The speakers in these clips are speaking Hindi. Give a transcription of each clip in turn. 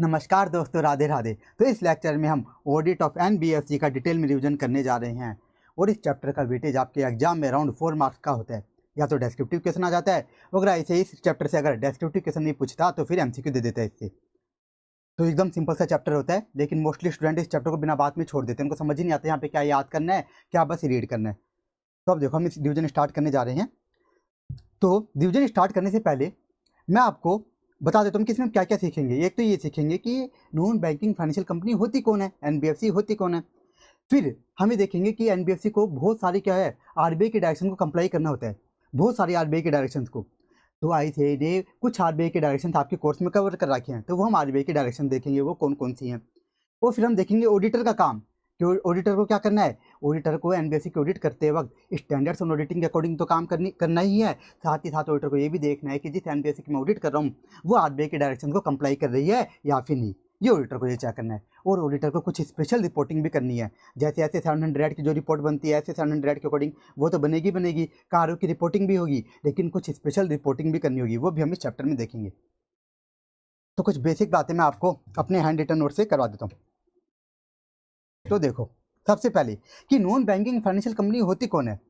नमस्कार दोस्तों, राधे राधे। तो इस लेक्चर में हम ऑडिट ऑफ एनबीएफसी का डिटेल में रिवीजन करने जा रहे हैं। और इस चैप्टर का वेटेज आपके एग्जाम में अराउंड 4 मार्क्स का होता है। या तो डेस्क्रिप्टिव क्वेश्चन आ जाता है, अगर ऐसे इस चैप्टर से अगर डेस्क्रिप्टिव क्वेश्चन नहीं पूछता तो फिर एमसीक्यू दे देता है इससे। तो एकदम सिंपल सा चैप्टर होता है, लेकिन मोस्टली स्टूडेंट इस चैप्टर को बिना बात में छोड़ देते हैं। उनको समझ ही नहीं आता यहाँ पे क्या याद करना है, क्या बस रीड करना है। तो अब देखो, हम इस डिवीजन स्टार्ट करने जा रहे हैं। तो डिवीजन स्टार्ट करने से पहले मैं आपको बता देता हूँ कि इसमें क्या क्या सीखेंगे। एक तो ये सीखेंगे कि नॉन बैंकिंग फाइनेंशियल कंपनी होती कौन है, एनबीएफसी होती कौन है। फिर हम ये देखेंगे कि एनबीएफसी को बहुत सारी क्या है, आरबीआई के डायरेक्शन को कंप्लाई करना होता है, बहुत सारी आरबीआई के डायरेक्शंस को। तो आई थे ने कुछ आरबीआई के डायरेक्शन आपके कोर्स में कवर कर रखे हैं, तो वो हम आरबीआई के डायरेक्शन देखेंगे वो कौन कौन सी हैं। और फिर हम देखेंगे ऑडिटर का काम, कि ऑडिटर को क्या करना है। ऑडिटर को एनबीएफसी की ऑडिट करते वक्त स्टैंडर्ड्स ऑन ऑडिटिंग के अकॉर्डिंग तो काम करना ही है। साथ ही साथ ऑडिटर को ये भी देखना है कि जिस एनबीएफसी की मैं ऑडिट कर रहा हूँ वो आरबीआई के डायरेक्शन को कंप्लाई कर रही है या फिर नहीं। ये ऑडिटर को ये चेक करना है। और ऑडिटर को कुछ स्पेशल रिपोर्टिंग भी करनी है, जैसे ऐसे 700 की जो रिपोर्ट बनती है ऐसे 700 के अकॉर्डिंग वो तो बनेगी। कारों की रिपोर्टिंग भी होगी, लेकिन कुछ स्पेशल रिपोर्टिंग भी करनी होगी, वो भी हम इस चैप्टर में देखेंगे। तो कुछ बेसिक बातें मैं आपको अपने हैंड रिटन नोट से करवा देता हूँ। तो देखो, सबसे पहले कि नॉन बैंकिंग फाइनेंशियल कंपनी होती कौन है।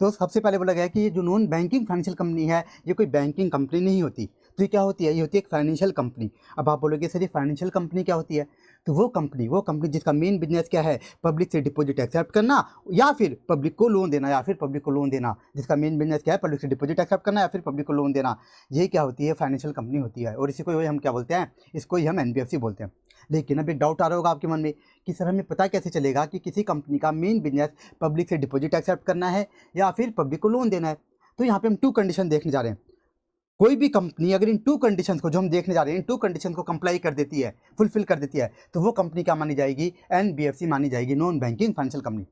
तो सबसे पहले बोला गया कि ये जो नॉन बैंकिंग फाइनेंशियल कंपनी है ये कोई बैंकिंग कंपनी नहीं होती। तो ये क्या होती है, ये होती है एक फाइनेंशियल कंपनी। अब आप बोलोगे सर ये फाइनेंशियल कंपनी क्या होती है। तो वो कंपनी जिसका मेन बिजनेस क्या है, पब्लिक से डिपॉजिट एक्सेप्ट करना या फिर पब्लिक को लोन देना, जिसका मेन बिजनेस क्या है, पब्लिक से डिपॉजिट एक्सेप्ट करना या फिर पब्लिक को लोन देना, ये क्या होती है, फाइनेंशियल कंपनी होती है। और इसी को हम क्या बोलते हैं, इसको ही हम एनबीएफसी बोलते हैं। लेकिन अब एक डाउट आ रहा होगा आपके मन में कि सर हमें पता कैसे चलेगा कि किसी कंपनी का मेन बिजनेस पब्लिक से डिपॉजिट एक्सेप्ट करना है या फिर पब्लिक को लोन देना है। तो यहाँ पे हम 2 कंडीशन देखने जा रहे हैं। कोई भी कंपनी अगर इन 2 कंडीशंस को जो हम देखने जा रहे हैं, इन 2 कंडीशंस को कंप्लाई कर देती है, फुलफिल कर देती है, तो वो कंपनी क्या मानी जाएगी, एनबीएफसी मानी जाएगी, नॉन बैंकिंग फाइनेंशियल कंपनी।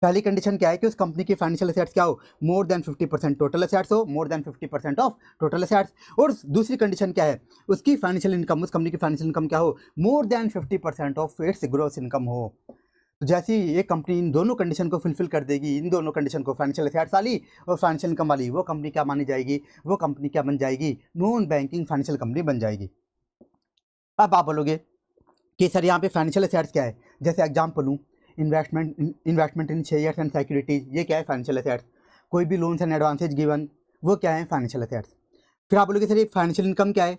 पहली कंडीशन क्या है कि उस कंपनी की फाइनेंशियल एसेट्स क्या हो, मोर देन 50% टोटल एसेट्स हो, more than 50% of total assets. और दूसरी कंडीशन क्या है, उसकी फाइनेंशियल इनकम, उस कंपनी की फाइनेंशियल इनकम क्या हो, more than 50% of its gross income हो। तो जैसे ही एक कंपनी इन दोनों कंडीशन को फुलफिल कर देगी, इन दोनों कंडीशन को, फाइनेंशियल एसेट्स वाली और फाइनेंशियल इनकम वाली, वो कंपनी क्या मानी जाएगी, वो कंपनी क्या बन जाएगी, नॉन बैंकिंग फाइनेंशियल कंपनी बन जाएगी। अब आप बोलोगे कि सर यहाँ पे फाइनेंशियल एसेट्स क्या है। जैसे एग्जाम्पल लूँ, investment in shares and securities, ये क्या है, फाइनेंशियल एसेट्स। कोई भी लोन्स एंड एडवांसेज गिवन, वो क्या है, फाइनेंशियल एसेट्स। फिर आप बोलोगे सर ये फाइनेंशियल इनकम क्या है।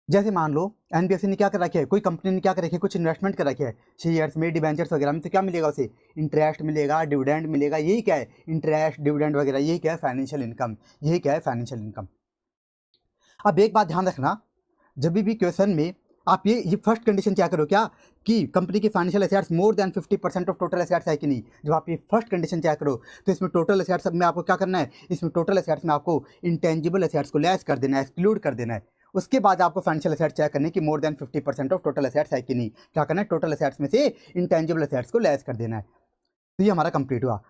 जैसे मान लो एनबीएफसी ने क्या कर रखा है, कोई कंपनी ने क्या कर रखी है, कुछ इन्वेस्टमेंट कर रखी है शेयर्स में, डिबेंचर्स वगैरह में, तो क्या मिलेगा उसे, इंटरेस्ट मिलेगा, डिविडेंड मिलेगा। यही क्या है, इंटरेस्ट, डिविडेंड वगैरह, यही क्या है, फाइनेंशियल इनकम। यही क्या है, फाइनेंशियल इनकम। अब एक बात ध्यान रखना, जब भी क्वेश्चन में आप ये फर्स्ट कंडीशन क्या करो, क्या कि कंपनी की financial assets more than 50% of total assets है कि नहीं। जब आप ये फर्स्ट कंडीशन क्या करो, तो इसमें टोटल एसेट्स में आपको क्या करना है, इसमें टोटल एसेट्स में आपको इंटेंजिबल एसेट्स को लेस कर देना है, एक्सक्लूड कर देना है। उसके बाद आपको फाइनेंशियल एसेट्स चेक करने की मोर देन 50% ऑफ टोटल एसेट्स है कि नहीं। क्या करना है, टोटल एसेट्स में से इंटेंजिबल एसेट्स को लेस कर देना है। तो ये हमारा कंप्लीट हुआ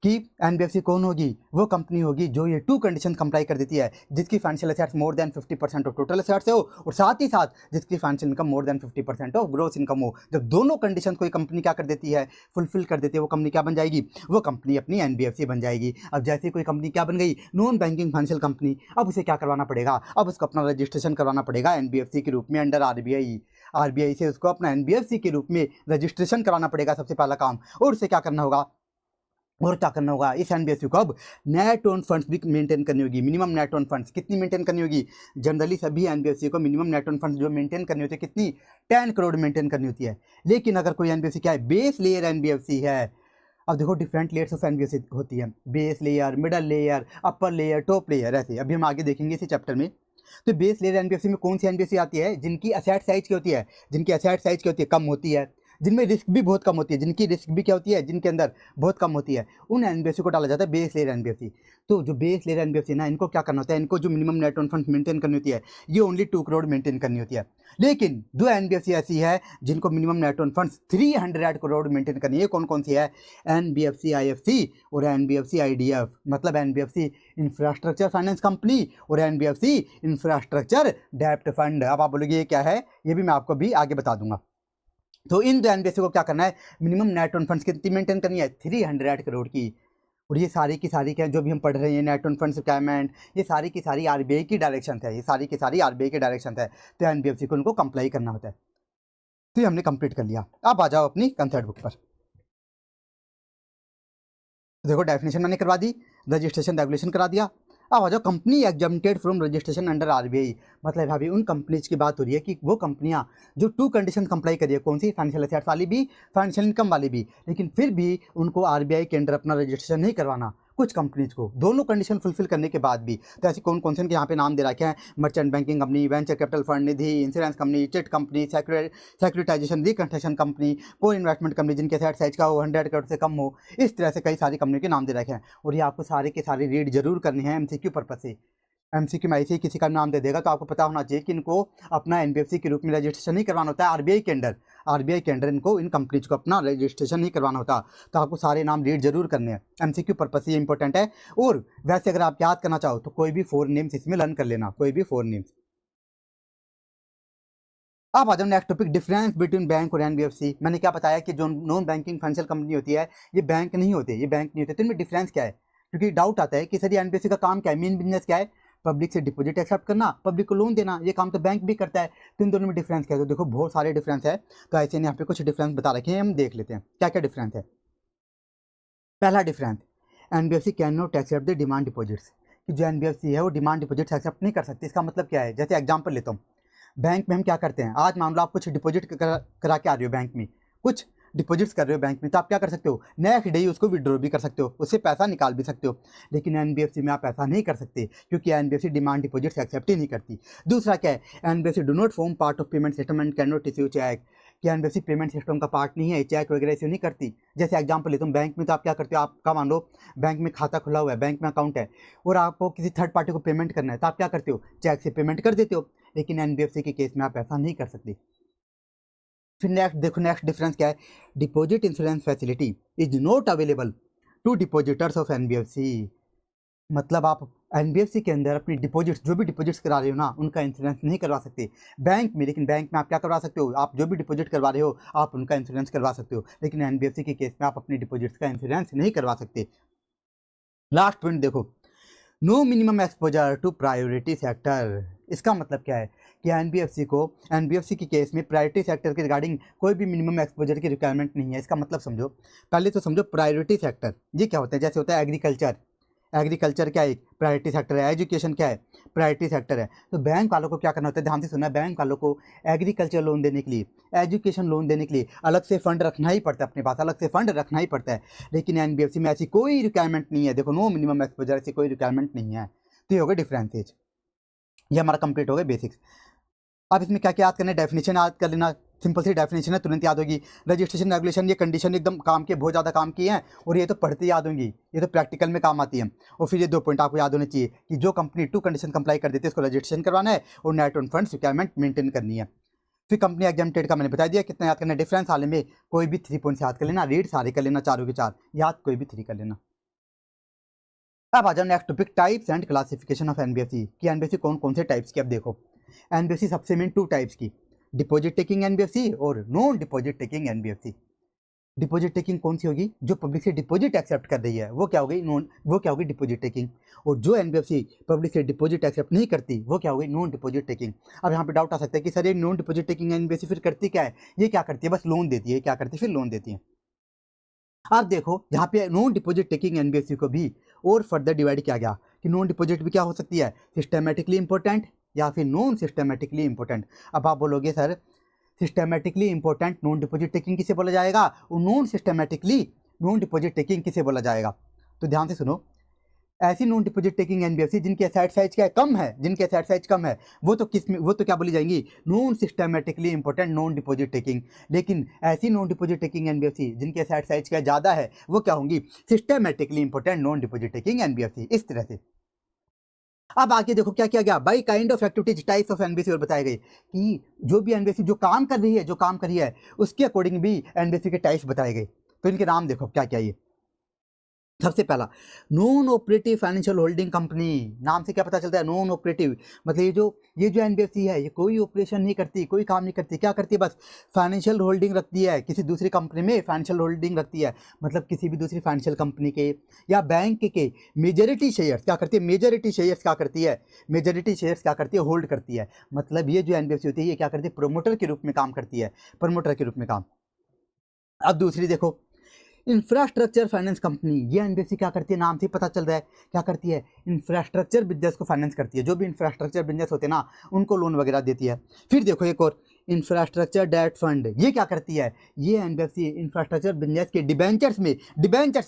कि एनबीएफसी कौन होगी, वो कंपनी होगी जो ये 2 कंडीशन कंप्लाई कर देती है, जिसकी financial assets more than 50% of total assets हो और साथ ही साथ जिसकी financial income more than 50% of gross income हो। जब दोनों कंडीशन कोई कंपनी क्या कर देती है, फुलफिल कर देती है, वो कंपनी क्या बन जाएगी, वो कंपनी अपनी एनबीएफसी बन जाएगी। अब जैसे कोई कंपनी क्या बन गई, नॉन बैंकिंग फाइनेंशियल कंपनी, अब उसे क्या करवाना पड़ेगा, अब उसको अपना रजिस्ट्रेशन करवाना पड़ेगा एनबीएफसी के रूप में अंडर आरबीआई से उसको अपना एनबीएफसी के रूप में रजिस्ट्रेशन कराना पड़ेगा, सबसे पहला काम। और उसे क्या करना होगा, इस एनबीएफसी को अब नेट ओन फंड्स भी मेंटेन करनी होगी। मिनिमम नेट ओन फंड्स कितनी मेंटेन करनी होगी, जनरली सभी एनबीएफसी को मिनिमम नेट ओन फंड्स जो मेंटेन करनी होती है, कितनी, 10 करोड़ मेंटेन करनी होती है। लेकिन अगर कोई एनबीएफसी क्या है, बेस लेयर एनबीएफसी है। अब देखो डिफरेंट लेयर्स ऑफ एनबीएफसी होती है, base layer, middle layer, upper layer, top layer, ऐसे अभी हम आगे देखेंगे इसी चैप्टर में। तो बेस लेयर एनबीएफसी में कौन सी एनबीएफसी आती है, जिनकी एसेट साइज की होती है, कम होती है, जिनमें रिस्क भी बहुत कम होती है, जिनकी रिस्क भी क्या होती है, जिनके अंदर बहुत कम होती है, उन एनबीएफसी को डाला जाता है बेस लेयर एनबीएफसी। तो जो बेस लेयर एनबीएफसी ना, इनको क्या करना होता है, इनको जो minimum net own funds maintain करनी होती है, ये ओनली 2 करोड़ मेंटेन करनी होती है। लेकिन दो एनबीएफसी ऐसी है जिनको minimum net own funds 300 crore maintain करनी है। कौन कौन सी है, एनबीएफसी आईएफसी और एनबीएफसी आईडीएफ, मतलब एनबीएफसी इंफ्रास्ट्रक्चर फाइनेंस कंपनी और एनबीएफसी इंफ्रास्ट्रक्चर डेब्ट फंड। अब आप बोलोगे ये क्या है, ये भी मैं आपको भी आगे बता दूंगा। तो इन दो एनबीएफसी को क्या करना है, मिनिमम नेट ओन फंड्स कितनी मेंटेन करनी है, 300 करोड़ की। और ये सारी की सारी क्या है, जो भी हम पढ़ रहे हैं नेट ऑन फंड्स रिक्वायरमेंट, ये सारी की सारी आरबीआई की डायरेक्शन है, ये सारी की सारी आरबीआई की डायरेक्शन है। तो एनबीएफसी को उनको कंप्लाई करना होता है। तो ये हमने कंप्लीट कर लिया। अब आ जाओ अपनी कंसेप्ट बुक पर। देखो डेफिनेशन मैंने करवा दी, रजिस्ट्रेशन रेगुलेशन करा दिया। अब आ जाओ company exempted from registration under RBI. मतलब अभी उन कंपनीज की बात हो रही है कि वो कंपनियां जो 2 कंडीशन कंप्लाई करिए, कौन सी, फाइनेंशियल एसेट्स वाली भी, फाइनेंशियल इनकम वाली भी, लेकिन फिर भी उनको आरबीआई के अंडर अपना रजिस्ट्रेशन नहीं करवाना। कुछ कंपनीज को दोनों कंडीशन फुलफिल करने के बाद भी, तो ऐसी कौन कौन से यहाँ पे नाम दे रखे हैं, merchant banking company, venture capital fund, Nidhi, insurance company, chit company, securitisation reconstruction company, core investment company जिनके एसेट साइज का वो 100 करोड़ से कम हो। इस तरह से कई सारी कंपनी के नाम दे रखे हैं और ये आपको सारे के सारे रीड जरूर करने हैं एमसीक्यू पर्पज से। एमसीक्यू में ऐसे ही किसी का नाम दे देगा तो आपको पता होना चाहिए कि इनको अपना एनबीएफसी के रूप में रजिस्ट्रेशन नहीं करवाना होता है आरबीआई के अंडर। आरबीआई के अंडर इनको इन कंपनीज को अपना रजिस्ट्रेशन नहीं करवाना होता। तो आपको सारे नाम रीड जरूर करने हैं, एमसीक्यू पर्पज से ये इंपॉर्टेंट है। और वैसे अगर आप याद करना चाहो तो कोई भी 4 नेम्स इसमें लर्न कर लेना, कोई भी 4 नेम्स। अब आ जाओ next topic, difference between bank और एनबीएफसी। मैंने क्या बताया कि जो नॉन बैंकिंग फाइनेंशियल कंपनी होती है ये बैंक नहीं होते, ये बैंक नहीं होते। तो इनमें डिफरेंस क्या है, क्योंकि डाउट आता है कि सर ये एनबीएफसी का काम क्या है, मेन बिजनेस क्या है, पब्लिक से डिपॉजिट एक्सेप्ट करना, पब्लिक को लोन देना, ये काम तो बैंक भी करता है। तो इन दोनों में डिफरेंस क्या है, तो देखो बहुत सारे डिफरेंस है। तो ऐसे यहाँ पे कुछ डिफरेंस बता रखे हैं, हम देख लेते हैं क्या क्या डिफरेंस है। पहला difference, NBFC can not accept the demand deposits. कि जो एनबीएफसी है वो डिमांड डिपॉजिट्स एक्सेप्ट नहीं कर सकती। इसका मतलब क्या है, जैसे एग्जाम्पल लेता हूँ, बैंक में हम क्या करते हैं, आज मान लो आप कुछ डिपॉजिट करा के आ रहे हो बैंक में, कुछ डिपॉजिट्स कर रहे हो बैंक में, तो आप क्या कर सकते हो, नेक्स्ट डे ही उसको विड्रॉ भी कर सकते हो, उससे पैसा निकाल भी सकते हो। लेकिन एनबीएफसी में आप ऐसा नहीं कर सकते क्योंकि एनबीएफसी डिमांड डिपॉजिट्स एक्सेप्ट ही नहीं करती। दूसरा क्या है, NBFC do not form part of payment system and can not issue cheque. कि एनबीएफसी पेमेंट सिस्टम का पार्ट नहीं है, चेक वगैरह इश्यू नहीं करती। जैसे एग्जाम्पल लेता हूँ, बैंक में तो आप क्या करते हो, आपका मान लो बैंक में खाता खुला हुआ है, बैंक में अकाउंट है और आपको किसी थर्ड पार्टी को पेमेंट करना है, तो आप क्या करते हो, चेक से पेमेंट कर देते हो। लेकिन एनबीएफसी के केस में आप ऐसा नहीं कर सकते। फिर नेक्स्ट देखो, नेक्स्ट डिफरेंस क्या है, deposit insurance facility is not available to depositors of NBFC. मतलब आप एनबीएफसी के अंदर अपनी डिपॉजिट्स, जो भी डिपॉजिट्स करा रहे हो ना, उनका इंश्योरेंस नहीं करवा सकते बैंक में। लेकिन बैंक में आप क्या करवा सकते हो, आप जो भी डिपॉजिट करवा रहे हो आप उनका इंश्योरेंस करवा सकते हो। लेकिन एनबीएफसी के केस में आप अपनी डिपॉजिट्स का इंश्योरेंस नहीं करवा सकते। लास्ट पॉइंट देखो, no minimum exposure to priority sector. इसका मतलब क्या है कि एनबीएफसी के केस में प्रायोरिटी सेक्टर के रिगार्डिंग कोई भी मिनिमम एक्सपोजर की रिक्वायरमेंट नहीं है। इसका मतलब समझो, पहले तो समझो प्रायोरिटी सेक्टर ये क्या होता है। जैसे होता है एग्रीकल्चर, एग्रीकल्चर क्या है, प्रायोरिटी सेक्टर है। एजुकेशन क्या है, प्रायोरिटी सेक्टर है। तो बैंक वालों को क्या करना होता है, ध्यान से सुनना, बैंक वालों को एग्रीकल्चर लोन देने के लिए, एजुकेशन लोन देने के लिए अलग से फंड रखना ही पड़ता है, अपने पास अलग से फंड रखना ही पड़ता है। लेकिन एनबीएफसी में ऐसी कोई रिक्वायरमेंट नहीं है। देखो, नो मिनिमम एक्सपोजर, ऐसी कोई रिक्वायरमेंट नहीं है। तो ये हो गए डिफरेंसेज, ये हमारा कंप्लीट हो गया बेसिक्स। अब इसमें क्या क्या याद करना है, डेफिनेशन याद कर लेना, सिंपल सी डेफिनेशन है, तुरंत याद होगी। रजिस्ट्रेशन रेगुलेशन, ये कंडीशन एकदम काम के, बहुत ज़्यादा काम की हैं और ये तो पढ़ते याद होंगी, ये तो प्रैक्टिकल में काम आती है। और फिर ये 2 पॉइंट आपको याद होने चाहिए कि जो कंपनी 2 कंडीशन कंप्लाई कर देती है उसको रजिस्ट्रेशन करवाना है और net on funds requirement maintain करनी है। फिर कंपनी एग्जाम्प्टेड का मैंने बता दिया कितना याद करना है। डिफरेंस वाले में कोई भी 3 पॉइंट्स याद कर लेना, रीड सारे कर लेना, चारों के चार याद, कोई भी 3 कर लेना। अब आ जाओ next topic, types and classification of NBFC. कि एनबीएफसी कौन कौन से टाइप्स की। अब देखो, एनबीएफसी सबसे मेन 2 टाइप्स की, डिपॉजिट टेकिंग एनबीएफसी और non deposit taking NBFC. Deposit taking कौन सी होगी, जो पब्लिक से डिपॉजिट एक्सेप्ट कर रही है, वो क्या होगी, वो क्या होगी, डिपॉजिट टेकिंग। और जो एनबीएफसी पब्लिक से डिपॉजिट एक्सेप्ट नहीं करती वो क्या होगी, नॉन डिपॉजिट टेकिंग। अब यहाँ पे डाउट आ सकता है कि सर ये नॉन डिपॉजिट टेकिंग एनबीएफसी फिर करती क्या है, ये क्या करती है, बस लोन देती है, क्या करती है, फिर लोन देती है। अब देखो यहाँ पे नॉन डिपॉजिट टेकिंग एनबीएफसी को भी और फर्दर डिवाइड किया गया कि नॉन डिपॉजिट भी क्या हो सकती है, सिस्टमेटिकली इंपॉर्टेंट या फिर नॉन सिस्टमेटिकली इंपॉर्टेंट। अब आप बोलोगे sir systematically important non deposit taking किसे बोला जाएगा और non systematically non deposit taking किसे बोला जाएगा। तो ध्यान से सुनो, ऐसी नॉन डिपॉजिट टेकिंग एनबीएफसी जिनके एसेट साइज क्या है, कम है, जिनके एसेट साइज कम है, वो तो किस में, वो तो क्या बोली जाएंगी, non systematically important non deposit taking. लेकिन ऐसी नॉन डिपॉजिट टेकिंग एनबीएफसी जिनके एसेट साइज क्या ज़्यादा है, वो क्या होंगी, systematically important non deposit taking NBFC. इस तरह से अब आगे देखो क्या किया गया, by kind of activities types of NBFC और बताए गए कि जो भी एनबीएफसी जो काम कर रही है, जो काम कर रही है उसके अकॉर्डिंग भी एनबीएफसी के टाइप्स बताए गए। तो इनके नाम देखो क्या क्या ये, सबसे पहला non operative financial holding company, नाम से क्या पता चलता है, नॉन ऑपरेटिव, मतलब ये जो एनबीएफसी है ये कोई ऑपरेशन नहीं करती, कोई काम नहीं करती, क्या करती है, बस फाइनेंशियल होल्डिंग रखती है, किसी दूसरी कंपनी में फाइनेंशियल होल्डिंग रखती है, मतलब किसी भी दूसरी फाइनेंशियल कंपनी के या बैंक के मेजॉरिटी शेयर्स क्या करती है, मेजॉरिटी शेयर्स क्या करती है, मेजॉरिटी शेयर्स क्या करती है, होल्ड करती है। मतलब ये जो एनबीएफसी होती है ये क्या करती है, प्रोमोटर के रूप में काम करती है, प्रमोटर के रूप में काम। अब दूसरी देखो, इंफ्रास्ट्रक्चर फाइनेंस कंपनी, ये एनबीएफसी क्या करती है, नाम से पता चल रहा है क्या करती है, इंफ्रास्ट्रक्चर बिजनेस को फाइनेंस करती है, जो भी इंफ्रास्ट्रक्चर बिजनेस होते हैं ना उनको लोन वगैरह देती है। फिर देखो एक और, इंफ्रास्ट्रक्चर डेट फंड, ये क्या करती है, ये एनबीएफसी इंफ्रास्ट्रक्चर बिजनेस के डिबेंचर्स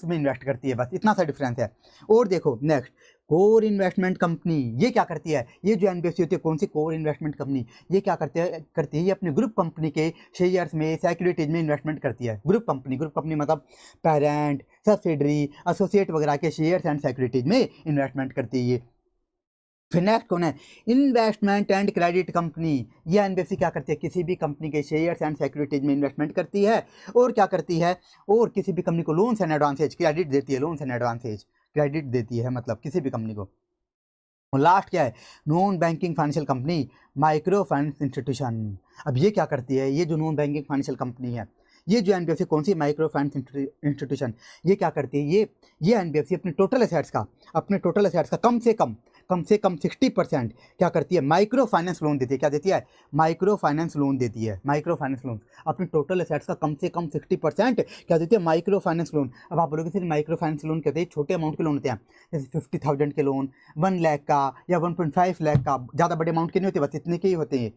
में इन्वेस्ट करती है, बस इतना सा डिफरेंस है। और देखो नेक्स्ट, कोर इन्वेस्टमेंट कंपनी, ये क्या करती है, ये जो एनबीएफसी होती है कौन सी, कोर इन्वेस्टमेंट कंपनी, ये क्या करती है, ये अपने ग्रुप कंपनी के शेयर्स में सिक्योरिटीज में इन्वेस्टमेंट करती है। ग्रुप कंपनी मतलब पेरेंट, सब्सिडरी, एसोसिएट वगैरह के शेयर्स एंड सिक्योरिटीज में इन्वेस्टमेंट करती है ये। फिर नेक्स्ट कौन है, इन्वेस्टमेंट एंड क्रेडिट कंपनी, ये एनबीएफसी क्या करती है, किसी भी कंपनी के शेयर्स एंड सिक्योरिटीज में इन्वेस्टमेंट करती है, और क्या करती है, और किसी भी कंपनी को लोन्स एंड एडवांसेज, क्रेडिट देती है, लोन्स एंड एडवांसेज क्रेडिट देती है, मतलब किसी भी कंपनी को। और लास्ट क्या है, non banking financial company, micro finance institution. अब ये क्या करती है, ये जो नॉन बैंकिंग फाइनेंशियल कंपनी है, ये जो एनबीएफसी कौन सी, माइक्रो फाइनेंस इंस्टीट्यूशन, ये क्या करती है, ये एनबीएफसी अपने टोटल एसेट्स का कम से कम 60% क्या करती है, माइक्रो फाइनेंस लोन देती है, क्या देती है, माइक्रो फाइनेंस लोन देती है, माइक्रो फाइनेंस लोन अपने टोटल एसेट्स का कम से कम 60% क्या देती है, माइक्रो फाइनेंस लोन। अब आप बोलोगे सिर्फ माइक्रो फाइनेंस लोन कहते हैं छोटे अमाउंट के लोन होते हैं, जैसे 50,000 के लोन, 1 लाख का या 1.5 लाख का, ज़्यादा बड़े अमाउंट के नहीं होते, बस इतने के ही होते हैं,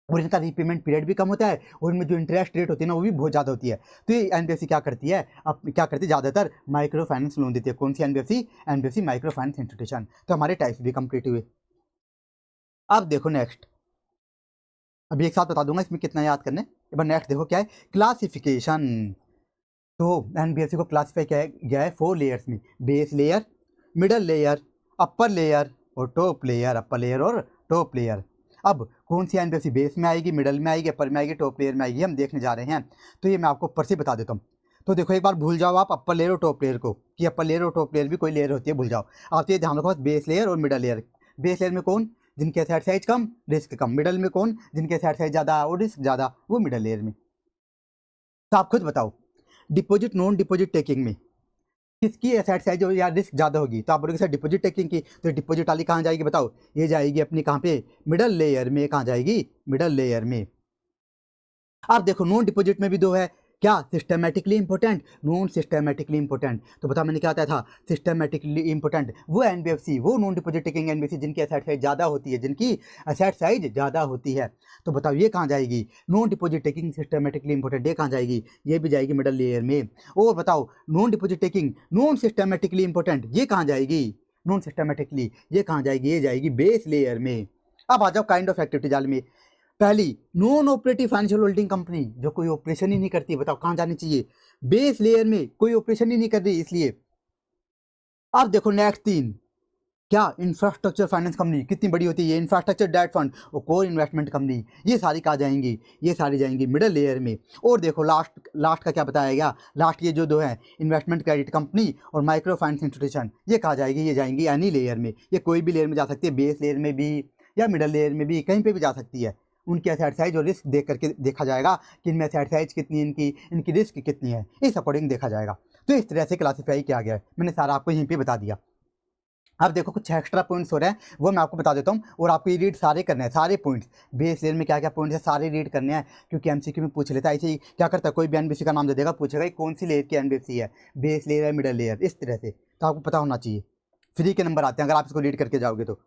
और इनका रीपेमेंट पीरियड भी कम होता है, और इनमें जो इंटरेस्ट रेट होती है ना वो भी बहुत ज़्यादा होती है। तो ये एनबीएफसी क्या करती है, अब क्या करती है, ज़्यादातर माइक्रो फाइनेंस लोन देती है। कौन सी एनबीएफसी माइक्रो फाइनेंस इंस्टीट्यूशन। तो हमारे टाइप्स भी कंप्लीट हुए। अब देखो नेक्स्ट, अभी एक साथ बता दूंगा इसमें कितना याद करने। एक बार नेक्स्ट देखो क्या है, क्लासिफिकेशन। तो एनबीएफसी को क्लासीफाई किया गया है 4 लेयर्स में, base layer, middle layer, upper layer और टॉप लेयर, अपर लेयर और टॉप लेयर। अब कौन सी एनबीएफसी बेस में आएगी, मिडल में आएगी, अपर में आएगी, टॉप लेयर में आएगी, हम देखने जा रहे हैं। तो ये मैं आपको ऊपर से बता देता हूँ। तो देखो एक बार भूल जाओ आप अपर लेयर और टॉप लेयर को, कि अपर लेयर और टॉप लेयर भी कोई लेयर होती है, भूल जाओ आप। तो ये ध्यान रखो, बेस लेयर और मिडल लेयर। बेस लेयर में कौन, जिनके एसेट साइज कम, रिस्क कम। मिडल में कौन, जिनके एसेट साइज ज़्यादा और रिस्क ज़्यादा, वो मिडल लेयर में। तो आप खुद बताओ, डिपॉजिट नॉन डिपॉजिट टेकिंग में किसकी एसेट साइज या रिस्क ज़्यादा होगी। तो आप बोलोगे सर डिपॉजिट टेकिंग की, तो डिपॉजिट वाली कहाँ जाएगी बताओ, ये जाएगी अपनी कहाँ पे, मिडल लेयर में। कहाँ जाएगी, मिडल लेयर में। अब देखो नॉन डिपॉजिट में भी दो है, क्या, systematically important, non systematically important. तो बताओ मैंने क्या बताया था, सिस्टमेटिकली इंपॉर्टेंट वो एनबीएफसी, वो नॉन डिपॉजिट टेकिंग एनबीएफसी जिनकी एसेट साइज ज़्यादा होती है, जिनकी एसेट साइज ज़्यादा होती है। तो बताओ ये कहाँ जाएगी, non deposit taking systematically important, ये कहाँ जाएगी, ये भी जाएगी मिडल लेयर में। और बताओ non deposit taking non systematically important, ये कहाँ जाएगी, नॉन सिस्टमेटिकली ये कहाँ जाएगी, ये जाएगी बेस लेयर में। अब आ जाओ काइंड ऑफ एक्टिविटी जाल में। पहली, non operative financial holding company, जो कोई ऑपरेशन ही नहीं करती, बताओ कहाँ जानी चाहिए, बेस लेयर में। कोई ऑपरेशन ही नहीं कर रही इसलिए। अब देखो नेक्स्ट 3, क्या, इंफ्रास्ट्रक्चर फाइनेंस कंपनी, कितनी बड़ी होती है ये, इंफ्रास्ट्रक्चर डेट फंड और कोर इन्वेस्टमेंट कंपनी, ये सारी कहाँ जाएंगी, ये सारी जाएंगी मिडल लेयर में। और देखो लास्ट का क्या बताया गया, लास्ट ये जो दो है, इन्वेस्टमेंट क्रेडिट कंपनी और माइक्रो फाइनेंस इंस्टीट्यूशन, ये कहाँ जाएगी, ये जाएंगी एनी लेयर में। ये कोई भी लेयर में जा सकती है, बेस लेयर में भी या मिडल लेयर में भी, कहीं पर भी जा सकती है। उनकी एसेट साइज और रिस्क देख करके देखा जाएगा कि इनमें एसेट साइज कितनी है, इनकी रिस्क कितनी है, इस अकॉर्डिंग देखा जाएगा। तो इस तरह से क्लासीफाई किया गया है, मैंने सारा आपको यहीं पे बता दिया। अब देखो कुछ एक्स्ट्रा पॉइंट्स हो रहे हैं, वो मैं आपको बता देता हूँ, और आपको ये रीड सारे करने हैं, सारे पॉइंट्स बेस लेयर में क्या क्या पॉइंट्स है सारे रीड करने हैं, क्योंकि एमसीक्यू में पूछ लेता है। ऐसे ही क्या करता है, कोई भी एनबीएफसी का नाम दे देगा, पूछेगा कौन सी लेयर की एनबीएफसी है, बेस लेयर है, मिडल लेयर, इस तरह से। तो आपको पता होना चाहिए, फ्री के नंबर आते हैं अगर आप इसको रीड करके जाओगे तो,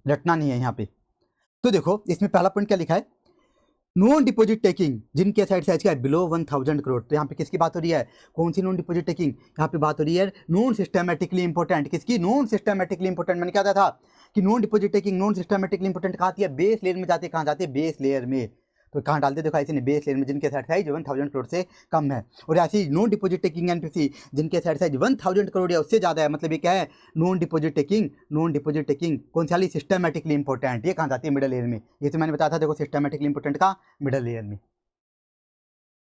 रटना नहीं है यहाँ पे। तो देखो इसमें पहला पॉइंट क्या लिखा है, नॉन डिपॉजिट टेकिंग जिनके साइड साइज का है बिलो 1000 करोड़। तो यहाँ पे किसकी बात हो रही है, कौन सी नॉन डिपॉजिट टेकिंग, यहाँ पे बात हो रही है नॉन सिस्टमेटिकली इंपॉर्टेंट, किसकी, नॉन सिस्टमेटिकली इंपॉर्टेंट। मैंने क्या कहा था कि non deposit taking non systematically important कहाँ आती है, बेस लेयर में जाती है। कहाँ जाती है, बेस लेयर में। तो कहाँ डालते देखो ऐसे नहीं, बेस लेयर में जिनके साइड साइज 1000 करोड़ से कम है। और ऐसी नॉन डिपॉजिट टेकिंग एनपीसी जिनके साइड साइज 1000 करोड़ या उससे ज़्यादा है, मतलब ये क्या है, नॉन डिपॉजिट टेकिंग कौन सी वाली, सिस्टमेटिकली इंपॉर्टेंट, ये कहाँ जाती है, मिडल लेयर में। ये तो मैंने बताया था देखो, सिस्टमेटिकली इंपॉर्टेंट का मिडल लेयर में।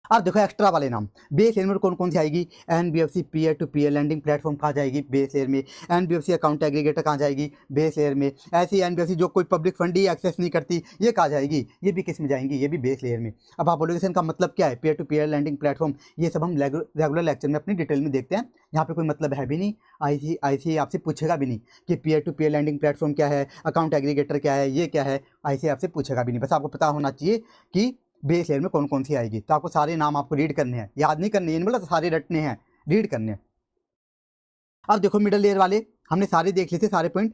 अब देखो एक्स्ट्रा वाले नाम बेस लेयर में कौन कौन सी आएगी, NBFC peer to peer lending platform कहाँ जाएगी, बेस लेयर में। एनबीएफसी अकाउंट एग्रीगेटर कहाँ जाएगी, बेस लेयर में। ऐसी एनबीएफसी जो कोई पब्लिक फंड ही एक्सेस नहीं करती, ये कहाँ जाएगी, ये भी किस में जाएंगी, ये भी बेस लेयर में। अब आप बोलोगे इनका मतलब क्या है, peer to peer lending platform, ये सब हम रेगुलर लेक्चर में अपनी डिटेल में देखते हैं। यहाँ पे कोई मतलब है भी नहीं, आईसी आपसे पूछेगा भी नहीं कि peer to peer lending platform क्या है, अकाउंट एग्रीगेटर क्या है, ये क्या है, आईसी आपसे पूछेगा भी नहीं। बस आपको पता होना चाहिए कि बेस लेयर में कौन कौन सी आएगी। तो आपको सारे नाम आपको रीड करने हैं, याद नहीं करने, ये नहीं बोला सारे रटने हैं, रीड करने हैं। अब देखो मिडल लेयर वाले हमने सारे देख लिए थे, सारे पॉइंट।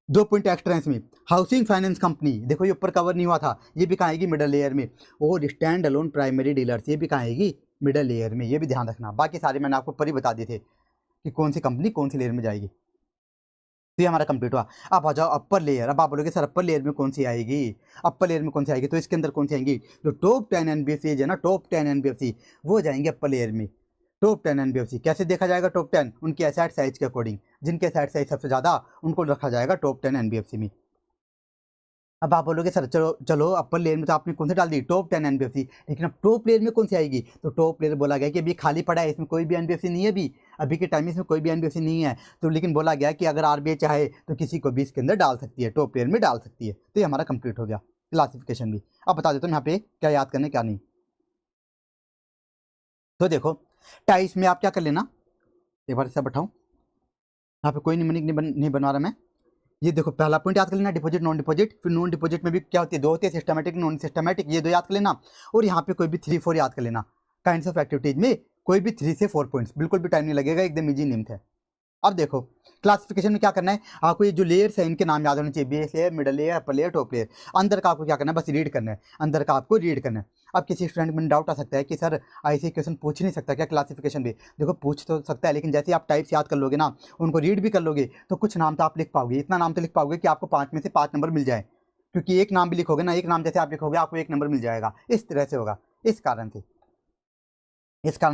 2 पॉइंट एक्स्ट्रा इसमें, हाउसिंग फाइनेंस कंपनी, देखो ये ऊपर कवर नहीं हुआ था, ये भी कहाँ आएगी, मिडल लेयर में। और स्टैंड अलोन प्राइमरी डीलर्स, ये भी कहाँ आएगी, मिडल लेयर में। ये भी ध्यान रखना, बाकी सारे मैंने आपको ऊपर ही बता दिए थे कि कौन सी कंपनी कौन सी लेयर में जाएगी। तो ये हमारा कंप्लीट हुआ। अब आ जाओ अपर लेयर। अब आप बोलोगे सर अपर लेयर में कौन सी आएगी, अपर लेयर में कौन सी आएगी, तो इसके अंदर कौन सी आएंगी, जो टॉप 10 एनबीएफसी है ना, टॉप 10 एनबीएफसी वो जाएंगे अपर लेयर में। टॉप 10 एनबीएफसी कैसे देखा जाएगा, टॉप 10 उनके एसेट साइज के अकॉर्डिंग, जिनके एसेट साइज सबसे ज़्यादा उनको रखा जाएगा टॉप 10 एनबीएफसी में। अब आप बोलोगे सर चलो चलो अपर लेयर में तो आपने कौन से डाल दी, टॉप 10 एनबीएफसी, लेकिन अब टॉप लेयर में कौन सी आएगी, तो टॉप लेयर बोला गया कि अभी खाली पड़ा है, इसमें कोई भी एनबीएफसी नहीं है, अभी के टाइम में इसमें कोई भी एनबीएफसी नहीं है। तो लेकिन बोला गया कि अगर आरबीआई चाहे तो किसी को भी इसके अंदर डाल सकती है, टॉप लेयर में डाल सकती है। तो ये हमारा कंप्लीट हो गया क्लासिफिकेशन भी। अब बता देता हूँ यहाँ पे क्या याद करने क्या नहीं। तो देखो टाइप्स में आप क्या कर लेना, एक बार ऐसा बैठाऊँ, यहाँ पे कोई निमनिक नहीं बनवा रहा मैं। ये देखो पहला पॉइंट याद कर लेना, डिपॉजिट नॉन डिपॉजिट। फिर नॉन डिपॉजिट में भी क्या होती है, 2 होती है, सिस्टमैटिक नॉन सिस्टमैटिक, ये 2 याद कर लेना। और यहाँ पे कोई भी 3-4 याद कर लेना। काइंड्स ऑफ एक्टिविटीज में कोई भी 3 से 4 पॉइंट्स, बिल्कुल भी टाइम नहीं लगेगा, एकदम इजी निम्न है। अब देखो क्लासिफिकेशन में क्या करना है आपको, ये जो लेयर्स है इनके नाम याद होने चाहिए, base layer, middle layer, upper layer, top layer. अंदर का आपको क्या करना है, बस रीड करना है, अंदर का आपको रीड करना है। अब किसी स्टूडेंट में डाउट आ सकता है कि सर ऐसे क्वेश्चन पूछ नहीं सकता क्या क्लासिफिकेशन भी, देखो पूछ तो सकता है, लेकिन जैसे आप टाइप्स याद कर लोगे ना, उनको रीड भी कर लोगे, तो कुछ नाम तो आप लिख पाओगे, इतना नाम तो लिख पाओगे कि आपको 5 में से 5 नंबर मिल जाए। क्योंकि एक नाम भी लिखोगे ना, एक नाम जैसे आप लिखोगे आपको 1 नंबर मिल जाएगा, इस तरह से होगा। इस कारण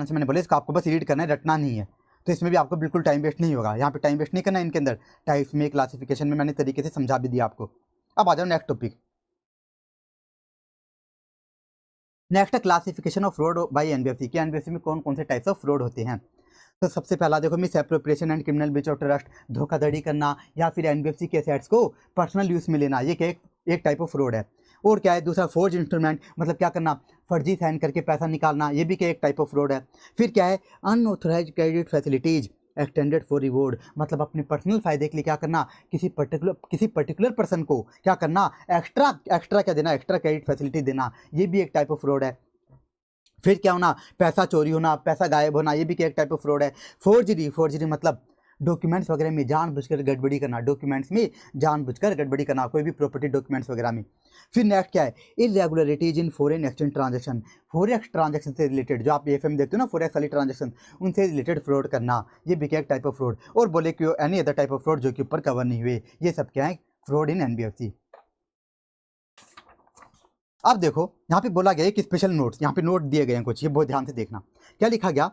से मैंने बोला इसको आपको बस रीड करना है, रटना नहीं है। तो इसमें भी आपको बिल्कुल टाइम वेस्ट नहीं होगा, यहाँ पे टाइम वेस्ट नहीं करना है इनके अंदर। टाइप्स में, क्लासिफिकेशन में मैंने तरीके से समझा भी दिया आपको। अब आ जाओ नेक्स्ट टॉपिक। नेक्स्ट है classification of fraud bye NBFC, कि एनबीएफसी में कौन कौन से टाइप्स ऑफ फ्रॉड होते हैं। तो सबसे पहला देखो miss appropriation and criminal breach of trust, धोखाधड़ी करना या फिर एनबीएफसी के एसेट्स को पर्सनल यूज में लेना, ये क्या एक टाइप ऑफ फ्रॉड है। और क्या है दूसरा, फोर्ज इंस्ट्रूमेंट, मतलब क्या करना, फर्जी साइन करके पैसा निकालना, ये भी क्या एक टाइप ऑफ फ्रॉड है। फिर क्या है unauthorised credit facilities extended for reward, मतलब अपने पर्सनल फायदे के लिए क्या करना, किसी पर्टिकुलर पर्सन को क्या करना, एक्स्ट्रा क्या देना, एक्स्ट्रा क्रेडिट फैसिलिटी देना, ये भी एक टाइप ऑफ फ्रॉड है। फिर क्या होना, पैसा चोरी होना, पैसा गायब होना, ये भी क्या एक टाइप ऑफ फ्रॉड है। फोर्जरी मतलब डॉक्यूमेंट्स वगैरह में जानबूझकर गड़बड़ी करना, डॉक्यूमेंट्स में जानबूझकर गड़बड़ी करना, कोई भी प्रॉपर्टी डॉक्यूमेंट्स वगैरह में। फिर नेक्स्ट क्या है, irregularities in foreign exchange transaction, forex transaction से रिलेटेड, जो आप एफएम देखते हो ना फॉरेक्स वाली ट्रांजैक्शन, उनसे रिलेटेड फ्रॉड करना, ये भी क्या एक टाइप ऑफ फ्रॉड। और बोले कि any other type of fraud जो कि ऊपर कवर नहीं हुए, ये सब क्या है फ्रॉड इन एनबीएफसी। अब देखो यहाँ पे बोला गया है कि स्पेशल नोट्स, यहाँ पे नोट दिए गए हैं कुछ, ये बहुत ध्यान से देखना। क्या लिखा गया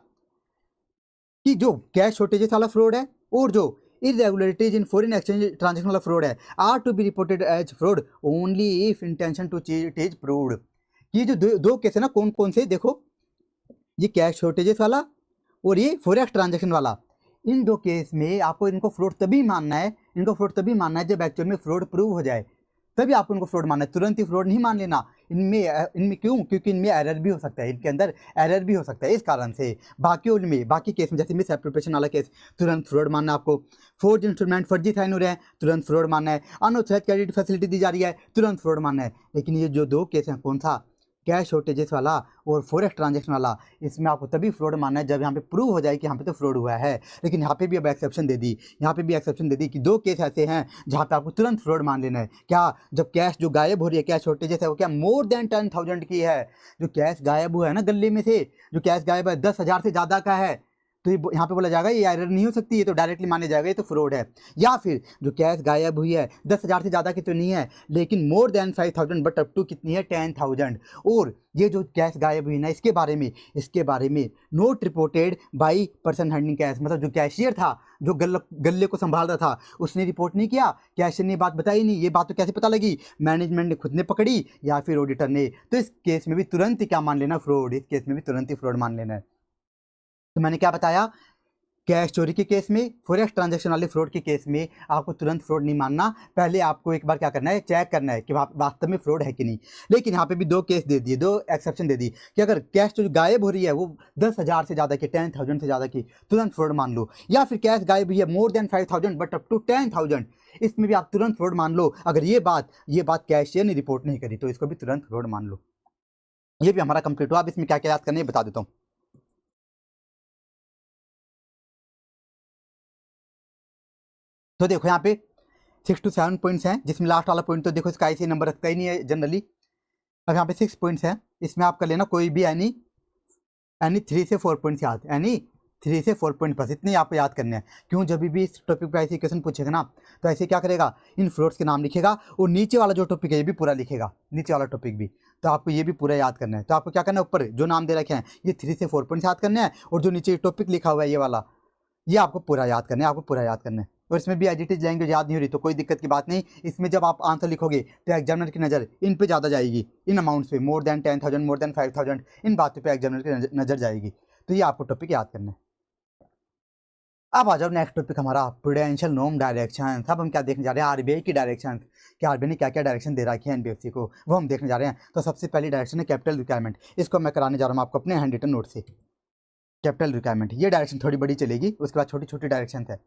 कि जो कैश शॉर्टेजेस वाला फ्रॉड है और जो irregularities in foreign exchange transaction वाला फ्रॉड है are to be reported as fraud only if intention to cheat is proved. ये जो दो केस है ना, कौन कौन से, देखो ये कैश शॉर्टेजेस वाला और ये फॉरेक्स ट्रांजैक्शन वाला, इन 2 केस में आपको इनको फ्रॉड तभी मानना है, जब एक्चुअल में फ्रॉड प्रूव हो जाए, तभी आपको इनको फ्रॉड मानना है, तुरंत ही फ्रॉड नहीं मान लेना। इनमें क्यों, क्योंकि इनमें एरर भी हो सकता है, इनके अंदर एरर भी हो सकता है, इस कारण से बाकी केस में जैसे मिस एप्रोप्रिएशन वाला केस तुरंत फ्रॉड मानना आपको, फोर्ज इंस्ट्रूमेंट फर्जी साइन हो रहे हैं तुरंत फ्रॉड मानना है, अनऑथराइज्ड क्रेडिट फैसिलिटी दी जा रही है तुरंत फ्रॉड मानना है। लेकिन ये जो 2 केस हैं, कौन सा, कैश शॉर्टेजेस वाला और फॉरेक्स ट्रांजैक्शन वाला, इसमें आपको तभी फ्रॉड मानना है जब यहाँ पे प्रूव हो जाए कि यहाँ पे तो फ्रॉड हुआ है। लेकिन यहाँ पे भी अब एक्सेप्शन दे दी, कि 2 केस ऐसे हैं जहाँ पे आपको तुरंत फ्रॉड मान लेना है। क्या, जब कैश जो गायब हो रही है, कैश शॉर्टेजेस है वो क्या मोर देन 10,000 की है, जो कैश गायब हुआ है ना गले में से, जो कैश गायब है 10,000 से ज़्यादा का है, तो ये यहाँ पे बोला जाएगा ये एरर नहीं हो सकती, ये तो डायरेक्टली माने जाएगा ये तो फ्रॉड है। या फिर जो कैश गायब हुई है 10,000 से ज़्यादा की तो नहीं है, लेकिन more than 5,000 but up to कितनी है 10,000। और ये जो कैश गायब हुई ना इसके बारे में note reported by person handling cash, मतलब जो कैशियर था जो गल्ले को संभाल रहा था उसने रिपोर्ट नहीं किया, कैशियर ने बात बताई नहीं। ये बात तो कैसे पता लगी? मैनेजमेंट ने खुद ने पकड़ी या फिर ऑडिटर ने। तो इस केस में भी तुरंत ही क्या मान लेना? फ्रॉड। इस केस में भी तुरंत ही फ्रॉड मान लेना है। तो मैंने क्या बताया, कैश चोरी के केस में, फॉरेक्स ट्रांजैक्शन वाले फ्रॉड के केस में आपको तुरंत फ्रॉड नहीं मानना, पहले आपको एक बार क्या करना है, चेक करना है कि वास्तव में फ्रॉड है कि नहीं। लेकिन यहाँ पे भी दो केस दे दिए, दो एक्सेप्शन दे दी कि अगर कैश जो गायब हो रही है वो 10,000 से ज़्यादा की, 10,000 से ज़्यादा की, तुरंत फ्रॉड मान लो। या फिर कैश गायब हुई है more than 5,000 but up to 10,000, इसमें भी आप तुरंत फ्रॉड मान लो। अगर ये बात कैशियर ने रिपोर्ट नहीं करी तो इसको भी तुरंत फ्रॉड मान लो। ये भी हमारा कंप्लीट हुआ। अब इसमें क्या क्या याद करना है बता देता हूँ। तो देखो यहाँ पे 6 to 7 पॉइंट्स हैं, जिसमें लास्ट वाला पॉइंट तो देखो इसका ऐसे नंबर रखता ही नहीं है जनरली। अब यहाँ पे 6 पॉइंट्स हैं, इसमें आप कर लेना कोई भी एनी 3 से 4 पॉइंट्स याद, एनी 3 से 4 पॉइंट बस इतने आपको याद करने हैं। क्यों? जब भी इस टॉपिक पर ऐसे क्वेश्चन पूछेगा ना तो ऐसे क्या करेगा, इन फ्रॉड्स के नाम लिखेगा और नीचे वाला जो टॉपिक है ये भी पूरा लिखेगा, नीचे वाला टॉपिक भी। तो आपको ये भी पूरा याद करना है। तो आपको क्या करना है, ऊपर जो नाम दे रखे हैं ये 3 से 4 पॉइंट्स याद करने हैं, और जो नीचे टॉपिक लिखा हुआ है ये वाला, ये आपको पूरा याद करना है, आपको पूरा याद करना है। और इसमें भी एज इट इज लैंग्वेज याद नहीं हो रही तो कोई दिक्कत की बात नहीं। इसमें जब आप आंसर लिखोगे तो एग्जामिनर की नज़र इन पे ज़्यादा जाएगी, इन अमाउंट्स पे, मोर देन 10,000, मोर देन 5,000, इन बातों पे एग्जामिनर की नज़र जाएगी। तो ये आपको टॉपिक याद करना है। अब आ जाओ नेक्स्ट टॉपिक हमारा, प्रूडेंशियल नॉर्म डायरेक्शन। अब हम क्या देखने जा रहे हैं, आरबीआई की डायरेक्शन, कि आरबीआई ने क्या क्या डायरेक्शन दे रखी है एनबीएफसी को, वो हम देखने जा रहे हैं। तो सबसे पहली डायरेक्शन है कैपिटल रिक्वायरमेंट। इसको मैं कराने जा रहा हूँ आपको अपने हैंड रिटन नोट से। कैपिटल रिक्वायरमेंट, ये डायरेक्शन थोड़ी बड़ी चलेगी, उसके बाद छोटी छोटी डायरेक्शन है।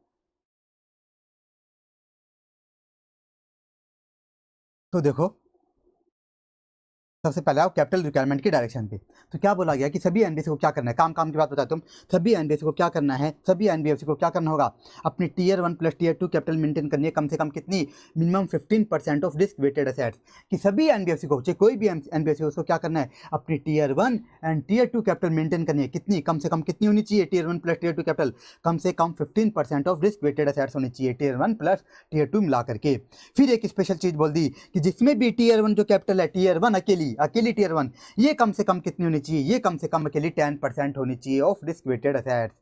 तो देखो सबसे पहले आओ कैपिटल रिक्वायरमेंट की डायरेक्शन पे। तो क्या बोला गया कि सभी एनबीएफसी को क्या करना है, काम काम की बात बताता हूँ। सभी एनबीएफसी को क्या करना है, सभी एनबीएफसी को क्या करना होगा, अपनी tier 1 plus tier 2 capital maintain करनी है, कम से कम कितनी, minimum 15% of risk weighted assets. कि सभी एनबीएफसी को, चाहे कोई भी एनबीएफसी उसको क्या करना है, अपनी tier 1 and tier 2 capital maintain करनी है। कितनी, कम से कम कितनी होनी चाहिए, टीयर 1 प्लस टीयर 2 कैपिटल कम से कम 15% ऑफ रिस्क वेटेड एसेट्स होनी चाहिए, टीयर 1 प्लस टीयर 2 मिला करके। फिर एक स्पेशल चीज बोल दी कि जिसमें भी टीयर 1 जो कैपिटल है, टीयर 1 अकेली टीयर 1, ये कम से कम कितनी होनी चाहिए, ये कम से कम अकेली 10% होनी चाहिए ऑफ रिस्क वेटेड एसेट्स।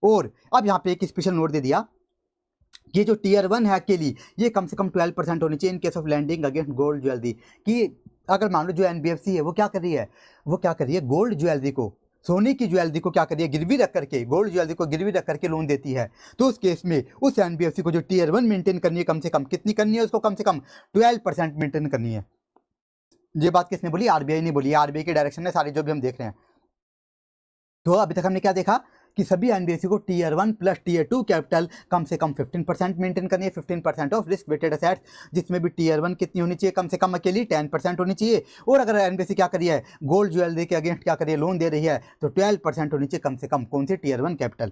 और अब यहाँ पे एक स्पेशल नोट दे दिया, ये जो टीयर 1 है अकेली, ये कम से कम 12% होनी चाहिए in case of lending against gold jewellery. कि अगर मान लो जो एनबीएफसी है वो क्या कर रही है, गोल्ड ज्वेलरी को, सोने की ज्वेलरी को क्या कर रही है, गिरवी रख करके, गोल्ड ज्वेलरी को गिरवी रख करके लोन देती है। तो उस केस में उस एनबीएफसी को जो टीयर 1 मेंटेन करनी है, कम से कम कितनी करनी है, उसको कम से कम 12% मेंटेन करनी है। ये बात किसने बोली, आरबीआई ने बोली। आरबीआई की डायरेक्शन है सारी जो भी हम देख रहे हैं। तो अभी तक हमने क्या देखा कि सभी एनबीएफसी को टीयर 1 प्लस टीयर 2 कैपिटल कम से कम 15% मेंटेन करनी है, 15% ऑफ रिस्क वेटेड एसेट्स, जिसमें भी टीयर 1 कितनी होनी चाहिए, कम से कम अकेली 10% होनी चाहिए। और अगर एनबीएफसी क्या करी है, गोल्ड ज्वेलरी के अगेंस्ट क्या करिए, लोन दे रही है, तो 12% होनी चाहिए कम से कम, कौन सी, टीयर 1 कैपिटल।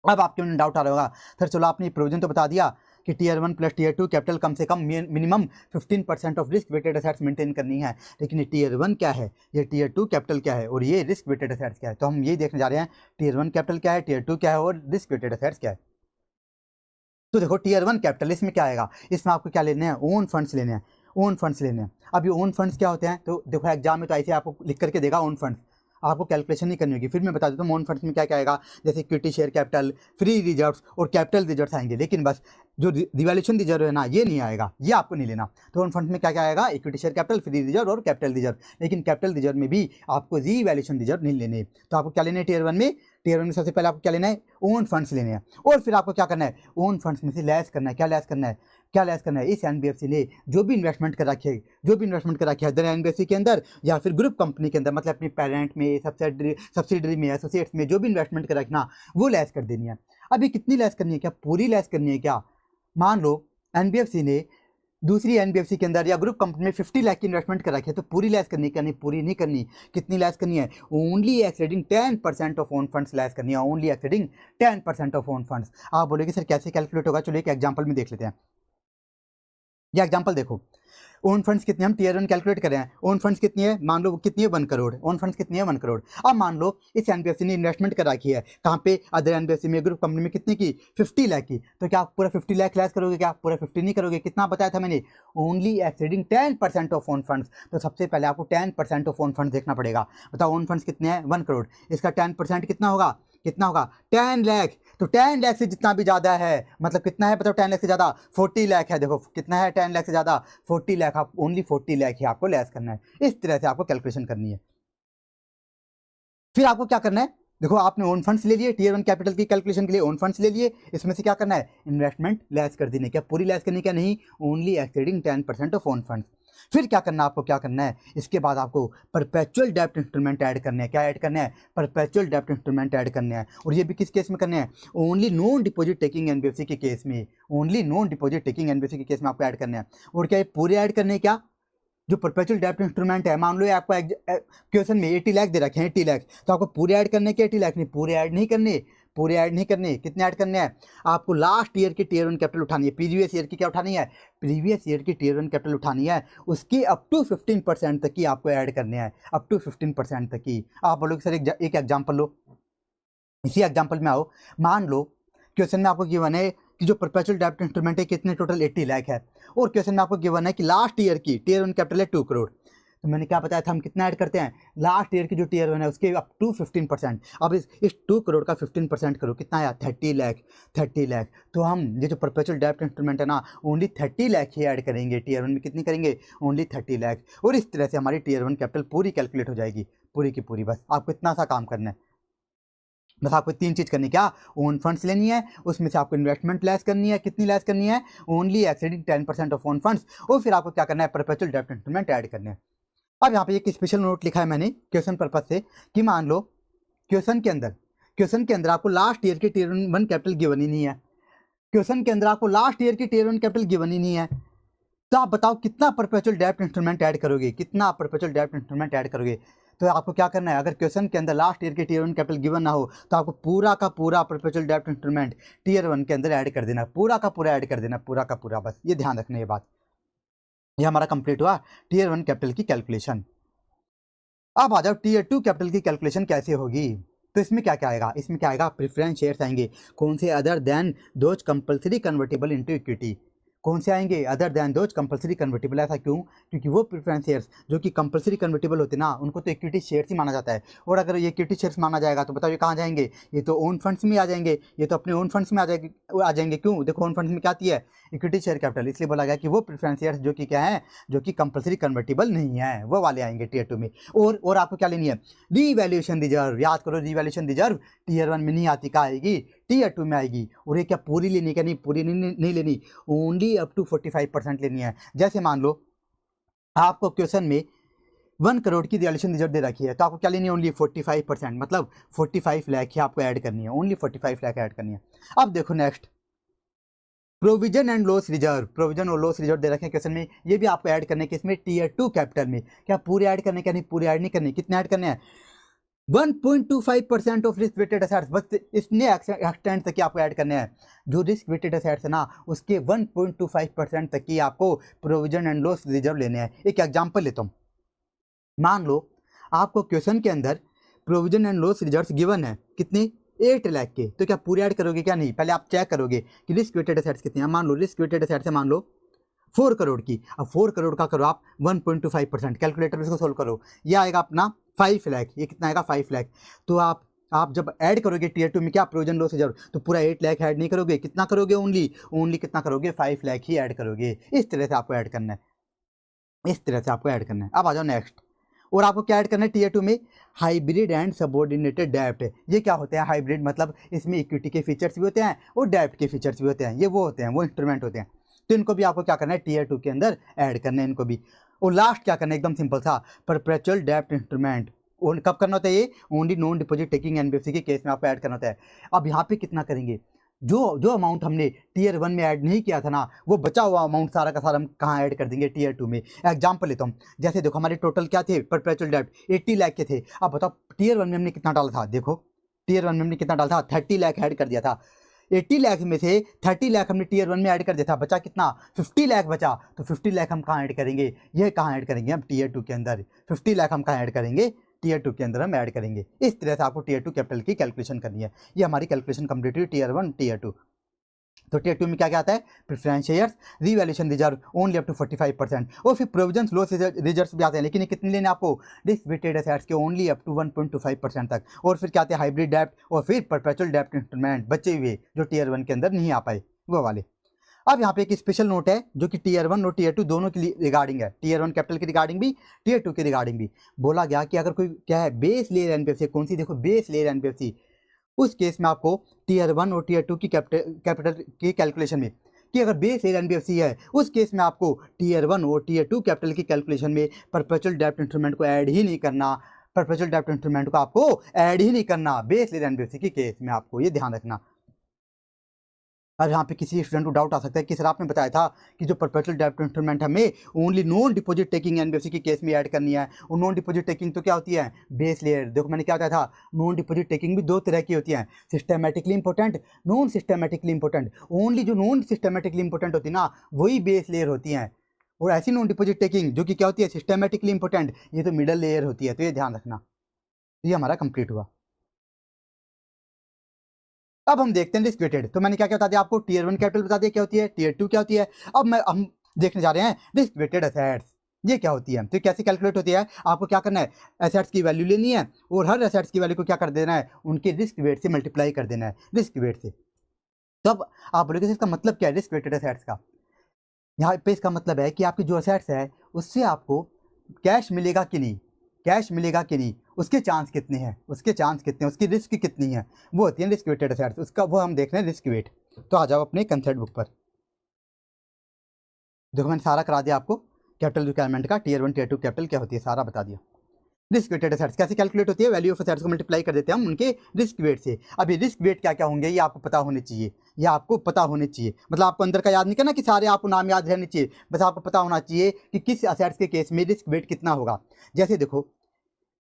अब आपके मन डाउट आ रहा होगा, सर चलो आपने प्रोविजन तो बता दिया कि टीयर 1 प्लस टीयर 2 कैपिटल कम से कम minimum 15% of risk weighted assets maintain करनी है, लेकिन ये टीयर 1 क्या है, ये टीयर 2 कैपिटल क्या है, और ये रिस्क वेटेड एसेट्स क्या है। तो हम यही देखने जा रहे हैं, टीयर 1 कैपिटल क्या है, टीयर 2 क्या है, और रिस्क वेटेड एसेट्स क्या है। तो देखो टीयर 1 कैपिटल, इसमें क्या आएगा, इसमें आपको क्या लेने हैं, ओन फंड्स लेने हैं, ओन फंड्स लेने हैं। अब ये ओन फंड्स क्या होते हैं, तो देखो एग्जाम में तो ऐसे आपको लिख करके देगा ओन फंड्स, आपको कैलकुलेशन नहीं करनी होगी। फिर मैं बता देता हूँ ओन फंड्स में क्या क्या आएगा, जैसे equity share capital, free reserves और कैपिटल रिजर्व्स आएंगे, लेकिन बस जो रिवैल्यूएशन रिजर्व है ना ये नहीं आएगा, ये आपको नहीं लेना। तो ओन फंड्स में क्या क्या आएगा, equity share capital, free reserve और कैपिटल रिजर्व, लेकिन कैपिटल रिजर्व में भी आपको रिवैल्यूएशन रिजर्व नहीं लेने। तो आपको क्या लेना है टीयर 1 में, टीयर 1 में सबसे पहले आपको क्या लेना है, ओन फंड्स लेने हैं। और फिर आपको क्या करना है, ओन फंड्स में से लेस करना है, क्या लेस करना है, इस एनबीएफसी ने जो भी इन्वेस्टमेंट कर रखी है अदर एनबीएफसी के अंदर या फिर ग्रुप कंपनी के अंदर, मतलब अपनी पेरेंट में, सब्सिडरी में, एसोसिएट्स में जो भी इन्वेस्टमेंट कर रखना वो लेस कर देनी है। अभी कितनी लेस करनी है, क्या पूरी लेस करनी है क्या। मान लो एनबीएफसी ने दूसरी एनबीएफसी के अंदर या ग्रुप कंपनी में 50 लाख की इन्वेस्टमेंट कर रखी है, तो पूरी लेस करनी है क्या, नहीं पूरी नहीं करनी। कितनी लेस करनी है, only exceeding 10% of own funds less करनी है, only exceeding 10% of own funds. आप बोलेगे सर कैसे कैलकुलेट होगा, चलो एक एग्जाम्पल में देख लेते हैं। ये एग्जाम्पल देखो, ओन फंड्स कितने हम टीयर 1 कैलकुलेट कर रहे हैं। ओन फंड्स कितनी है, मान लो कितनी है 1 करोड़। ओन फंड्स कितनी है 1 करोड़। अब मान लो इस एनबीएफसी ने इन्वेस्टमेंट कर रखी है कहाँ पे, अदर एनबीएफसी में, ग्रुप कंपनी में कितनी की 50 लाख की। तो क्या आप पूरा 50 लाख लेस करोगे, क्या पूरा 50 नहीं करोगे, कितना बताया था मैंने, only exceeding 10% of own funds. तो सबसे पहले आपको 10% ऑफ ओन फंड्स देखना पड़ेगा। बताओ ओन फंड्स कितने हैं 1 करोड़, इसका 10% कितना होगा, कितना होगा 10 लाख। तो 10 लाख से जितना भी ज़्यादा है, मतलब कितना है बताओ 10 लाख से ज़्यादा 40 लाख है। देखो कितना है 10 लाख से ज़्यादा 40 लाख, आप ओनली 40 लाख ही आपको लेस करना है। इस तरह से आपको कैलकुलेशन करनी है। फिर आपको क्या करना है, देखो आपने ओन फंड्स ले लिए, टीयर 1 कैपिटल की कैलकुलेशन के लिए ओन फंड्स ले लिए, इसमें से क्या करना है, इन्वेस्टमेंट लेस कर देने, क्या पूरी लेस करनी, क्या नहीं, only exceeding 10% of own funds. फिर क्या करना है आपको, क्या करना है, इसके बाद आपको परपेचुअल डेब्ट इंस्ट्रूमेंट ऐड करने हैं। क्या ऐड करना है, परपेचुअल डेब्ट इंस्ट्रूमेंट ऐड करने हैं। और ये भी किस केस में करने हैं, only non deposit taking NBFC के केस में, only non deposit taking NBFC के केस में आपको ऐड करने हैं। और क्या ये पूरे ऐड करने हैं, क्या जो परपेचुअल डेब्ट इंस्ट्रूमेंट है, मान लो ये आपको क्वेश्चन में 80 लाख दे रखे हैं, 80 लाख, तो आपको पूरे ऐड करने के 80 लाख नहीं, पूरे ऐड नहीं करने, पूरे ऐड नहीं करने, कितने ऐड करने हैं, आपको लास्ट ईयर की टीयर 1 कैपिटल उठानी है, प्रीवियस ईयर की क्या उठानी है, प्रीवियस ईयर की टीयर 1 कैपिटल उठानी है, उसकी अप टू 15% तक की आपको ऐड करने हैं, अप टू 15% तक की। आप बोलोगे सर एक एग्जाम्पल लो, इसी एग्जाम्पल में आओ, मान लो क्वेश्चन में आपको गिवन है कि जो परपेचुअल डेब्ट इंस्ट्रूमेंट है कितने, टोटल 80 लाख है, और क्वेश्चन में आपको गिवन है कि लास्ट ईयर की टीयर 1 कैपिटल है 2 करोड़। तो मैंने क्या बताया था, हम कितना ऐड करते हैं, लास्ट ईयर की जो टीयर 1 है उसके अप टू 15%। अब इस 2 करोड़ का 15% करो, कितना आया 30 लाख, 30 लाख। तो हम ये जो परपेचुअल डेब्ट इंस्ट्रूमेंट है ना, ओनली 30 लाख ही ऐड करेंगे, टीयर 1 में कितनी करेंगे, ओनली 30 लाख। और इस तरह से हमारी टीयर 1 कैपिटल पूरी कैलकुलेट हो जाएगी, पूरी की पूरी। बस आपको इतना सा काम करना है, बस आपको 3 चीज़ करनी है, क्या, ओन फंड्स लेनी है, उसमें से आपको इन्वेस्टमेंट लेस करनी है, कितनी लेस करनी है, only exceeding 10% of own funds, और फिर आपको क्या करना है, परपेचुअल डेब्ट इंस्ट्रूमेंट ऐड करने हैं। अब यहाँ पे एक स्पेशल नोट लिखा है मैंने क्वेश्चन पर्पज से, कि मान लो क्वेश्चन के अंदर आपको लास्ट ईयर की टीयर 1 कैपिटल गिवन ही नहीं है, क्वेश्चन के अंदर आपको लास्ट ईयर की टीयर 1 कैपिटल गिवन ही नहीं है, तो आप बताओ कितना परपेचुअल डेब्ट इंस्ट्रूमेंट ऐड करोगे, कितना परपेचुअल डेब्ट इंस्ट्रूमेंट ऐड करोगे। तो आपको क्या करना है, अगर क्वेश्चन के अंदर लास्ट ईयर की टीयर 1 कैपिटल गिवन ना हो, तो आपको पूरा का पूरा परपेचुअल डेब्ट इंस्ट्रूमेंट टीयर 1 के अंदर ऐड कर देना, पूरा का पूरा ऐड कर देना, पूरा का पूरा। बस ये ध्यान रखना, ये बात, ये हमारा कंप्लीट हुआ टीयर 1 कैपिटल की कैलकुलेशन। अब आ जाओ टीयर 2 कैपिटल की कैलकुलेशन कैसे होगी। तो इसमें क्या क्या आएगा, इसमें क्या आएगा, प्रेफरेंस शेयर्स आएंगे, कौन से, other than those compulsory convertible into equity, कौन से आएंगे, other than those compulsory convertible. ऐसा क्यों, क्योंकि वो प्रेफरेंस शेयर्स जो कि कंपल्सरी कन्वर्टेबल होते हैं ना, उनको तो इक्विटी शेयर्स ही माना जाता है। और अगर ये इक्विटी शेयर्स माना जाएगा तो बताओ ये कहाँ जाएंगे, ये तो ओन फंड्स में आ जाएंगे, ये तो अपने ओन फंड्स में आ जाएंगे। क्यों, देखो ओन फंड्स में क्या आती है, इक्विटी शेयर कैपिटल, इसलिए बोला गया कि वो प्रेफरेंस शेयर्स जो कि क्या है, जो कि कंपल्सरी कन्वर्टेबल नहीं है, वो वाले आएंगे टीयर 2 में। और आपको क्या लेनी है, रीवैल्यूएशन रिजर्व, याद करो रीवैल्यूएशन रिजर्व टीयर 1 में नहीं आती, कहाँ आएगी, टीयर 2 में आएगी। और ये क्या पूरी लेनी, क्या नहीं, पूरी नहीं लेनी, ओनली अप टू 45% लेनी है। जैसे मान लो आपको क्वेश्चन में 1 करोड़ की रिवैल्यूएशन रिजर्व दे रखी है, तो आपको क्या लेनी है, ओनली 45%, मतलब 45 लाख ही आपको ऐड करनी है, ओनली 45 लाख ऐड करनी है। अब देखो next, provision and loss reserve, provision और लॉस रिजर्व दे रखे हैं क्वेश्चन में, ये भी आपको ऐड करने के, इसमें टीयर 2 कैपिटल में क्या पूरे ऐड करने, क्या नहीं, पूरे ऐड नहीं करने, कितने ऐड करने हैं, 1.25% ऑफ रिस्क वेटेड एसेट्स, बस इतने एक्सटेंड तक की आपको ऐड करने हैं। जो रिस्क वेटेड एसेट्स है ना, उसके 1.25% तक की आपको प्रोविजन एंड लॉस रिजर्व लेने हैं। एक एग्जांपल लेता हूँ, मान लो आपको क्वेश्चन के अंदर provision and loss reserves given है, कितने, 8 लाख के, तो क्या पूरे ऐड करोगे, क्या नहीं, पहले आप चेक करोगे कि रिस्क वेटेड एसेट्स कितने हैं। मान लो रिस्क वेटेड एसेट्स है, मान लो 4 करोड़ की, अब 4 करोड़ का करो आप 1.25%, कैलकुलेटर में इसको सोल्व करो, ये आएगा अपना 5 लाख, ये कितना आएगा 5 लाख। तो आप जब ऐड करोगे टीयर 2 में क्या प्रोविजन लॉस रिजर्व, तो पूरा 8 लाख ऐड नहीं करोगे, कितना करोगे, ओनली कितना करोगे, 5 लाख ही ऐड करोगे। इस तरह से आपको ऐड करना है, इस तरह से आपको ऐड करना है। अब आ जाओ नेक्स्ट, और आपको क्या ऐड करना है टीयर 2 में, हाइब्रिड एंड सबऑर्डिनेटेड डेब्ट। ये क्या होते हैं, हाइब्रिड मतलब इसमें इक्विटी के फीचर्स भी होते हैं और डेब्ट के फीचर्स भी होते हैं, ये वो होते हैं, वो इंस्ट्रूमेंट होते हैं। तो इनको भी आपको क्या करना है, टीयर 2 के अंदर ऐड करना है इनको भी। और लास्ट क्या करना है, एकदम सिंपल था, परपेचुअल डेब्ट इंस्ट्रूमेंट, और कब करना होता है ये, only non deposit taking NBFC के केस में आपको ऐड करना होता है। अब यहाँ पे कितना करेंगे, जो अमाउंट हमने टीयर 1 में ऐड नहीं किया था ना, वो बचा हुआ अमाउंट सारा का सारा हम कहाँ ऐड कर देंगे, टीयर 2 में। एग्जांपल लेता हूँ, जैसे देखो हमारे टोटल क्या थे, परपेचुअल डेब्ट 80 लाख के थे। अब बताओ टीयर 1 में हमने कितना डाला था, देखो टीयर 1 में हमने कितना डाला था, 30 लाख ऐड कर दिया था। 80 लाख में से 30 लाख हमने टीयर 1 में ऐड कर दिया था, बचा कितना 50 लाख बचा। तो 50 लाख हम कहाँ ऐड करेंगे, ये कहाँ ऐड करेंगे हम टीयर 2 के अंदर। 50 लाख हम कहाँ ऐड करेंगे, टीयर 2 के अंदर हम ऐड करेंगे। इस तरह से आपको टीयर 2 कैपिटल की कैलकुलेशन करनी है। ये हमारी कैलकुलेशन कंप्लीट हुई टीयर 1 टीयर 2। तो टीयर 2 में क्या क्या आता है, preference shares, revaluation reserve only up to 45%, और फिर प्रोविजंस लॉस रिजर्व्स भी आते हैं, लेकिन ये कितने लेने आपको, रिस्क वेटेड एसेट्स के ओनली अप टू 1.25% तक। और फिर क्या आते हैं, हाइब्रिड डेप्ट, और फिर परपेचुअल डेप्ट इंस्ट्रूमेंट बचे हुए जो टीयर 1 के अंदर नहीं आ पाए वो वाले। अब यहाँ पे एक स्पेशल नोट है जो कि टीयर 1 और टीयर 2 दोनों के लिए रिगार्डिंग है, टीयर 1 कैपिटल की रिगार्डिंग भी, टीयर 2 के रिगार्डिंग भी। बोला गया कि अगर कोई क्या है बेस लेयर एनबीएफसी, कौन सी, देखो बेस लेयर एनबीएफसी, उस केस में आपको टीयर 1 और टीयर 2 की कैपिटल की कैलकुलेशन में, कि अगर बेस लेयर एनबीएफसी है उस केस में आपको टीयर 1 और टीयर 2 कैपिटल की कैलकुलेशन में परपेचुअल डेप्ट इंस्ट्रूमेंट को ऐड ही नहीं करना, परपेचुअल डेप्ट इंस्ट्रूमेंट को आपको ऐड ही नहीं करना बेस लेयर एनबीएफसी के केस में, आपको ये ध्यान रखना। अब यहाँ पे किसी स्टूडेंट को डाउट आ सकता है कि सर आपने बताया था कि जो परपेचुअल डेप्ट इंस्ट्रूमेंट हमें only non deposit taking NBFC के केस में ऐड करनी है, और नॉन डिपॉजिट टेकिंग तो क्या होती है, बेस लेयर। देखो मैंने क्या बताया था, नॉन डिपॉजिट टेकिंग भी दो तरह की होती है, systematically important, non systematically important. Only जो नॉन सिस्टमैटिकली इंपॉर्टेंट होती है ना वही बेस लेयर होती हैं, और ऐसी नॉन डिपॉजिट टेकिंग जो कि क्या होती है, सिस्टमैटिकली इंपॉर्टेंट, ये तो मिडल लेयर होती है। तो ये ध्यान रखना। ये हमारा कंप्लीट हुआ। अब हम देखते हैं रिस्क वेटेड। तो मैंने क्या क्या बता दिया आपको, टीयर 1 कैपिटल बता दिया क्या होती है, टीयर 2 क्या होती है। अब हम देखने जा रहे हैं रिस्क वेटेड एसेट्स, ये क्या होती है, तो कैसे कैलकुलेट होती है। आपको क्या करना है, एसेट्स की वैल्यू लेनी है, और हर एसेट्स की वैल्यू को क्या कर देना है, उनके रिस्क वेट से मल्टीप्लाई कर देना है, रिस्क वेट से। तो अब आप बोलोगे इसका मतलब क्या है रिस्क वेटेड एसेट्स का। यहाँ पे इसका मतलब है कि आपकी जो एसेट्स है उससे आपको कैश मिलेगा कि नहीं, कैश मिलेगा कि नहीं, उसके चांस कितने हैं, उसके चांस कितने हैं, उसकी रिस्क कितनी है, वो होती है रिस्क वेटेड एसेट्स। उसका वो हम देख रहे हैं रिस्क वेट। तो आ जाओ अपने कंसेप्ट बुक पर। देखो मैंने सारा करा दिया आपको कैपिटल रिक्वायरमेंट का, टीयर 1 टीयर 2 कैपिटल क्या होती है सारा बता दिया। रिस्क वेटेड एसेट्स कैसे कैलकुलेट होती है, वैल्यू ऑफ एसेट्स को मल्टीप्लाई कर देते हैं हम उनके रिस्क वेट से। अब ये रिस्क वेट क्या क्या होंगे ये आपको पता होने चाहिए, ये आपको पता होने चाहिए, मतलब आपको अंदर का याद नहीं करना कि सारे आपको नाम याद रहने चाहिए, बस आपको पता होना चाहिए कि किस एसेट्स के केस में रिस्क वेट कितना होगा। जैसे देखो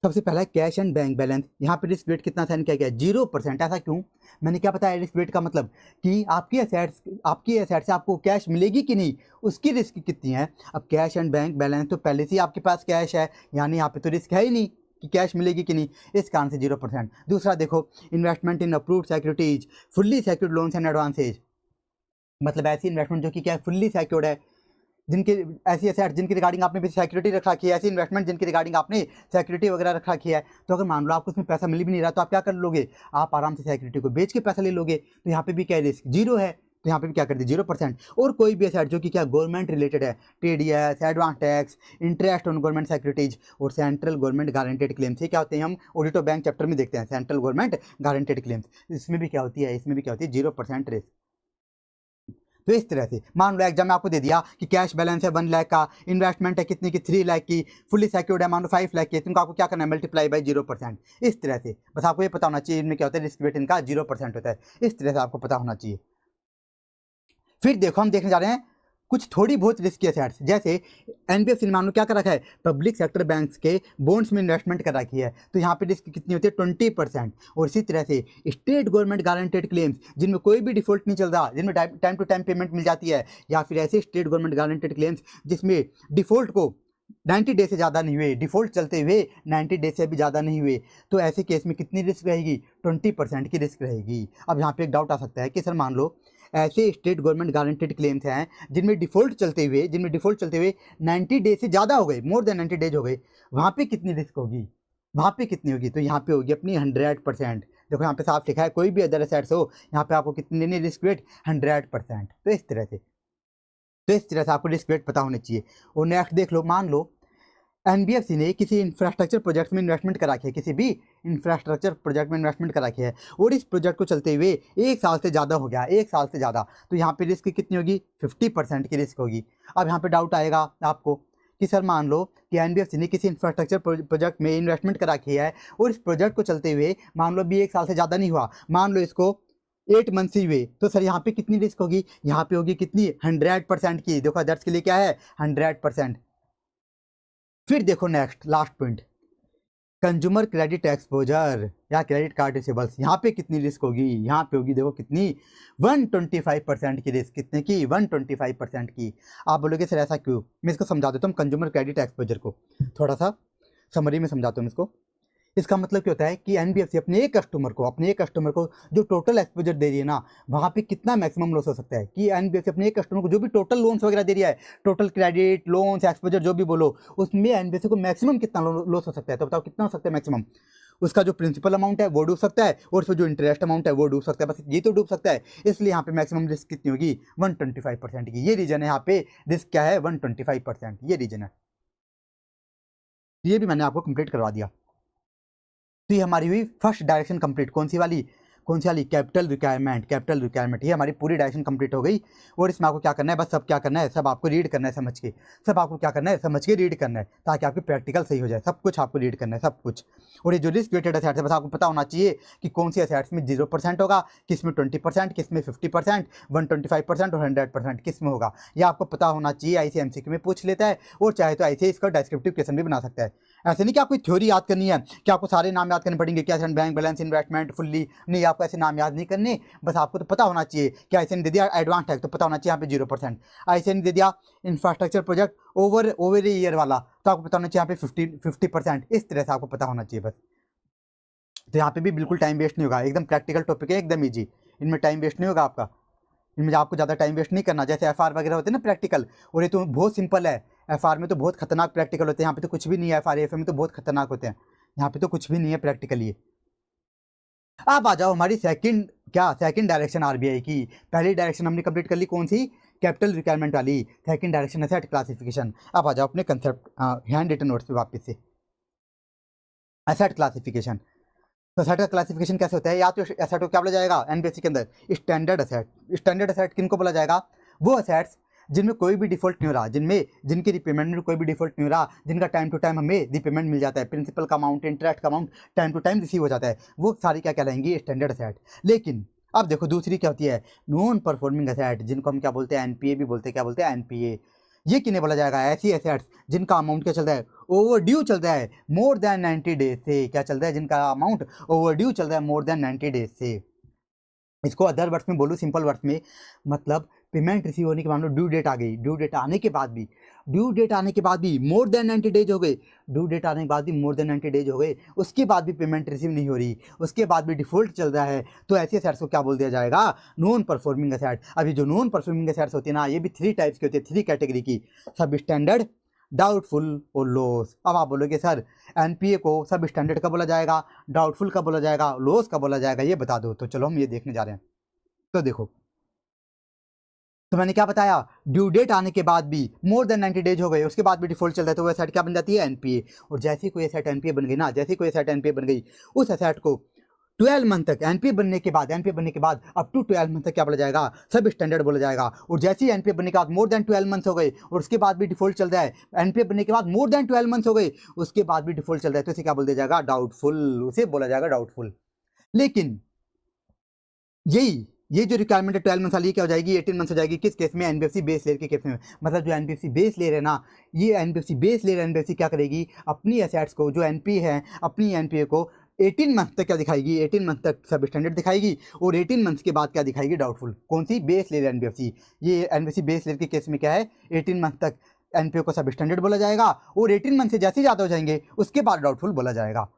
सबसे पहला है कैश एंड बैंक बैलेंस, यहाँ पे रिस्क वेट कितना साइन किया गया है 0%। ऐसा क्यों, मैंने क्या बताया रिस्क वेट का मतलब कि आपकी एसेट्स से आपको कैश मिलेगी कि नहीं, उसकी रिस्क कितनी है। अब कैश एंड बैंक बैलेंस तो पहले से ही आपके पास कैश है, यानी यहाँ पे तो रिस्क है ही नहीं कि कैश मिलेगी कि नहीं, इस कारण से 0%। दूसरा देखो investment in approved securities, fully secured loans and advances, मतलब ऐसी इन्वेस्टमेंट जो कि क्या है फुल्ली सिक्योर्ड है, जिनके ऐसी एसेट्स जिनकी रिगार्डिंग आपने भी सिक्योरिटी रख रखी है, ऐसी इन्वेस्टमेंट जिनकी रिगार्डिंग आपने सिक्योरिटी वगैरह रख रखी है। तो अगर मान लो आपको उसमें पैसा मिल भी नहीं रहा तो आप क्या कर लोगे, आप आराम से सिक्योरिटी को बेच के पैसा ले लोगे। तो यहाँ पे भी क्या रिस्क 0 है, तो यहाँ पे भी क्या कर दी 0%। और कोई भी एसेट जो कि क्या गवर्नमेंट रिलेटेड है, TDS, advance tax, interest on government securities, और सेंट्रल गवर्नमेंट गारंटेड क्लेम्स, ये क्या होते हैं हम ऑडिट ऑफ बैंक चैप्टर में देखते हैं, सेंट्रल गवर्नमेंट गारंटेड क्लेम्स, इसमें भी क्या होती है, इसमें भी क्या होती है 0% रिस्क। तो इस तरह से मान लो एग्जाम में आपको दे दिया कि कैश बैलेंस है 1 लाख का, इन्वेस्टमेंट है कितने की 3 लाख की, फुल्ली सिक्योर्ड है मान लो 5 लाख की, तुमको आपको क्या करना है मल्टीप्लाई बाई 0%। इस तरह से बस आपको ये पता होना चाहिए इनमें क्या होता है रिस्क वेट इनका 0% होता है, इस तरह से आपको पता होना चाहिए। फिर देखो हम देखने जा रहे हैं कुछ थोड़ी बहुत रिस्की एसेट्स, जैसे एनबीएफसी ने मान लो क्या कर रखा है, पब्लिक सेक्टर बैंक्स के बॉन्ड्स में इन्वेस्टमेंट कर रखी है, तो यहाँ पे रिस्क कितनी होती है 20%। और इसी तरह से स्टेट गवर्नमेंट गारंटेड क्लेम्स जिनमें कोई भी डिफॉल्ट नहीं चल रहा, जिनमें टाइम टू टाइम पेमेंट मिल जाती है, या फिर ऐसे स्टेट गवर्नमेंट गारंटेड क्लेम्स जिसमें डिफॉल्ट को 90 डे से ज़्यादा नहीं हुए, डिफॉल्ट चलते हुए 90 डे से भी ज़्यादा नहीं हुए, तो ऐसे केस में कितनी रिस्क रहेगी 20% की रिस्क रहेगी। अब यहाँ पे एक डाउट आ सकता है कि सर मान लो ऐसे स्टेट गवर्नमेंट गारंटेड क्लेम्स हैं जिनमें डिफॉल्ट चलते हुए 90 डे से ज़्यादा हो गए, मोर देन 90 डेज हो गए, वहाँ पे कितनी रिस्क होगी, वहाँ पे कितनी होगी, तो यहाँ पे होगी अपनी 100%। देखो यहाँ पे साफ लिखा है कोई भी अदर एसेट्स हो, यहाँ पे आपको कितनी लेनी रिस्क वेट 100%। तो इस तरह से आपको रिस्क वेट पता होने चाहिए। और नेक्स्ट देख लो, मान लो एनबीएफसी ने किसी इंफ्रास्ट्रक्चर प्रोजेक्ट में इन्वेस्टमेंट करा के, किसी भी इंफ्रास्ट्रक्चर प्रोजेक्ट में इन्वेस्टमेंट करा के है, और इस प्रोजेक्ट को चलते हुए 1 साल से ज़्यादा हो गया, 1 साल से ज़्यादा, तो यहाँ पे रिस्क कितनी होगी 50% की रिस्क होगी। अब यहाँ पे डाउट आएगा आपको कि सर मान लो कि एनबीएफसी ने किसी इंफ्रास्ट्रक्चर प्रोजेक्ट में इन्वेस्टमेंट करा के है, और इस प्रोजेक्ट को चलते हुए मान लो भी 1 साल से ज़्यादा नहीं हुआ, मान लो इसको 8 मंथ्स ही हुए, तो सर यहाँ पे कितनी रिस्क होगी, यहाँ पे होगी कितनी 100% की। देखो अदर्स के लिए क्या है 100%। फिर देखो next last point, consumer credit exposure या क्रेडिट कार्ड रिसीवेबल्स, यहाँ पे कितनी रिस्क होगी, यहाँ पे होगी देखो कितनी 125% की रिस्क, कितने की 125% की। आप बोलोगे सर ऐसा क्यों, मैं इसको समझा देता हूँ कंज्यूमर क्रेडिट एक्सपोजर को, थोड़ा सा समरी में समझाता हूँ इसको। इसका मतलब क्या होता है कि एनबीएफसी अपने एक कस्टमर को जो टोटल एक्सपोजर दे रही है ना, वहाँ पे कितना मैक्सिमम लॉस हो सकता है कि एनबीएफसी अपने एक कस्टमर को जो भी टोटल लोन्स वगैरह दे रही है, टोटल क्रेडिट लोन्स एक्सपोजर जो भी बोलो, उसमें एनबीएफसी को मैक्सिमम कितना लॉस हो सकता है। तो बताओ कितना हो सकता है मैक्सिमम। उसका जो प्रिंसिपल अमाउंट है वो डूब सकता है और उसमें जो इंटरेस्ट अमाउंट है वो डूब सकता है, बस ये तो डूब सकता है। इसलिए यहाँ पे मैक्सिमम रिस्क कितनी होगी 125% की। ये रीजन है यहाँ पे रिस्क क्या है 125%, ये रीजन है। ये भी मैंने आपको कंप्लीट करवा दिया। तो ये हमारी हुई फर्स्ट डायरेक्शन कंप्लीट, कौन सी वाली कैपिटल रिक्वायरमेंट। ये हमारी पूरी डायरेक्शन कंप्लीट हो गई। और इसमें आपको क्या करना है, बस सब क्या करना है, सब आपको रीड करना है समझ के, सब आपको क्या करना है समझ के रीड करना है, ताकि आपकी प्रैक्टिकल सही हो जाए। सब कुछ आपको रीड करना है सब कुछ। और ये जो रिस्क वेटेड असेट्स है, बस आपको पता होना चाहिए कि कौन सी असेट्स में 0% होगा, किस में 20%, किस में 50%, 125% और 100% किस में होगा। यह आपको पता होना चाहिए। ऐसे एमसीक्यू में पूछ लेता है और चाहे तो ऐसे इसका डिस्क्रिप्टिव क्वेश्चन भी बना सकता है। ऐसे नहीं कि आपको थ्योरी याद करनी है, कि आपको सारे नाम याद करने पड़ेंगे, क्या बैंक बैलेंस इन्वेस्टमेंट फुल्ली, नहीं आपको ऐसे नाम याद नहीं करने। बस आपको तो पता होना चाहिए कि ऐसे नहीं दे दिया एडवांस टैक्स, तो पता होना चाहिए यहाँ पे 0%। ऐसे नहीं दे दिया इंफ्रास्ट्रक्चर प्रोजेक्ट ओवर ईयर वाला, तो आपको पता होना चाहिए यहाँ पे 50%। इस तरह से आपको पता होना चाहिए बस। तो यहाँ पे भी बिल्कुल टाइम वेस्ट नहीं होगा, एकदम प्रैक्टिकल टॉपिक है, एकदम ईजी। इनमें टाइम वेस्ट नहीं होगा आपका, इनमें आपको ज़्यादा टाइम वेस्ट नहीं करना। जैसे एफआर वगैरह होते हैं ना प्रैक्टिकल, और ये तो बहुत सिंपल है। एफआर में तो बहुत खतरनाक प्रैक्टिकल होते हैं, यहाँ पे तो कुछ भी नहीं है। एफआर एफ में तो बहुत खतरनाक होते हैं, यहाँ पे तो कुछ भी नहीं है प्रैक्टिकल। ये अब आ जाओ हमारी सेकंड डायरेक्शन आरबीआई की। पहली डायरेक्शन हमने कंप्लीट कर ली, कौन सी, कैपिटल रिक्वायरमेंट वाली। Second direction asset classification. अब आ जाओ अपने कंसेप्ट हैंड रिटन नोट्स पे वापस से। एसेट क्लासिफिकेशन, तो एसेट का क्लासिफिकेशन कैसे होता है, या तो एसेट को क्या बोला जाएगा एनबीएफसी के अंदर स्टैंडर्ड एसेट। स्टैंडर्ड एसेट किनको बोला जाएगा, वो एसेट्स जिनमें कोई भी डिफॉल्ट नहीं हो रहा, जिनकी रिपेमेंट में कोई भी डिफॉल्ट नहीं हो रहा, जिनका टाइम टू टाइम हमें रिपेमेंट मिल जाता है, प्रिंसिपल का अमाउंट इंटरेस्ट का amount time to time receive हो जाता है, वो सारी क्या कहलाएंगी स्टैंडर्ड एसेट। लेकिन अब देखो दूसरी क्या होती है, नॉन परफॉर्मिंग एसेट, जिनको हम क्या बोलते हैं एनपीए भी बोलते हैं, क्या बोलते हैं एनपीए। ये किन्हें बोला जाएगा, ऐसी एसेट्स जिनका अमाउंट क्या चल रहा है, ओवर ड्यू चल रहा है मोर देन 90 डेज से। क्या चल रहा है, जिनका अमाउंट ओवर ड्यू चल रहा है मोर देन 90 डेज से। इसको अदर वर्ड्स में बोलूँ, सिंपल वर्ड्स में, मतलब पेमेंट रिसीव होने के बाद ड्यू डेट आ गई, ड्यू डेट आने के बाद भी मोर देन 90 डेज हो गए, ड्यू डेट आने के बाद भी मोर देन 90 डेज हो गए, उसके बाद भी पेमेंट रिसीव नहीं हो रही, उसके बाद भी डिफॉल्ट चल रहा है, तो ऐसे एसेट्स को क्या बोल दिया जाएगा, नॉन परफॉर्मिंग एसेट। अभी जो नॉन परफॉर्मिंग एसेट्स होती है ना, ये भी 3 टाइप्स की होती है, 3 कैटेगरी की, सब स्टैंडर्ड, डाउटफुल और लॉस। अब आप बोलोगे सर एनपीए को सब स्टैंडर्ड का बोला जाएगा, डाउटफुल का बोला जाएगा, लॉस का बोला जाएगा, ये बता दो। तो चलो हम ये देखने जा रहे हैं। तो देखो, तो मैंने क्या बताया, ड्यू डेट आने के बाद भी मोर देन 90 डेज हो गए, उसके बाद भी डिफॉल्ट चल रहा है, तो वो एसेट क्या बन जाती है एनपीए। और जैसे ही कोई एसेट एनपीए बन गई ना, उस एसेट को 12 मंथ तक एनपीए बनने के बाद अप टू 12 मंथ तक क्या बोला जाएगा, सब स्टैंडर्ड बोला जाएगा। और जैसे ही एनपीए बनने के बाद मोर देन 12 मंथ्स हो गए और उसके बाद भी डिफॉल्ट चल रहा है, एनपीए बनने के बाद मोर देन 12 मंथ्स हो गए, उसके बाद भी डिफॉल्ट चल रहा है, तो इसे क्या बोल दिया जाएगा, डाउटफुल, उसे बोला जाएगा डाउटफुल। लेकिन ये जो रिक्वायरमेंट है 12 मंथ वाली, क्या हो जाएगी 18 मंथ हो जाएगी, किस केस में, एनबीएफसी बेस लेयर के केस में। मतलब जो एनबीएफसी बेस लेयर है ना, ये एनबीएफसी बेस लेयर, एनबीएफसी क्या करेगी, अपनी एसेट्स को, जो एनपी है, अपनी एनपीए को 18 मंथ तक क्या दिखाएगी, 18 मंथ तक सब स्टैंडर्ड दिखाएगी, और 18 मंथ के बाद क्या दिखाएगी, डाउटफुल। कौन सी, बेस लेयर एनबीएफसी। ये एनबीएफसी बेस लेयर के केस में क्या है, 18 मंथ तक एनपीए को सब स्टैंडर्ड बोला जाएगा, और 18 मंथ से जैसे ही ज़्यादा हो जाएंगे उसके बाद डाउटफुल बोला जाएगा।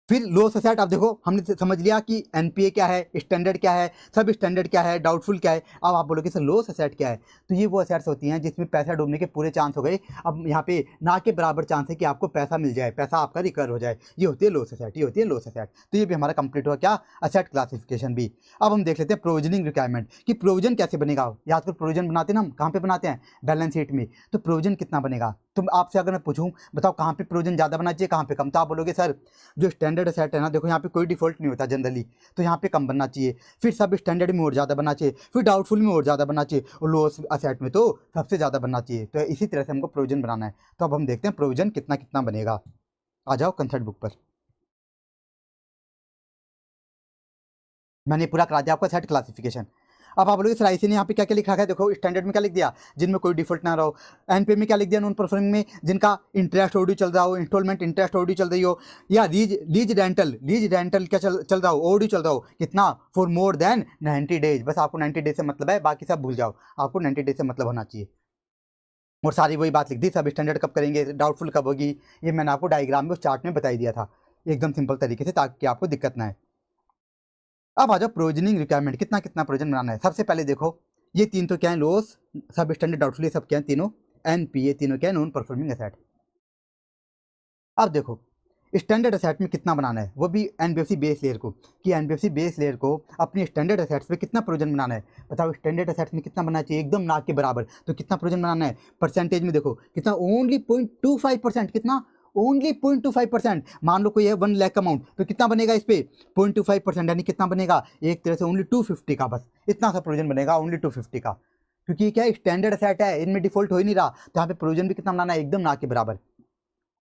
फिर लॉस एसेट, आप देखो हमने समझ लिया कि एनपीए क्या है, स्टैंडर्ड क्या है, सब स्टैंडर्ड क्या है, डाउटफुल क्या है। अब आप बोलोगे सर लॉस एसेट क्या है, तो ये वो एसेट्स होती हैं जिसमें पैसा डूबने के पूरे चांस हो गए, अब यहाँ पे ना के बराबर चांस है कि आपको पैसा मिल जाए, पैसा आपका रिकवर हो जाए, ये होती है लॉस एसेट, तो ये भी हमारा कंप्लीट हुआ क्या, एसेट क्लासिफिकेशन भी। अब हम देख लेते हैं प्रोविजनिंग रिक्वायरमेंट, कि प्रोविजन कैसे बनेगा। याद करो प्रोविजन बनाते हैं ना हम, कहाँ पे बनाते हैं, बैलेंस शीट में। तो प्रोविजन कितना बनेगा, तुम आपसे अगर मैं पूछूं बताओ कहाँ पे प्रोविजन ज़्यादा बनना चाहिए, कहाँ पे कम, तो आप बोलोगे सर जो स्टैंडर्ड एसेट है ना, देखो यहाँ पे कोई डिफॉल्ट नहीं होता जनरली, तो यहाँ पे कम बनना चाहिए। फिर सब स्टैंडर्ड में और ज़्यादा बनना चाहिए, फिर डाउटफुल में और ज़्यादा बनना चाहिए, और लॉस एसेट में तो सबसे ज़्यादा बनना चाहिए। तो इसी तरह से हमको प्रोविजन बनाना है। तो अब हम देखते हैं प्रोविजन कितना कितना बनेगा। आ जाओ कंसेप्ट बुक पर, मैंने पूरा करा दिया आपको एसेट क्लासिफिकेशन। अब आप बोलोगे सर आईसी ने यहाँ पे क्या क्या लिख रखा है, देखो स्टैंडर्ड में क्या लिख दिया, जिनमें कोई डिफॉल्ट ना रहो। एनपीए में क्या लिख दिया, नॉन परफॉर्मिंग में जिनका इंटरेस्ट ओडी चल रहा हो, इंस्टॉलमेंट इंटरेस्ट ओडी चल रही हो, या लीज रेंटल क्या चल रहा हो, ओडी चल रहा हो, कितना, फॉर मोर देन 90 डेज। बस आपको 90 डेज से मतलब है, बाकी सब भूल जाओ, आपको 90 डेज से मतलब होना चाहिए। और सारी वही बात लिख दी, सब स्टैंडर्ड कब करेंगे, डाउटफुल कब होगी, ये मैंने आपको डायग्राम में उस चार्ट में बताई दिया था एकदम सिंपल तरीके से, ताकि आपको दिक्कत ना है। अब आ जाओ प्रोविजनिंग रिक्वायरमेंट, कितना कितना प्रोविजन बनाना है। सबसे पहले देखो ये तीन तो क्या है, लॉस, सब स्टैंडर्ड, डाउटफुल, ये सब क्या है तीनों, एनपीए तीनों क्या है, नॉन परफॉर्मिंग एसेट। अब देखो स्टैंडर्ड एसेट में कितना बनाना है, वो भी एनबीएफसी बेस लेयर को, कि एनबीएफसी बेस लेयर को अपनी स्टैंडर्ड एसेट्स पे कितना प्रोविजन बनाना है। बताओ स्टैंडर्ड एसेट्स में कितना बनाना चाहिए, एकदम ना के बराबर, तो कितना प्रोविजन बनाना है। परसेंटेज में देखो कितना, ओनली 0.25%, कितना, ओनली 0.25%। मान लो कोई है 1 लाख अमाउंट, तो कितना बनेगा इस पे 0.25%, यानी कितना बनेगा, एक तरह से ओनली 250 का, बस इतना सा प्रोविजन बनेगा, ओनली 250 का, क्योंकि क्या स्टैंडर्ड एसेट है, इनमें डिफॉल्ट हो ही नहीं रहा, तो यहाँ पे प्रोविजन भी कितना बनाना है, एकदम ना के बराबर।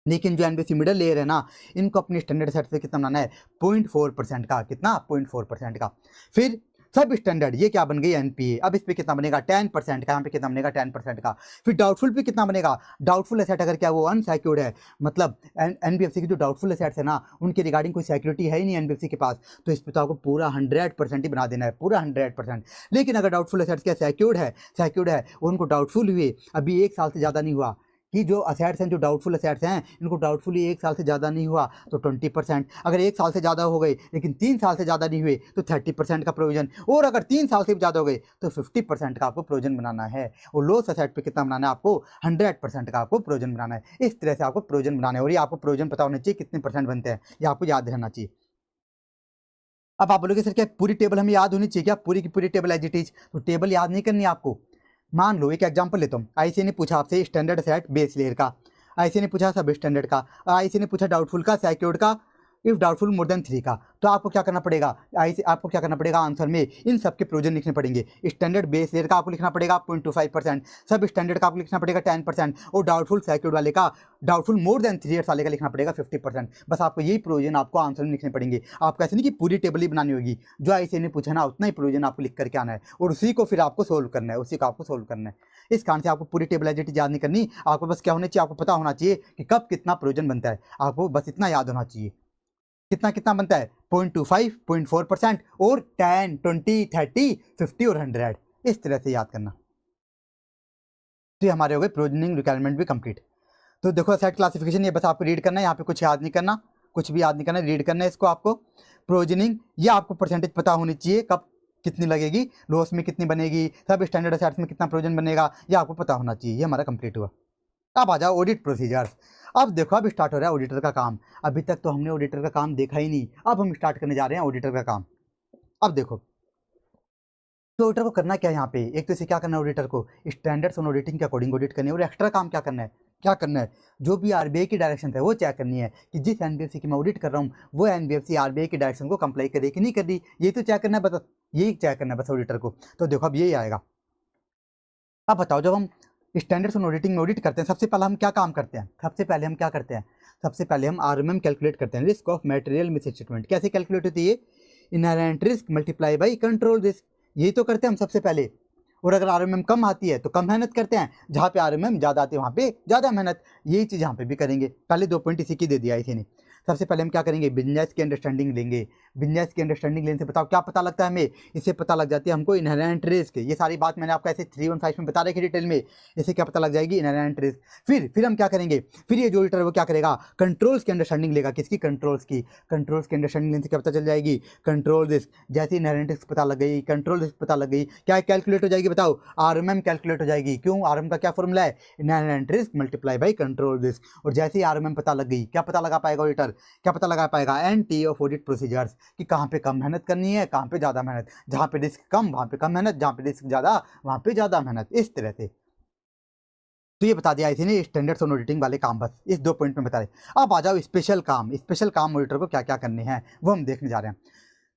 लेकिन जो एनबीएफसी मिडल लेयर है ना, इनको अपने स्टैंडर्ड सेट से कितना बनाना है, 0.4% का, कितना, 0.4% का। फिर सब स्टैंडर्ड, ये क्या बन गई एनपीए, अब इस पे कितना बनेगा 10% का, यहाँ पे कितना बनेगा 10% का। फिर डाउटफुल पे कितना बनेगा, डाउटफुल एसेट अगर क्या वो अनसिक्योर्ड है, मतलब एनबीएफसी की जो डाउटफुल एसेट्स है ना, उनके रिगार्डिंग कोई सिक्योरिटी है ही नहीं एनबीएफसी के पास, तो इस पे तो आपको पूरा 100% ही बना देना है, पूरा 100%। लेकिन अगर डाउटफुल एसेट्स क्या सिक्योर्ड है, उनको डाउटफुल हुए अभी 1 साल से ज़्यादा नहीं हुआ, कि जो असेट्स हैं, जो डाउटफुल असेट्स हैं, इनको डाउटफुली 1 साल से ज़्यादा नहीं हुआ तो 20%, अगर 1 साल से ज़्यादा हो गए लेकिन 3 साल से ज़्यादा नहीं हुए तो 30% का प्रोविजन, और अगर 3 साल से भी ज़्यादा हो गए तो 50% का आपको प्रोविजन बनाना है। और लॉस असेट पे कितना बनाना है आपको, 100% का आपको प्रोविजन बनाना है। इस तरह से आपको प्रोविजन बनाना है, और ये आपको प्रोविजन पता होना चाहिए कितने परसेंट बनते हैं, ये आपको याद रहना चाहिए। अब आप बोलोगे सर क्या पूरी टेबल हमें याद होनी चाहिए क्या, पूरी की पूरी टेबल एज इट इज, तो टेबल याद नहीं करनी आपको। मान लो एक एग्जांपल लेता हूँ, आईसी ने पूछा आपसे स्टैंडर्ड सेट बेस लेयर का, आईसी ने पूछा सब स्टैंडर्ड का, आईसी ने पूछा डाउटफुल का, सिक्योर्ड का, इफ डाउटफुल मोर देन 3 का, तो आपको क्या करना पड़ेगा, आपको क्या करना पड़ेगा, आंसर में इन सब के प्रोविजन लिखने पड़ेंगे। स्टैंडर्ड बेस लेयर का आपको लिखना पड़ेगा 0.25%, सब स्टैंडर्ड का आपको लिखना पड़ेगा 10%, और डाउटफुल सिक्योर्ड वाले का, डाउटफुल मोर देन 3 ईयर्स वाले का लिखना पड़ेगा 50%। बस आपको यही प्रोविजन आपको आंसर में लिखने पड़ेंगे, आपको ऐसे नहीं कि पूरी टेबल ही बनानी होगी, जो आईसी ने पूछा ना उतना ही प्रोविजन आपको लिख करके आना है, और उसी को फिर आपको सोल्व करना है, उसी को आपको सोल्व करना है। इस कारण से आपको पूरी टेबल एज इट इज याद नहीं करनी, आपको बस क्या होना चाहिए, आपको पता होना चाहिए कि कब कितना प्रोविजन बनता है, आपको बस इतना याद होना चाहिए, कितना कितना बनता है, 0.25, 0.4% और 10, 20, 30, 50 और 100, इस तरह से याद करना। तो ये हमारे हो गए प्रोविजनिंग रिक्वायरमेंट भी कंप्लीट। तो देखो सेट क्लासिफिकेशन, ये बस आपको रीड करना है, यहाँ पे कुछ याद नहीं करना, कुछ भी याद नहीं करना, रीड करना है इसको आपको। प्रोविजनिंग, ये आपको परसेंटेज पता होनी चाहिए, कब कितनी लगेगी, लॉस में कितनी बनेगी, सब स्टैंडर्ड असेट्स में कितना प्रोविजन बनेगा, ये आपको पता होना चाहिए। ये हमारा कंप्लीट हुआ। अब आ जाओ ऑडिट प्रोसीजर्स। अब देखो अब स्टार्ट हो रहा है ऑडिटर का काम। अभी तक तो हमने ऑडिटर का काम देखा ही नहीं, अब हम स्टार्ट करने जा रहे हैं ऑडिटर का काम। अब देखो तो ऑडिटर को करना क्या है यहाँ पे, एक तो इसे क्या करना है, ऑडिटर को स्टैंडर्ड्स ऑन ऑडिटिंग के अकॉर्डिंग ऑडिट करनी है, और एक्स्ट्रा काम क्या करना है, जो भी आरबीआई की डायरेक्शन है वो चेक करनी है कि जिस एनबीएफसी की मैं ऑडिट कर रहा हूँ वो एनबीएफसी आरबीआई की डायरेक्शन को कंप्लाई करे कि नहीं कर रही, ये तो चेक करना है, बस यही चेक करना है बस ऑडिटर को। तो देखो अब यही आएगा। अब बताओ जब हम स्टैंडर्ड्स ऑन ऑडिटिंग में ऑडिट करते हैं, सबसे पहले हम क्या काम करते हैं, सबसे पहले हम आरएमएम कैलकुलेट करते हैं, रिस्क ऑफ मटेरियल मिसस्टेटमेंट। कैसे कैलकुलेट होती है, inherent risk multiply by control risk, यही तो करते हैं हम सबसे पहले। और अगर आरएमएम कम आती है तो कम मेहनत करते हैं, जहाँ पे आरएमएम ज़्यादा आती है वहाँ पे ज़्यादा मेहनत, यही चीज़ यहाँ पे भी करेंगे। पहले 2 पॉइंट इसी की दे दिया इसी ने। सबसे पहले हम क्या करेंगे, बिजनेस की अंडरस्टैंडिंग लेंगे। बिजनेस की अंडरस्टैंडिंग लेने से बताओ क्या पता लगता है हमें, इससे पता लग जाती है हमको इनहेरेंट रिस्क। ये सारी बात मैंने आपको ऐसे 315 में बता रखी डिटेल में, इससे क्या पता लग जाएगी, इनहेरेंट रिस्क। फिर हम क्या करेंगे, फिर ये जो ऑडिटर है वो क्या करेगा, कंट्रोल्स की अंडरस्टैंडिंग लेगा। किसकी, कंट्रोल्स की अंडरस्टैंडिंग लेने से क्या पता चल जाएगी, कंट्रोल रिस्क। जैसे इनहेरेंट रिस्क पता लग गई, कंट्रोल रिस्क पता लग गई, क्या कैलकुलेट हो जाएगी, बताओ आरएमएम कैलकुलेट हो जाएगी। क्यों, आरएम का क्या फॉर्मूला है, inherent risk multiply by control risk. और जैसे ही आरएमएम पता लग गई, क्या पता लगा पाएगा ऑडिटर, क्या पता लगा पाएगा, एनटी ऑफ ऑडिट प्रोसीजर्स, कि कहाँ पे कम मेहनत करनी है, कहाँ पे ज़्यादा मेहनत, जहाँ पे रिस्क कम वहाँ पे कम मेहनत, जहाँ पे रिस्क ज़्यादा वहाँ पे ज़्यादा मेहनत, इस तरह से। तो ये बता दिया इसी ने स्टैंडर्ड्स ऑन ऑडिटिंग वाले काम, बस इस 2 पॉइंट में बता रहे। अब आ जाओ स्पेशल काम ऑडिटर को क्या क्या करने हैं वो हम देखने जा रहे हैं।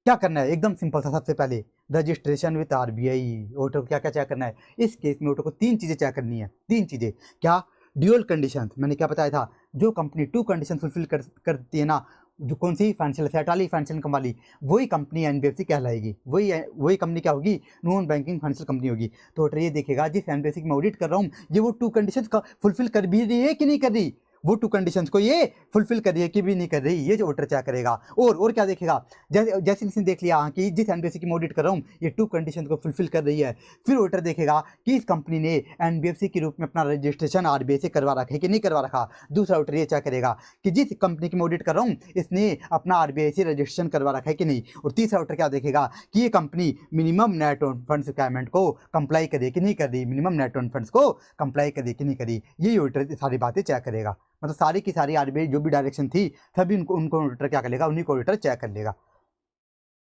क्या करना है, एकदम सिंपल सा। सबसे पहले रजिस्ट्रेशन विद आरबीआई, ऑडिटर को क्या क्या चेक करना है। इस केस में ऑडिटर को 3 चीज़ें चेक करनी है, 3 चीज़ें। क्या, ड्यूअल कंडीशंस, मैंने क्या बताया था, जो कंपनी 2 कंडीशन फुलफिल करती है ना जो कौन सी फाइनेंशियल एसेट वाली, फाइनेंशियल इनकम वाली, वही कंपनी एनबीएफसी कहलाएगी। वही कंपनी क्या होगी, नॉन बैंकिंग फाइनेंशियल कंपनी होगी। तो ऑडिटर ये देखेगा जिस एनबीएफसी की मैं ऑडिट कर रहा हूँ ये वो 2 कंडीशंस का फुलफिल कर भी रही है कि नहीं कर रही, वो 2 कंडीशंस को ये फुलफिल कर रही है कि भी नहीं कर रही, ये जो ऑडिटर चेक करेगा। और क्या देखेगा, जैसे इसने देख लिया कि जिस एनबीएफसी की मैं ऑडिट कर रहा हूँ ये 2 कंडीशन को फुलफिल कर रही है, फिर ऑडिटर देखेगा कि इस कंपनी ने एनबीएफसी के रूप में अपना रजिस्ट्रेशन आरबीआई से करवा रखा है कि नहीं करवा रखा। दूसरा ऑडिटर ये चेक करेगा कि जिस कंपनी की मैं ऑडिट कर रहा हूँ इसने अपना आरबीआई से रजिस्ट्रेशन करवा रखा है कि नहीं। और तीसरा ऑडिटर क्या देखेगा कि ये company minimum net on funds requirement को कंप्लाई करे कि नहीं कर रही, मिनिमम नेट ऑन फंड्स को कंप्लाई करे कि नहीं करी। ये ऑडिटर सारी बातें चेक करेगा। मतलब सारी की सारी आरबीआई जो भी डायरेक्शन थी सभी उनको ऑडिटर क्या कर लेगा, उन्हीं को ऑडिटर चेक कर लेगा।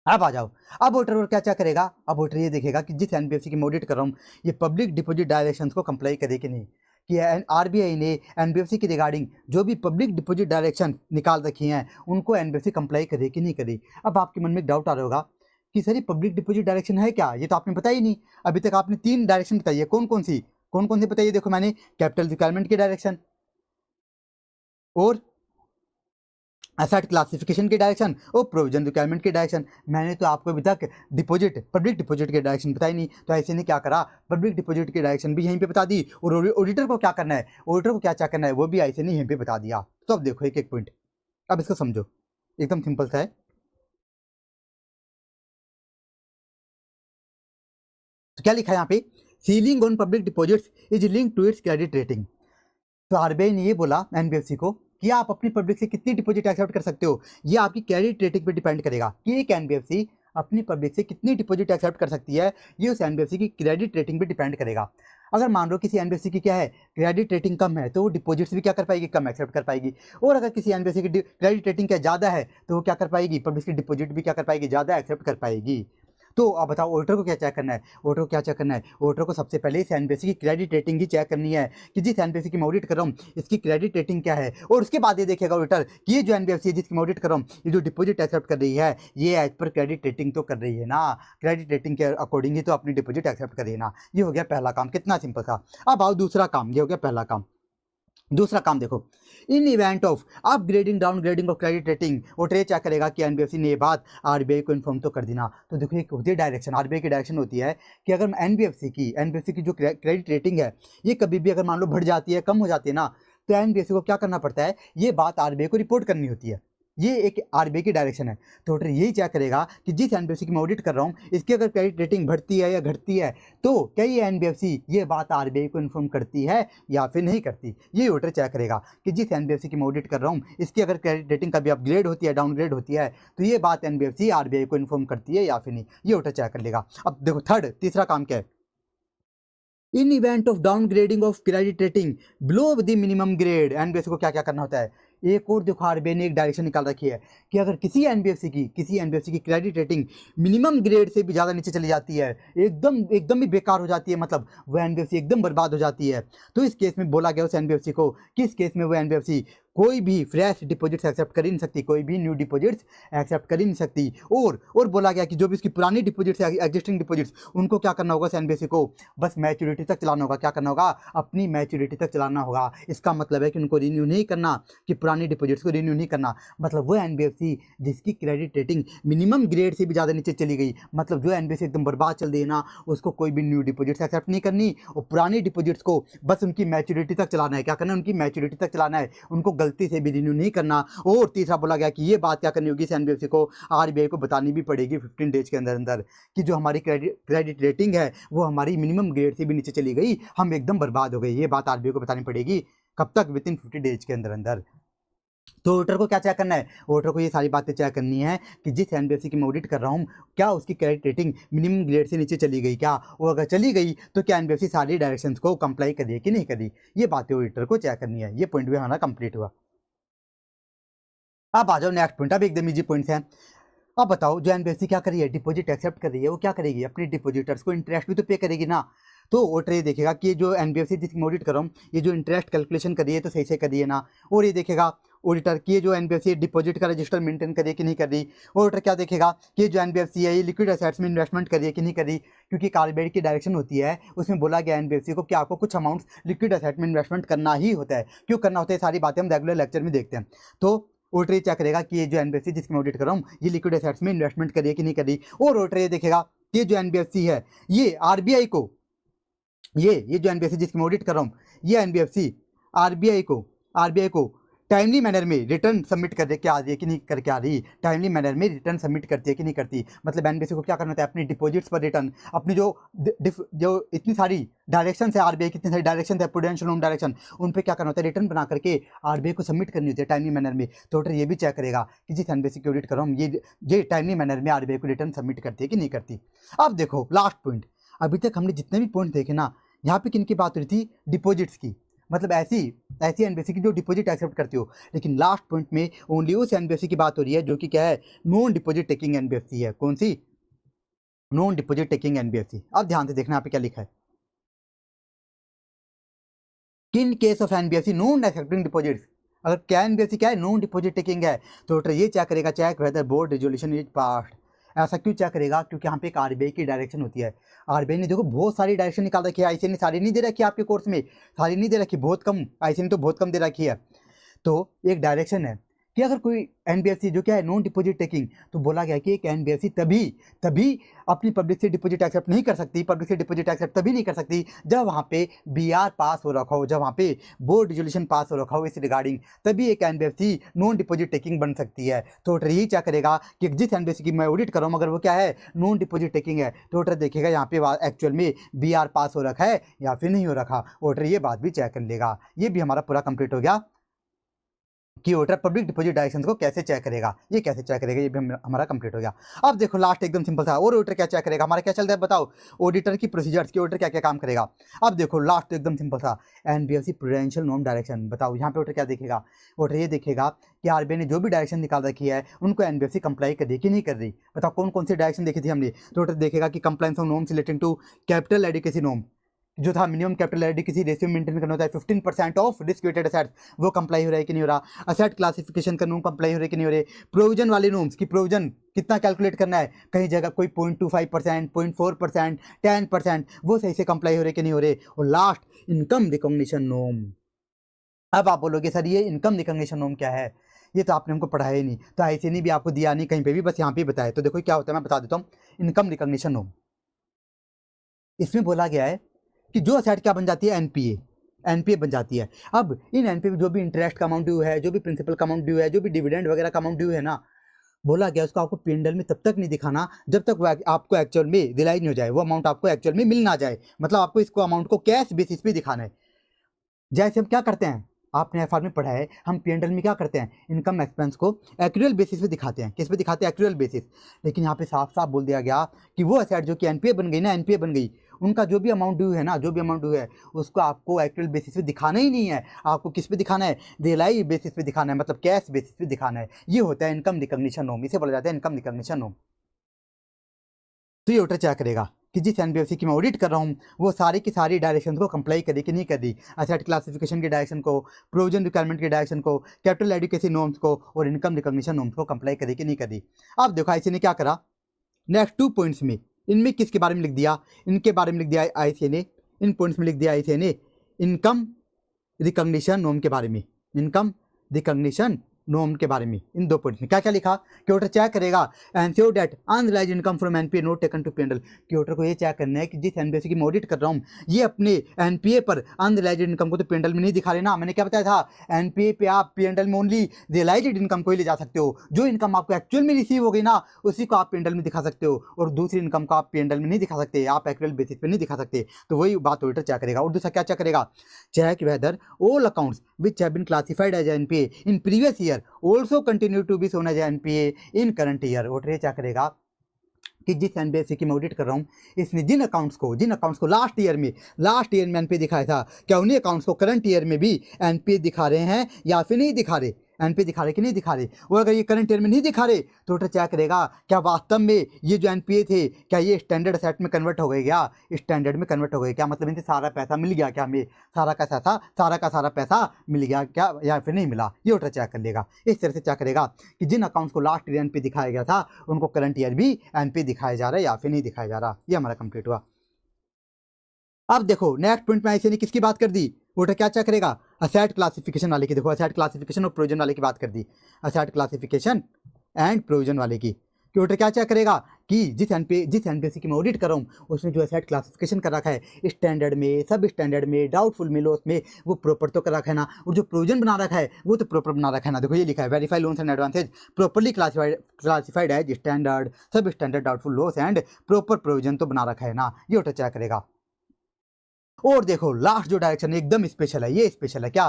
अब आ जाओ, अब ऑडिटर क्या चेक करेगा, अब ऑडिटर ये देखेगा कि जिस एनबीएफसी की मैं ऑडिट कर रहा हूँ ये पब्लिक डिपॉजिट डायरेक्शंस को कंप्लाई करे कि नहीं, कि आरबीआई ने एनबीएफसी की रिगार्डिंग जो भी पब्लिक डिपॉजिट डायरेक्शन निकाल रखी हैं उनको एनबीएफसी कंप्लाई करे कि नहीं करे। अब आपके मन में एक डाउट आ रहा होगा कि सर ये पब्लिक डिपॉजिट डायरेक्शन है क्या, ये तो आपने बताया ही नहीं। अभी तक आपने 3 डायरेक्शन बताई है, कौन कौन सी बताइए। देखो मैंने कैपिटल रिक्वायरमेंट की डायरेक्शन और एसेट क्लासिफिकेशन की डायरेक्शन और प्रोविजन रिक्वायरमेंट की डायरेक्शन, मैंने तो आपको अभी तक पब्लिक डिपॉजिट की डायरेक्शन बताई नहीं। तो ऐसे ने क्या करा, पब्लिक डिपॉजिट की डायरेक्शन भी यहीं पे बता दी और ऑडिटर को क्या करना है, ऑडिटर को क्या चेक करना है वो भी ऐसे नहीं यहीं पे बता दिया। तो अब देखो एक एक पॉइंट, अब इसको समझो, एकदम सिंपल सा है। तो क्या लिखा है यहाँ पे, ceiling on public deposits is link to its credit rating. तो आरबीआई ने ये बोला एनबीएफसी को कि आप अपनी पब्लिक से कितनी डिपॉजिट एक्सेप्ट कर सकते हो, ये आपकी क्रेडिट रेटिंग पे डिपेंड करेगा कि एक एनबीएफसी अपनी पब्लिक से कितनी डिपॉजिट एक्सेप्ट कर सकती है, ये उस एनबीएफसी की क्रेडिट रेटिंग पे डिपेंड करेगा। अगर मान लो किसी एनबीएफसी की क्या है, क्रेडिट रेटिंग कम है तो वो डिपॉजिट्स भी क्या कर पाएगी, कम एक्सेप्ट कर पाएगी। और अगर किसी एनबीएफसी की क्रेडिट रेटिंग क्या ज़्यादा है तो वो क्या कर पाएगी, पब्लिक की डिपॉजिट भी क्या कर पाएगी, ज़्यादा एक्सेप्ट कर पाएगी। तो अब बताओ ऑडिटर को क्या चेक करना है, ऑडिटर को क्या चेक करना है, ऑडिटर को सबसे पहले इस एनबीएफसी की क्रेडिट रेटिंग ही चेक करनी है कि जिस एनबीएफसी की मैं ऑडिट कर रहा हूँ इसकी क्रेडिट रेटिंग क्या है। और उसके बाद ये देखेगा ऑडिटर कि ये जो एनबीएफसी है जिसकी मैं ऑडिट कर रहा हूँ ये जो डिपॉजिट एक्सेप्ट कर रही है ये एज पर क्रेडिट रेटिंग तो कर रही है ना, क्रेडिट रेटिंग के अकॉर्डिंग ही तो अपनी डिपॉजिट एक्सेप्ट कर रही है ना। ये हो गया पहला काम, कितना सिंपल था। अब आओ दूसरा काम, ये हो गया पहला काम। दूसरा काम देखो, इन event of upgrading downgrading of credit rating auditor ये चेक करेगा कि एनबीएफसी ने ये बात आरबीआई को इन्फॉर्म तो कर दी ना। तो देखो एक होती है डायरेक्शन, आरबीआई की डायरेक्शन होती है कि अगर एनबीएफसी की जो क्रेडिट रेटिंग है ये कभी भी अगर मान लो बढ़ जाती है, कम हो जाती है ना, तो एनबीएफसी को क्या करना पड़ता है, ये बात आरबीआई को रिपोर्ट करनी होती है। ये एक आरबीआई की डायरेक्शन है। तो ऑडिटर यही चेक करेगा कि जिस एनबीएफसी की मैं ऑडिट कर रहा हूँ इसकी अगर क्रेडिट रेटिंग बढ़ती है या घटती है तो क्या ये एनबीएफसी ये बात आरबीआई को इन्फॉर्म करती है या फिर नहीं करती। ये ऑडिटर चेक करेगा कि जिस एनबीएफसी की मैं ऑडिट कर रहा हूँ इसकी अगर क्रेडिट रेटिंग कभी अपग्रेड होती है, डाउनग्रेड होती है तो ये बात एनबीएफसी आरबीआई को इन्फॉर्म करती है या फिर नहीं, ये ऑडिटर चेक कर लेगा। अब देखो तीसरा काम क्या है, इन event of downgrading of credit rating below the minimum grade NBFC को क्या क्या करना होता है। एक और देखो आरबीआई ने एक डायरेक्शन निकाल रखी है कि अगर किसी एनबीएफसी की क्रेडिट रेटिंग मिनिमम ग्रेड से भी ज़्यादा नीचे चली जाती है, एकदम ही बेकार हो जाती है, मतलब वो एनबीएफसी एकदम बर्बाद हो जाती है, तो इस केस में बोला गया उस एनबीएफसी को कि इस केस में वो एनबीएफसी कोई भी फ्रेश डिपॉजिट्स एक्सेप्ट कर ही नहीं सकती, कोई भी न्यू डिपॉजिट्स एक्सेप्ट कर ही नहीं सकती। और बोला गया कि जो भी इसकी पुरानी डिपॉजिट्स एग्जिस्टिंग डिपॉजिट्स उनको क्या करना होगा, एनबीएफसी को बस मैच्योरिटी तक चलाना होगा। क्या करना होगा, अपनी मैच्योरिटी तक चलाना होगा। इसका मतलब है कि उनको रिन्यू नहीं करना, कि पुरानी डिपॉजिट्स को रिन्यू नहीं करना। मतलब वो एनबीएफसी जिसकी क्रेडिट रेटिंग मिनिमम ग्रेड से भी ज़्यादा नीचे चली गई, मतलब जो एनबीएफसी एकदम बर्बाद चल रही है ना, उसको कोई भी न्यू डिपॉजिट्स एक्सेप्ट नहीं करनी और पुरानी डिपॉजिट्स को बस उनकी मैच्योरिटी तक चलाना है। क्या करना है, उनकी मैच्योरिटी तक चलाना है, उनको गलती से भी रिन्यू नहीं करना। और तीसरा बोला गया कि ये बात क्या करनी होगी, एनबीएफसी को आरबीआई को बतानी भी पड़ेगी 15 डेज के अंदर अंदर कि जो हमारी क्रेडिट रेटिंग है वो हमारी मिनिमम ग्रेड से भी नीचे चली गई, हम एकदम बर्बाद हो गए। ये बात आरबीआई को बतानी पड़ेगी कब तक, विद इन 50 डेज के अंदर अंदर। तो ऑडिटर को क्या चेक करना है, ऑडिटर को ये सारी बातें चेक करनी है कि जिस एनबीएफसी की मैं ऑडिट कर रहा हूँ क्या उसकी क्रेडिट रेटिंग मिनिमम ग्रेड से नीचे चली गई क्या, और अगर चली गई तो क्या एनबीएफसी सारी डायरेक्शंस को कंप्लाई करिए कि नहीं करी। ये बातें ऑडिटर को चेक करनी है। ये पॉइंट भी हमारा कंप्लीट हुआ। अब आ जाओ नेक्स्ट पॉइंट, अब एकदम इजी पॉइंट्स हैं। अब बताओ जो एनबीएफसी क्या कर रही है, डिपॉजिट एक्सेप्ट कर रही है, वो क्या करेगी, अपने डिपॉजिटर्स को इंटरेस्ट भी तो पे करेगी ना। तो ऑडिटर ये देखेगा कि जो एनबीएफसी जिसकी मैं ऑडिट कर रहा हूँ ये जो इंटरेस्ट कैलकुलेशन करिए तो सही से करिए ना। और ये देखेगा ऑडिटर की ये जो एनबीएफसी डिपॉजिट का रजिस्टर मेंटेन करिए कि नहीं कर रही। ऑडिटर क्या देखेगा कि जो एनबीएफसी है ये लिक्विड एसेट्स में इन्वेस्टमेंट करिए कि नहीं करी, क्योंकि आरबीआई की डायरेक्शन होती है उसमें बोला गया एनबीएफसी को कि आपको कुछ अमाउंट्स लिक्विड एसेट में इन्वेस्टमेंट करना ही होता है। क्यों करना होता है, सारी बातें हम रेगुलर लेक्चर में देखते हैं। तो ऑडिटर ये चेक करेगा कि ये जो एनबीएफसी जिसकी मैं ऑडिट कर रहा हूँ ये लिक्विड एसेट्स में इन्वेस्टमेंट करी है कि नहीं करी। और ऑडिटर ये देखेगा कि ये जो एनबीएफसी है ये आरबीआई को, ये जो एनबीएफसी जिसकी मैं ऑडिट कर रहा हूँ ये एनबीएफसी आरबीआई को टाइमली मैनर में रिटर्न सबमिट कर के आ रही है कि नहीं करके आ रही, टाइमली मैनर में रिटर्न सबमिट करती है कि नहीं करती। मतलब एनबीएफसी को क्या करना होता है, अपनी डिपॉजिट्स पर रिटर्न, अपनी जो इतनी सारी डायरेक्शन है आरबीआई की, इतनी सारी डायरेक्शन है प्रूडेंशियल लोन डायरेक्शन, उन पर क्या करना होता है, रिटर्न बना करके आरबीआई को सबमिट करनी होती है टाइमली मैनर में। तो ऑडिटर ये भी चेक करेगा कि जिस एनबीएफसी की ऑडिट कर रहा हूँ ये टाइमली मैनर में आरबीआई को रिटर्न सबमिट करती है कि नहीं करती। अब देखो लास्ट पॉइंट, अभी तक हमने जितने भी पॉइंट देखे ना, यहाँ पे किन की बात हो रही थी, डिपॉजिट्स की, मतलब ऐसी एनबीएफसी की जो डिपॉजिट एक्सेप्ट करती हो। लेकिन लास्ट पॉइंट में ओनली उस एनबीएफसी की बात हो रही है जो कि क्या है, नॉन डिपॉजिट टेकिंग एनबीएफसी है। कौन सी, नॉन डिपॉजिट टेकिंग एनबीएफसी। अब ध्यान से देखना यहाँ पे क्या लिखा है, इन case of NBFC non accepting deposits. अगर क्या एनबीएफसी क्या है, नॉन डिपॉजिट टेकिंग है, तो ऑडिटर ये चेक करेगा, check whether board resolution is passed. ऐसा क्यों चेक करेगा, क्योंकि यहाँ पे एक आरबीआई की डायरेक्शन होती है। आरबीआई ने देखो बहुत सारी डायरेक्शन निकाल रखी है, आईसीए ने सारी नहीं दे रखी है आपके कोर्स में, सारी नहीं दे रखी, बहुत कम, आईसीए ने तो बहुत कम दे रखी है। तो एक डायरेक्शन है कि अगर कोई एनबीएफसी जो क्या है नॉन डिपॉजिट टेकिंग, तो बोला गया कि एक एनबीएफसी तभी अपनी पब्लिक से डिपॉजिट एक्सेप्ट नहीं कर सकती, पब्लिक से डिपॉजिट एक्सेप्ट तभी नहीं कर सकती जब वहाँ पे बीआर पास हो रखा हो, जब वहाँ पे बोर्ड रेजोल्यूशन पास हो रखा हो इस रिगार्डिंग, तभी एक एनबीएफसी नॉन डिपॉजिट टेकिंग बन सकती है। तो ऑडिटर यही क्या करेगा कि जिस एनबीएफसी की मैं ऑडिट कर रहा हूँ अगर वो क्या है, नॉन डिपॉजिट टेकिंग है, तो ऑडिटर देखेगा यहाँ पे एक्चुअल में बीआर पास हो रखा है या फिर नहीं हो रखा। ऑडिटर ये बात भी चेक कर लेगा। ये भी हमारा पूरा कंप्लीट हो गया कि ऑडिटर पब्लिक डिपॉजिट डायरेक्शन को कैसे चेक करेगा, ये कैसे चेक करेगा, ये भी हमारा कंप्लीट हो गया। अब देखो लास्ट एकदम सिंपल था, और ऑडिटर क्या चेक करेगा, हमारा क्या चल रहा है बताओ, ऑडिटर की प्रोसीजर्स की, ऑडिटर क्या क्या काम करेगा। अब देखो लास्ट एकदम सिंपल था, एनबीएफसी प्रूडेंशियल नॉर्म डायरेक्शन। बताओ यहाँ पे ऑडिटर क्या देखेगा, ऑडिटर ये देखेगा कि आरबीआई ने जो भी डायरेक्शन निकाल रखी है उनको एनबीएफसी कंप्लाई कर रही कि नहीं कर रही। बताओ कौन कौन सी डायरेक्शन देखी थी हमने, तो ऑडिटर देखेगा कि compliance of norms relating to capital adequacy norm, जो था minimum capital adequacy ratio maintain करना होता है 15% ऑफ रिस्क वेटेड एसेट्स, वो कंप्लाई हो रहा है कि नहीं हो रहा। असेट क्लासिफिकेशन का नॉर्म कंप्लाई हो रहा है कि नहीं हो रहे। प्रोविजन वाले नॉर्म्स की प्रोविजन कितना कैलकुलेट करना है, कहीं जगह कोई 0.25%, 0.4%, 10%, वो सही से कंप्लाई हो रहे कि नहीं हो रहे। और लास्ट इनकम रिकॉग्निशन नॉर्म। अब आप बोलोगे सर ये इनकम रिकॉग्निशन नॉर्म क्या है, ये तो आपने हमको पढ़ाया ही नहीं, तो ऐसे नहीं भी आपको दिया नहीं कहीं पे भी, बस यहाँ पे बताया। तो देखो क्या होता है मैं बता देता हूँ, इनकम रिकॉग्निशन नॉर्म, इसमें बोला गया है कि जो असेट क्या बन जाती है, एनपीए बन जाती है। अब इन एनपीए जो भी इंटरेस्ट का अमाउंट ड्यू है, जो भी प्रिंसिपल का अमाउंट ड्यू है, जो भी डिविडेंड वगैरह का अमाउंट ड्यू है ना, बोला गया उसको आपको पी&एल में तब तक नहीं दिखाना जब तक वो आपको एक्चुअल में रियलाइज नहीं हो जाए, वो अमाउंट आपको एक्चुअल में मिल ना जाए। मतलब आपको इसको अमाउंट को कैश बेसिस पे दिखाना है। जैसे हम क्या करते हैं, आपने एफआर में पढ़ा है, हम पी&एल में क्या करते हैं, इनकम एक्सपेंस को एक्चुअल बेसिस पे दिखाते हैं। किस पे दिखाते हैं, एक्चुअल बेसिस। लेकिन यहाँ पे साफ साफ बोल दिया गया कि वो असेट जो कि एनपीए बन गई ना, एनपीए बन गई, उनका जो भी अमाउंट ड्यू है ना, जो भी अमाउंट ड्यू है उसको आपको एक्चुअल बेसिस पे दिखाना ही नहीं है। आपको किस पे दिखाना है, रियलाइज बेसिस पे दिखाना है, मतलब कैश बेसिस पे दिखाना है। ये होता है इनकम रिकॉग्निशन नॉर्म, इसे बोला जाता है इनकम रिकॉग्निशन नॉर्म। तो ये ऑडिटर क्या करेगा कि जिस एनबीएफसी की मैं ऑडिट कर रहा हूँ वो सारी की सारी डायरेक्शन को कंप्लाई करे कि नहीं कर रही, असेट क्लासिफिकेशन की डायरेक्शन को, प्रोविजन रिक्वायरमेंट की डायरेक्शन को, कैपिटल एडिक्वेसी नॉर्म्स को और इनकम रिकॉग्निशन नॉर्म्स को कंप्लाई करे कि नहीं कर रही। अब देखो आईसीए ने क्या करा, नेक्स्ट 2 पॉइंट्स में, इनमें किसके बारे में लिख दिया, इनके बारे में लिख दिया आईसीए ने, इन पॉइंट्स में लिख दिया आईसीए ने इनकम रिकॉग्निशन नॉर्म के बारे में, इनकम रिकॉग्निशन नॉर्म के बारे में। इन 2 पॉइंट्स में क्या क्या लिखा कि ऑडिटर चेक करेगा ensure that unrealised income from NPA not taken to P and L, कि ऑडिटर को ये चेक करना है कि जिस एनबीएफसी की मैं ऑडिट कर रहा हूँ ये अपने एनपीए पर अनरियलाइज्ड इनकम को तो पी&एल में नहीं दिखा रहे ना। मैंने क्या बताया था, एनपीए पे आप पी&एल में ओनली रियलाइज्ड इनकम को ही ले जा सकते हो, जो इनकम आपको एक्चुअल में रिसीव हो गई ना उसी को आप पी&एल में दिखा सकते हो, और दूसरी इनकम को आप पी&एल में नहीं दिखा सकते, आप एक्चुअल बेसिस पे नहीं दिखा सकते। तो वही बात ऑडिटर चेक करेगा। और दूसरा क्या चेक करेगा, check whether all accounts which have been classified as NPA in previous year also continue to be shown as NPA in current year. Auditor क्या करेगा कि जिस एनबीएफसी की मैं ऑडिट कर रहा हूँ इसने जिन अकाउंट्स को लास्ट ईयर में एनपीए दिखाया था, क्या उन्हीं अकाउंट्स को करंट ईयर में भी एनपीए दिखा रहे हैं या फिर नहीं दिखा रहे, एनपीए दिखा रहे कि नहीं दिखा रहे। और अगर ये करंट ईयर में नहीं दिखा रहे तो ऑडिटर क्या करेगा, क्या वास्तव में ये जो एनपीए थे क्या ये स्टैंडर्ड असेट में कन्वर्ट हो गए, क्या स्टैंडर्ड में कन्वर्ट हो गए, क्या मतलब इनसे सारा पैसा मिल गया, क्या हमें सारा का सारा पैसा मिल गया क्या या फिर नहीं मिला, ये ऑडिटर चेक कर लेगा। इस तरह से चेक करेगा कि जिन अकाउंट्स को लास्ट ईयर एनपीए दिखाया गया था उनको करंट ईयर भी एनपीए दिखाया जा रहा है या फिर नहीं दिखाया जा रहा। ये हमारा कंप्लीट हुआ। अब देखो नेक्स्ट पॉइंट में आईसीए ने किसकी बात कर दी, ऑडिटर क्या चेक करेगा, असेट क्लासिफिकेशन वाले की, देखो असेट क्लासिफिकेशन और प्रोविजन वाले की बात कर दी, असेट क्लासिफिकेशन एंड प्रोविजन वाले की, कि ऑडिटर क्या चेक करेगा कि जिस एनपीएससी की मैं ऑडिट कर रहा हूँ उसने जो एसेट क्लासिफिकेशन कर रखा है स्टैंडर्ड में, सब स्टैंडर्ड में, डाउटफुल में, लॉस में, वो प्रॉपर तो कर रखा है ना, और जो प्रोविजन बना रखा है वो तो प्रॉपर बना रखा है ना। देखो ये लिखा है verify loans and advances properly classified as standard, sub standard, doubtful, loss and proper provision तो बना रखा है ना, ये ऑडिटर चेक करेगा। और देखो लास्ट जो डायरेक्शन एकदम स्पेशल है, ये स्पेशल है क्या,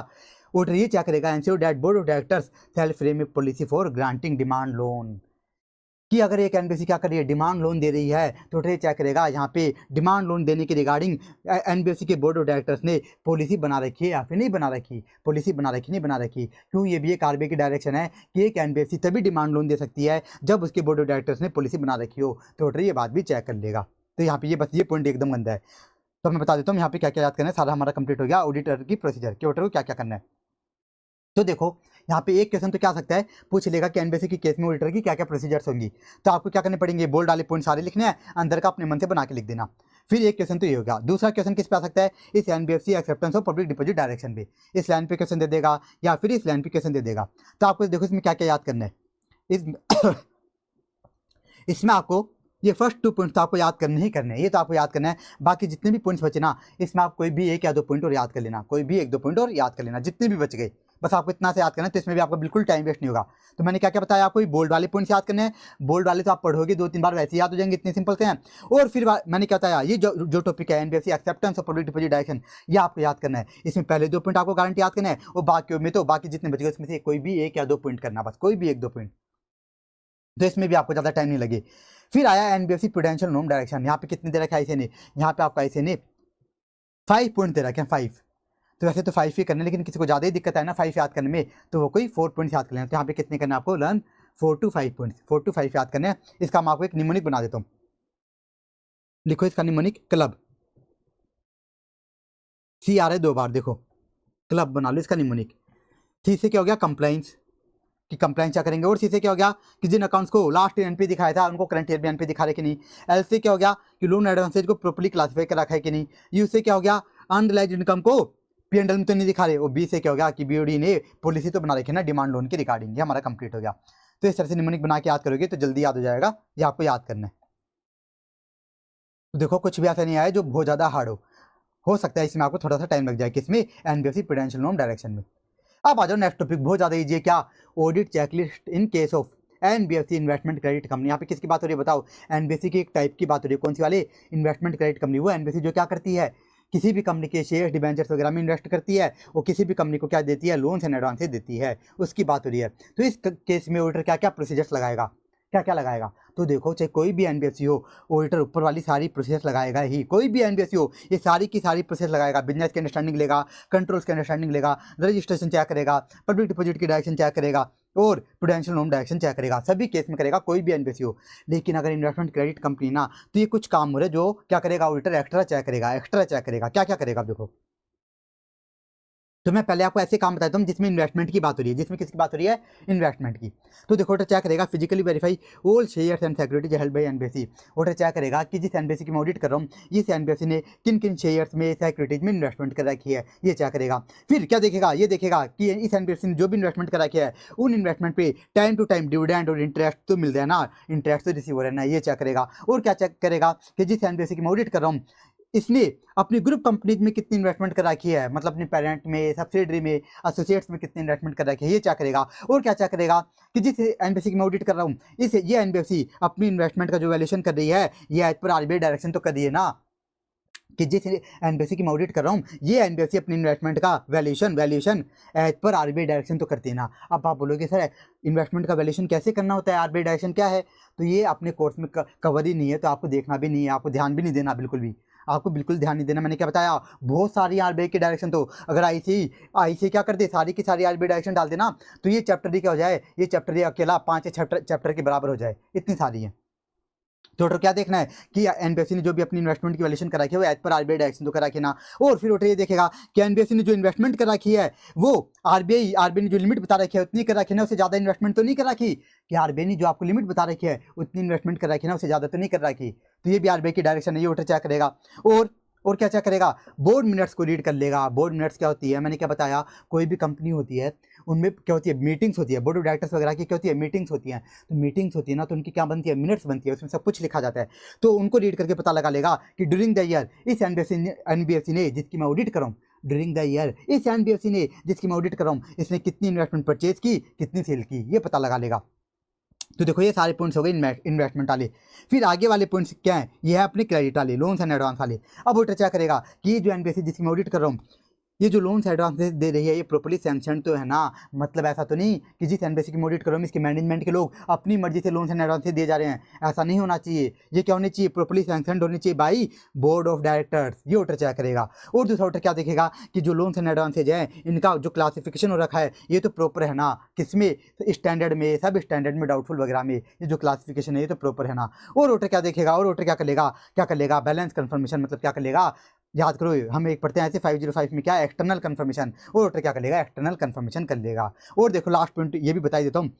ऑडिटर ये चेक करेगा ensure that board of directors self frame A policy for granting demand loan, कि अगर एक एनबीएफसी क्या कर रही है, डिमांड लोन दे रही है, तो ऑडिटर चेक करेगा यहाँ पे डिमांड लोन देने के रिगार्डिंग एनबीएफसी के बोर्ड ऑफ डायरेक्टर्स ने पॉलिसी बना रखी है या फिर नहीं बना रखी, पॉलिसी बना रखी नहीं बना रखी। क्यों, ये भी एक आरबीआई की डायरेक्शन है कि एक एनबीएफसी तभी डिमांड लोन दे सकती है जब उसके बोर्ड ऑफ डायरेक्टर्स ने पॉलिसी बना रखी हो, तो ऑडिटर ये बात भी चेक कर लेगा। तो यहाँ पे ये बस ये पॉइंट एकदम गंदा है। तो मैं बता देता हूँ यहाँ पे क्या क्या याद करना है, सारा हमारा कंप्लीट हो गया ऑडिटर की प्रोसीजर कि ऑडिटर को क्या क्या करना है। तो देखो यहाँ पे एक क्वेश्चन तो क्या आ सकता है, पूछ लेगा कि एनबीएफसी की केस में ऑडिटर की क्या क्या प्रोसीजर्स होंगी, तो आपको क्या करने पड़ेंगे, बोल्ड वाले पॉइंट सारे लिखने हैं, अंदर का अपने मन से बना के लिख देना। फिर एक क्वेश्चन तो ये होगा। दूसरा क्वेश्चन किस पे आ सकता है, इस NBFC acceptance of public deposit direction पे, इस लाइन पे क्वेश्चन दे देगा या फिर इस लाइन पे क्वेश्चन दे देगा। तो आपको देखो इसमें क्या क्या याद करना है, इसमें आपको ये फर्स्ट 2 पॉइंट्स तो आपको याद करने ही करने हैं, ये तो आपको याद करना है। बाकी जितने भी पॉइंट्स बचे ना, इसमें आप कोई भी 1 या 2 पॉइंट और याद कर लेना, कोई भी 1-2 पॉइंट और याद कर लेना, जितने भी बच गए बस आपको इतना से याद करना है। तो इसमें भी आपका बिल्कुल टाइम वेस्ट नहीं होगा। तो मैंने क्या क्या बताया आपको, बोल्ड वाले पॉइंट्स याद करने हैं, बोल्ड वाले तो आप पढ़ोगे 2-3 बार वैसे याद हो जाएंगे, इतने सिंपल से हैं। और फिर मैंने क्या बताया, ये जो टॉपिक है NBFC acceptance of public deposit direction, ये आपको याद करना है। इसमें पहले 2 पॉइंट आपको गारंटी याद करना है, और बाकी में तो बाकी जितने बच गए उसमें से कोई भी 1 या 2 पॉइंट करना, बस कोई भी 1-2 पॉइंट, तो इसमें भी आपको ज़्यादा टाइम नहीं लगे। फिर आया एनबीएफसी प्रूडेंशियल नॉर्म डायरेक्शन, यहाँ पे कितने दे रखा है ऐसे ने, यहाँ पे आपका ऐसे ने 5 पॉइंट दे रखे हैं, 5। तो वैसे तो 5 ही करने, लेकिन किसी को ज़्यादा ही दिक्कत है ना 5 याद करने में, तो वो कोई 4 पॉइंट्स याद कर लेना। तो यहाँ पे कितने करना है आपको, लर्न 4 to 5 पॉइंट्स, 4 to 5 याद करने हैं। इसका मैं आपको एक निमोनिक बना देता हूँ, लिखो इसका निमोनिक क्लब, सी आ रहा है 2 बार, देखो क्लब बना लो इसका निमोनिक। सी से क्या हो गया, कंप्लाइंस, कि कंप्लाइंस क्या करेंगे, और सी से क्या हो गया कि जिन अकाउंट्स को लास्ट ईयर एनपी दिखाया था उनको करंट ईयर में एनपी दिखा रहे कि नहीं। एल से क्या हो गया कि लोन एडवांसेज को प्रॉपर्ली क्लासिफाई कर रखा है कि नहीं। यू से क्या हो गया, अनरिलाइज्ड इनकम को पीएनडल में तो नहीं दिखा रहे। और बी से क्या हो गया कि बीओडी ने पॉलिसी तो बना रखी है ना डिमांड लोन के रिगार्डिंग, ये हमारा कंप्लीट हो गया। तो इस तरह से निमोनिक बना के याद करोगे तो जल्दी याद हो जाएगा, ये आपको याद करना है। तो देखो कुछ भी ऐसा नहीं आया जो बहुत ज़्यादा हार्ड हो सकता है इसमें आपको थोड़ा सा टाइम लग जाए, किसमें, एनबीएफसी प्रूडेंशियल नॉर्म डायरेक्शन में। अब आ जाओ नेक्स्ट टॉपिक, बहुत ज़्यादा ईजी है, क्या, audit checklist in case of NBFC investment credit company. यहाँ पे किसकी बात हो रही है बताओ, एनबीएफसी की एक टाइप की बात हो रही है, कौन सी वाले, इन्वेस्टमेंट क्रेडिट कंपनी। वो एनबीएफसी जो क्या करती है, किसी भी कंपनी के शेयर डिबेंचर्स वगैरह में इन्वेस्ट करती है, वो किसी भी कंपनी को क्या देती है, लोन्स एंड एडवांसेज देती है, उसकी बात हो रही है। तो इस केस में ऑडिटर क्या क्या प्रोसीजर्स लगाएगा, क्या क्या लगाएगा, तो देखो चाहे कोई भी एनबीएफसी हो, ऑडिटर ऊपर वाली सारी प्रोसेस लगाएगा ही। कोई भी एनबीएफसी हो ये सारी की सारी प्रोसेस लगाएगा, बिजनेस की अंडरस्टैंडिंग लेगा, कंट्रोल्स की अंडरस्टैंडिंग लेगा, रजिस्ट्रेशन चेक करेगा, पब्लिक डिपॉजिट की डायरेक्शन चेक करेगा, और प्रूडेंशियल नॉर्म डायरेक्शन चेक करेगा, सभी केस में करेगा कोई भी एनबीएफसी हो। लेकिन अगर इन्वेस्टमेंट क्रेडिट कंपनी ना, तो ये कुछ काम हो रहे जो क्या करेगा, ऑडिटर एक्स्ट्रा चेक करेगा, एक्स्ट्रा चेक करेगा, क्या क्या करेगा देखो। तो मैं पहले आपको ऐसे काम बताता हूँ जिसमें इन्वेस्टमेंट की बात हो रही है, जिसमें किसकी बात हो रही है, इन्वेस्टमेंट की। तो देखो ऑडिटर चेक करेगा physically verify all shares and securities held by NBFC. Auditor check करेगा कि जिस एनबीएफसी की मैं ऑडिट कर रहा हूँ, इस एनबीएफसी ने किन किन शेयर्स में, सिक्योरिटीज में इन्वेस्टमेंट कर रखी है, ये चेक करेगा। फिर क्या देखेगा, ये देखेगा कि इस एनबीएफसी ने जो भी इन्वेस्टमेंट कर रखी है, उन इन्वेस्टमेंट पे टाइम टू टाइम डिविडेंड और इंटरेस्ट तो मिल रहा है ना, इंटरेस्ट तो रिसीव हो रहा है ना, ये चेक करेगा। और क्या चेक करेगा कि जिस एनबीएफसी की मैं ऑडिट कर रहा हूँ, इसने अपनी ग्रुप कंपनीज में कितनी इन्वेस्टमेंट कर रखी है, मतलब अपने पेरेंट में, सब्सिडरी में, एसोसिएट्स में कितनी इन्वेस्टमेंट कर रखी है, ये क्या करेगा। और क्या चेक करेगा कि जिस एनबीएफसी की मैं ऑडिट कर रहा हूँ, ये एनबीएफसी अपनी इन्वेस्टमेंट का जो वैल्यूएशन कर रही है, ये एज पर आरबीआई डायरेक्शन तो कर रही है ना, कि जिस एनबीएफसी की मैं ऑडिट कर रहा हूँ, ये एनबीएफसी अपनी इन्वेस्टमेंट का valuation as per RBI direction तो करती है ना। अब आप बोलोगे सर इन्वेस्टमेंट का वैल्यूएशन कैसे करना होता है, आरबीआई डायरेक्शन क्या है, तो ये अपने कोर्स में कवर ही नहीं है, तो आपको देखना भी नहीं है, आपको ध्यान भी नहीं देना, बिल्कुल भी आपको बिल्कुल ध्यान नहीं देना। मैंने क्या बताया, बहुत सारी आरबीआई की डायरेक्शन, तो अगर आई क्या कर दे, सारी की सारी आरबीआई डायरेक्शन डाल देना, तो ये चैप्टर ही क्या हो जाए, ये चैप्टर ही अकेला 5 चैप्टर के बराबर हो जाए, इतनी सारी है। तो ऑडिटर क्या देखना है कि एनबीएफसी ने जो भी अपनी इन्वेस्टमेंट की वैल्यूएशन करा रखी है वो एज पर आरबीआई डायरेक्शन तो करा रखी है ना। और फिर ऑडिटर ये देखेगा कि एनबीएफसी ने जो इन्वेस्टमेंट कर रखी है, वो आरबीआई ने जो लिमिट बता रखी है उतनी कर रखी है ना, उससे ज़्यादा इन्वेस्टमेंट तो नहीं कर रखी, कि आरबीआई ने जो आपको लिमिट बता रखी है उतनी इन्वेस्टमेंट कर रखी है ना, उससे ज़्यादा तो नहीं कर रखी। तो ये भी आरबीआई की डायरेक्शन है, ये ऑडिटर चेक करेगा। और और क्या चेक करेगा, बोर्ड मिनट्स को रीड कर लेगा। बोर्ड मिनट्स क्या होती है, मैंने क्या बताया, कोई भी कंपनी होती है उनमें क्या होती है, मीटिंग्स होती है, बोर्ड ऑफ डायरेक्टर्स वगैरह की क्या होती है, मीटिंग्स होती हैं। तो मीटिंग्स होती है ना, तो उनकी क्या बनती है, मिनट्स बनती है, उसमें सब कुछ लिखा जाता है। तो उनको रीड करके पता लगा लेगा कि ड्यूरिंग द ईयर इस एनबीएफसी ने, जिसकी मैं ऑडिट कर रहा हूँ, ड्यूरिंग द ईयर इस एनबीएफसी ने, जिसकी मैं ऑडिट कर रहा हूँ, इसने कितनी इन्वेस्टमेंट परचेज की, कितनी सेल की, ये पता लगा लेगा। तो देखो ये सारे पॉइंट्स हो गए इन्वेस्टमेंट वाले। फिर आगे वाले पॉइंट्स क्या हैं, ये है अपने क्रेडिट वाले, लोन्स एंड एडवांस वाले। अब ऑडिटर क्या करेगा कि जो एनबीएफसी जिसकी मैं ऑडिट कर रहा हूँ, ये जो लोन्स एडवांस दे रही है, ये प्रॉपर्ली सैंक्शन तो है ना। मतलब ऐसा तो नहीं कि जिस एनबीएफसी की ऑडिट करो इसके मैनेजमेंट के लोग अपनी मर्जी से लोन्स एंड एडवांस दिए जा रहे हैं, ऐसा नहीं होना चाहिए। ये क्या होनी चाहिए, प्रॉपर्ली सैंक्शन होनी चाहिए बाई बोर्ड ऑफ डायरेक्टर्स। ये ऑडिटर चेक करेगा। और दूसरा ऑडिटर क्या देखेगा कि जो लोन्स एंड एडवांसेज है इनका जो क्लासिफिकेशन हो रखा है ये तो प्रॉपर है ना, किसमें, स्टैंडर्ड में, सब स्टैंडर्ड में, डाउटफुल वगैरह में, ये जो क्लासिफिकेशन है ये तो प्रॉपर है ना। और ऑडिटर क्या देखेगा, और ऑडिटर क्या कर लेगा, बैलेंस कंफर्मेशन, मतलब क्या कर लेगा, याद करो हम एक पढ़ते हैं ऐसे 505 में क्या है, एक्सटर्नल कंफर्मेशन। और ऑडिटर क्या कर लेगा, एक्सटर्नल कंफर्मेशन कर लेगा। और देखो लास्ट पॉइंट ये भी बता देता हूँ,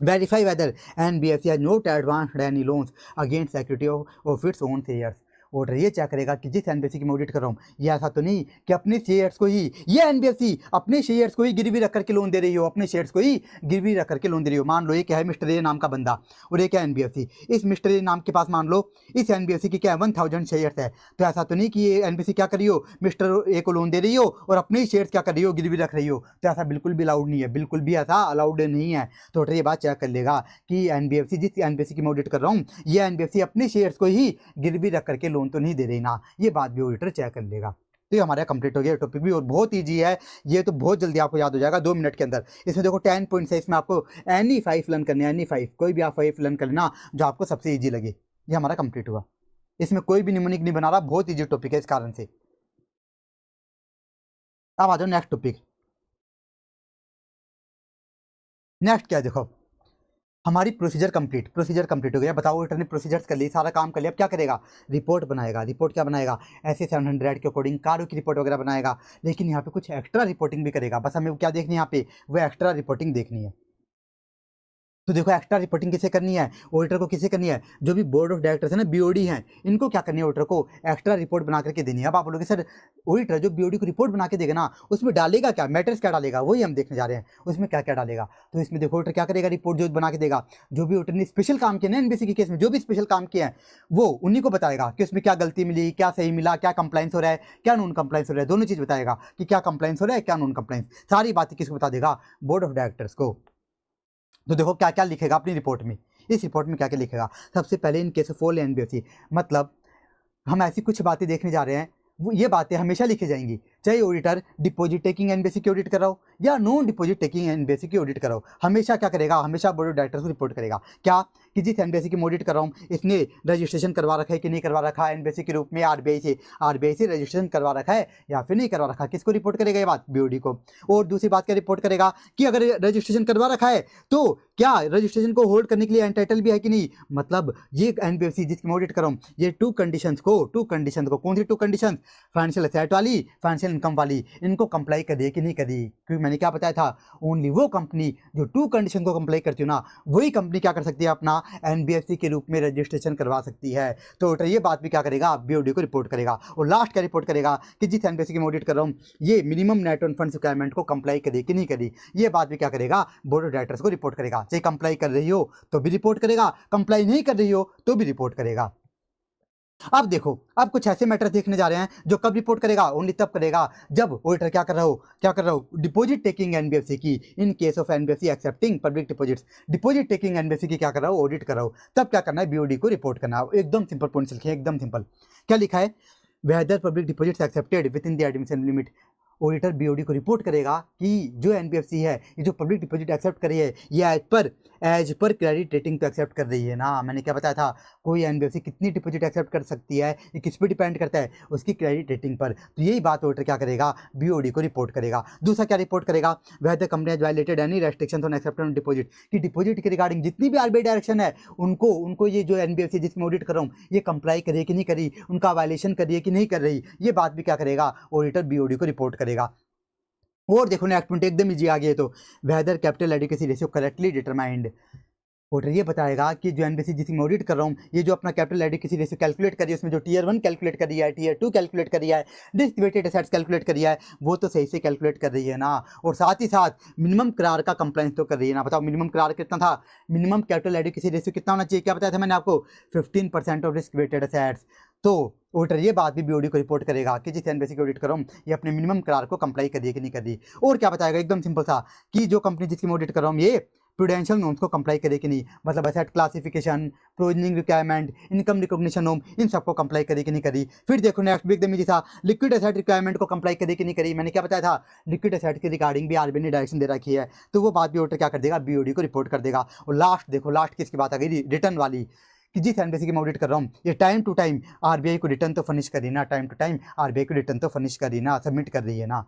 verify whether NBFC has not advanced any loans against security of its own shares. Order ये चेक करेगा कि जिस एनबीएफसी की मैं ऑडिट कर रहा हूँ, ये ऐसा तो नहीं कि अपने शेयर्स को ही, ये एनबीएफसी अपने शेयर्स को ही गिरवी रख करके लोन दे रही हो, अपने शेयर्स को ही गिरवी रख करके लोन दे रही हो। मान लो ये क्या है, मिस्टर ए नाम का बंदा, और ये क्या है, एनबीएफसी। इस मिस्टर ए नाम के पास मान लो इस एनबीएफसी की क्या है, 1000 शेयर्स है। तो ऐसा तो नहीं कि ये एनबीएफसी क्या कर रही हो, मिस्टर ए को लोन दे रही हो और अपने ही शेयर्स क्या कर रही हो, गिरवी रख रही हो। तो ऐसा बिल्कुल भी अलाउड नहीं है, बिल्कुल भी ऐसा अलाउड नहीं है। तो ऑर्डर ये बात चेक कर लेगा कि एनबीएफसी, जिस एनबीएफसी की मैं ऑडिट कर रहा हूँ, ये एनबीएफसी अपने शेयर्स को ही गिरवी रख करके लोन तो नहीं दे रही ना। ये बात भी ऑडिटर चेक कर लेगा। तो ये हमारा कंप्लीट हो गया टॉपिक भी, और बहुत ईजी है ये, तो बहुत जल्दी आपको याद हो जाएगा 2 मिनट के अंदर। इसमें देखो 10 पॉइंट्स है, इसमें आपको एनी 5 लर्न करने, एनी 5 कोई भी आप 5 लर्न कर लेना जो आपको सबसे ईजी लगे। ये हमारा कंप्लीट हुआ, इसमें कोई भी निमोनिक नहीं बना रहा, बहुत ईजी टॉपिक है इस कारण से। अब आ जाओ नेक्स्ट टॉपिक। नेक्स्ट क्या है, देखो हमारी प्रोसीजर कंप्लीट हो गया। बताओ ऑडिटर ने प्रोसीजर्स कर ली, सारा काम कर लिया, अब क्या करेगा, रिपोर्ट बनाएगा। रिपोर्ट क्या बनाएगा, ऐसे 700 के अकॉर्डिंग कार्यों की रिपोर्ट वगैरह बनाएगा। लेकिन यहाँ पे कुछ एक्स्ट्रा रिपोर्टिंग भी करेगा, बस हमें क्या देखनी है यहाँ पे, वो एक्स्ट्रा रिपोर्टिंग देखनी है। तो देखो एक्स्ट्रा रिपोर्टिंग किसे करनी है, ऑडिटर को किसे करनी है, जो भी बोर्ड ऑफ डायरेक्टर्स है ना, बीओडी हैं, इनको क्या करनी है, ऑडिटर को एक्स्ट्रा रिपोर्ट बना करके देनी है। अब आप बोलोगे सर ऑडिटर जो बीओडी को रिपोर्ट बना के देगा ना, उसमें डालेगा क्या, मैटर्स क्या डालेगा, वही हम देखने जा रहे हैं, उसमें क्या क्या डालेगा। तो इसमें देखो ऑडिटर क्या करेगा, रिपोर्ट जो बना के देगा, जो भी ऑडिटर ने स्पेशल काम किया ना एनबीएफसी के केस में, जो भी स्पेशल काम किया है वो उन्हीं को बताएगा कि उसमें क्या गलती मिली, क्या सही मिला, क्या कंप्लाइंस हो रहा है, क्या नॉन कंप्लाइंस हो रहा है, दोनों चीज़ बताएगा कि क्या कंप्लाइंस हो रहा है, क्या नॉन कंप्लाइंस, सारी बातें किसको बता देगा, बोर्ड ऑफ डायरेक्टर्स को। तो देखो क्या क्या लिखेगा अपनी रिपोर्ट में, इस रिपोर्ट में क्या क्या लिखेगा। सबसे पहले इन केस ऑफ ऑल एनबीएफसी, मतलब हम ऐसी कुछ बातें देखने जा रहे हैं, वो ये बातें हमेशा लिखी जाएंगी, चाहे ऑडिटर डिपॉजिट टेकिंग एनबीएफसी की ऑडिट कर रहा हो या नॉन डिपॉजिट टेकिंग एनबीएफसी की ऑडिट कर रहा हो, हमेशा क्या करेगा, हमेशा बोर्ड ऑफ डायरेक्टर्स को रिपोर्ट करेगा क्या, कि जिस एनबीएफसी की ऑडिट कर रहा हूँ इसने रजिस्ट्रेशन करवा रखा है कि नहीं करवा रखा है एनबीएफसी के रूप में, आरबीआई से रजिस्ट्रेशन करवा रखा है या फिर नहीं करवा रखा, किसको रिपोर्ट करेगा, ये बात बीओडी को। और दूसरी बात क्या रिपोर्ट करेगा कि अगर रजिस्ट्रेशन करवा रखा है तो क्या रजिस्ट्रेशन को होल्ड करने के लिए एंटाइटल भी है कि नहीं। मतलब ये एनबीएफसी जिसकी मैं ऑडिट कर रहा हूँ, ये टू कंडीशंस को कौन सी 2 कंडीशन, फाइनेंशियल एसेट वाली, फाइनेंशियल इनकम वाली, इनको कंप्लाई कर रही है कि नहीं कर रही। क्योंकि मैंने क्या बताया था, ओनली वो कंपनी जो 2 कंडीशन को कंप्लाई करती हो ना, वही कंपनी क्या कर सकती है, अपना एनबीएफसी के रूप में रजिस्ट्रेशन करवा सकती है। तो ऑडिटर ये बात भी क्या करेगा, बीओडी को रिपोर्ट करेगा। और लास्ट क्या रिपोर्ट करेगा कि जिस एनबीएफसी की मैं ऑडिट कर रहा हूँ ये minimum net on funds requirement को कंप्लाई करी कि नहीं करी, ये बात भी क्या करेगा, बोर्ड ऑफ डायरेक्टर्स को रिपोर्ट करेगा। चाहे कंप्लाई कर रही हो तो भी रिपोर्ट करेगा, कंप्लाई नहीं कर रही हो तो भी रिपोर्ट करेगा। अब देखो, अब कुछ ऐसे मैटर देखने जा रहे हैं जो कब रिपोर्ट करेगा, ओनली तब करेगा जब ऑडिटर क्या कर रहा हो, डिपॉजिट टेकिंग एनबीएफसी की, इन case of NBFC accepting public deposits, deposit taking NBFC की क्या कर रहा हो, ऑडिट कर रहा हो, तब क्या करना है, बीओडी को रिपोर्ट करना है। एकदम सिंपल पॉइंट्स लिखे, एकदम सिंपल। क्या लिखा है, whether public deposits accepted within the admission limit, auditor BOD को रिपोर्ट करेगा कि जो एनबीएफसी है ये जो पब्लिक डिपॉजिट एक्सेप्ट कर रही है ये एज पर क्रेडिट रेटिंग तो एक्सेप्ट कर रही है ना। मैंने क्या बताया था, कोई एनबीएफसी कितनी डिपॉजिट एक्सेप्ट कर सकती है ये किस पे डिपेंड करता है, उसकी क्रेडिट रेटिंग पर। तो यही बात ऑडिटर क्या करेगा, बीओडी को रिपोर्ट करेगा। दूसरा क्या रिपोर्ट करेगा, weather company has violated any restrictions on acceptance deposit, कि डिपॉजिट के रिगार्डिंग जितनी भी आरबीआई डायरेक्शन है उनको ये जो एनबीएफसी जिसमें ऑडिट कर रहा हूँ ये कंप्लाई करिए कि नहीं करी, उनका वायलेशन करिए कि नहीं कर रही, ये बात भी क्या करेगा, ऑडिटर बीओडी को रिपोर्ट करेगा। और देखो नेक्स्ट पॉइंट एकदम इजी आ गया, तो whether capital adequacy ratio correctly determined, auditor ये बताएगा कि जो एनबीसी जिसकी मैं ऑडिट कर रहा हूँ, ये जो अपना कैपिटल एडिक्वेसी रेशियो कैलकुलेट करी है, उसमें जो टीयर 1 कैलकुलेट करी है, टीयर 2 कैलकुलेट करी है, रिस्क वेटेड एसेट्स कैलकुलेट करी है, वो तो सही से कैलकुलेट कर रही है ना। और साथ ही साथ मिनिमम करार का कंप्लाइंस तो कर रही है ना। बताओ मिनिमम करार कितना था, मिनिमम कैपिटल एडिक्वेसी रेशियो कितना होना चाहिए, क्या बताया था मैंने आपको, 15% ऑफ रिस्क वेटेड एसेट्स। तो ऑडिटर ये बात भी बीओडी को रिपोर्ट करेगा कि जिस एनबीसी को ऑडिट कर रहा हूँ, ये अपने मिनिमम करार को कंप्लाई करिए कि नहीं कर रही। और क्या बताएगा, एकदम सिंपल सा, कि जो कंपनी जिसकी मैं ऑडिट कर रहा हूँ, ये प्रूडेंशियल नॉर्म्स को कंप्लाई करे कि नहीं, मतलब asset classification, provisioning requirement, income recognition norm, इन सबको कंप्लाई करे कि नहीं करी। फिर देखो नेक्स्ट भी एकदम इजी था, लिक्विड एसेट रिक्वायरमेंट को कंप्लाई करे कि नहीं करी। मैंने क्या बताया था, लिक्विड एसेट के रिगार्डिंग भी आरबीआई ने डायरेक्शन दे रखी है, तो वो बात भी ऑडिटर क्या कर देगा, बीओडी को रिपोर्ट कर देगा। और लास्ट देखो, लास्ट किसकी बात आ गई, रिटर्न वाली, कि जिस एनबीसी की मैं ऑडिट कर रहा हूँ, ये टाइम टू टाइम आरबीआई को रिटर्न तो फर्निश कर रही ना, टाइम टू टाइम आरबीआई को रिटर्न तो फर्निश कर रही ना, सबमिट कर रही है ना।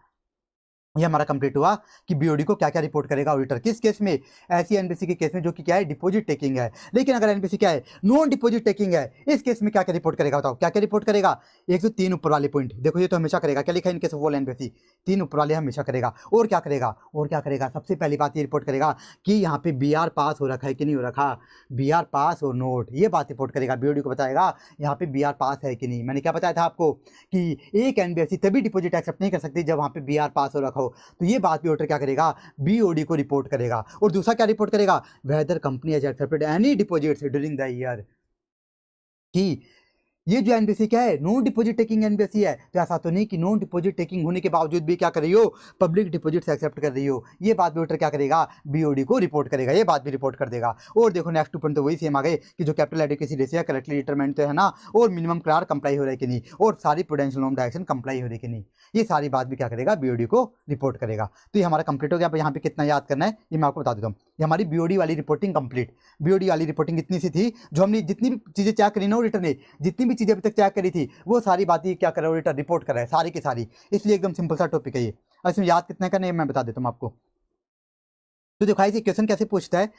ये हमारा कंप्लीट हुआ कि बीओडी को क्या क्या रिपोर्ट करेगा ऑडिटर, किस केस में, ऐसी एनबीसी के केस में जो कि क्या है, डिपॉजिट टेकिंग है। लेकिन अगर एनबीसी क्या है, नॉन डिपॉजिट टेकिंग है, इस केस में क्या क्या रिपोर्ट करेगा, बताओ क्या क्या रिपोर्ट करेगा। एक तो 3 ऊपर वाले पॉइंट देखो, ये तो हमेशा करेगा, क्या लिखा है इनकेस ऑफ ऑल एनबीसी, 3 ऊपर वाले हमेशा करेगा। और क्या करेगा, और क्या करेगा, सबसे पहली बात ये रिपोर्ट करेगा कि यहाँ पे बीआर पास हो रखा है कि नहीं हो रखा, बीआर पास और नोट, ये बात रिपोर्ट करेगा। बीओडी को बताएगा यहाँ पे बीआर पास है कि नहीं। मैंने क्या बताया था आपको कि एक एनबीएफसी तभी डिपॉजिट एक्सेप्ट नहीं कर सकती जब वहाँ पे बीआर पास हो रखा हो। तो ये बात भी ऑडिटर क्या करेगा, बीओडी को रिपोर्ट करेगा। और दूसरा क्या रिपोर्ट करेगा, weather company has accepted any deposits during the year, कि ये जो एनबीसी क्या है, नॉन डिपॉजिट टेकिंग एनबीसी है। तो ऐसा तो नहीं कि नॉन डिपॉजिट टेकिंग होने के बावजूद भी क्या कर रही हो, पब्लिक डिपॉजिट्स एक्सेप्ट कर रही हो। ये बात भी ऑडिटर क्या करेगा, बीओडी को रिपोर्ट करेगा, ये बात भी रिपोर्ट कर देगा। और देखो नेक्स्ट पॉइंट तो वही सेम आ गए कि जो कैपिटल एडिक्वेसी रेशियो है करेक्टली डिटरमाइंड तो है ना, और मिनिमम करार कंप्लाई हो रहा है कि नहीं, और सारी प्रूडेंशियल नॉर्म डायरेक्शन कंप्लाई हो रही है कि नहीं, ये सारी बात भी क्या करेगा, बीओडी को रिपोर्ट करेगा। तो ये हमारा कंप्लीट हो गया। यहाँ पे कितना याद करना है ये मैं आपको बता देता हूँ। ये हमारी बीओडी वाली रिपोर्टिंग कंप्लीट, बीओडी वाली रिपोर्टिंग इतनी सी थी, जो हमने जितनी भी चीजें चेक करी ना ऑडिटर ने, जितनी भी चीजें अभी तक चेक करी थी, वो सारी बातें क्या कर रहा है ऑडिटर, रिपोर्ट कर रहा है सारी की सारी। इसलिए एकदम सिंपल सा टॉपिक है ये। और इसमें याद कितना करना है मैं बता देता हूँ आपको। तो दिखाई से क्वेश्चन कैसे पूछता है,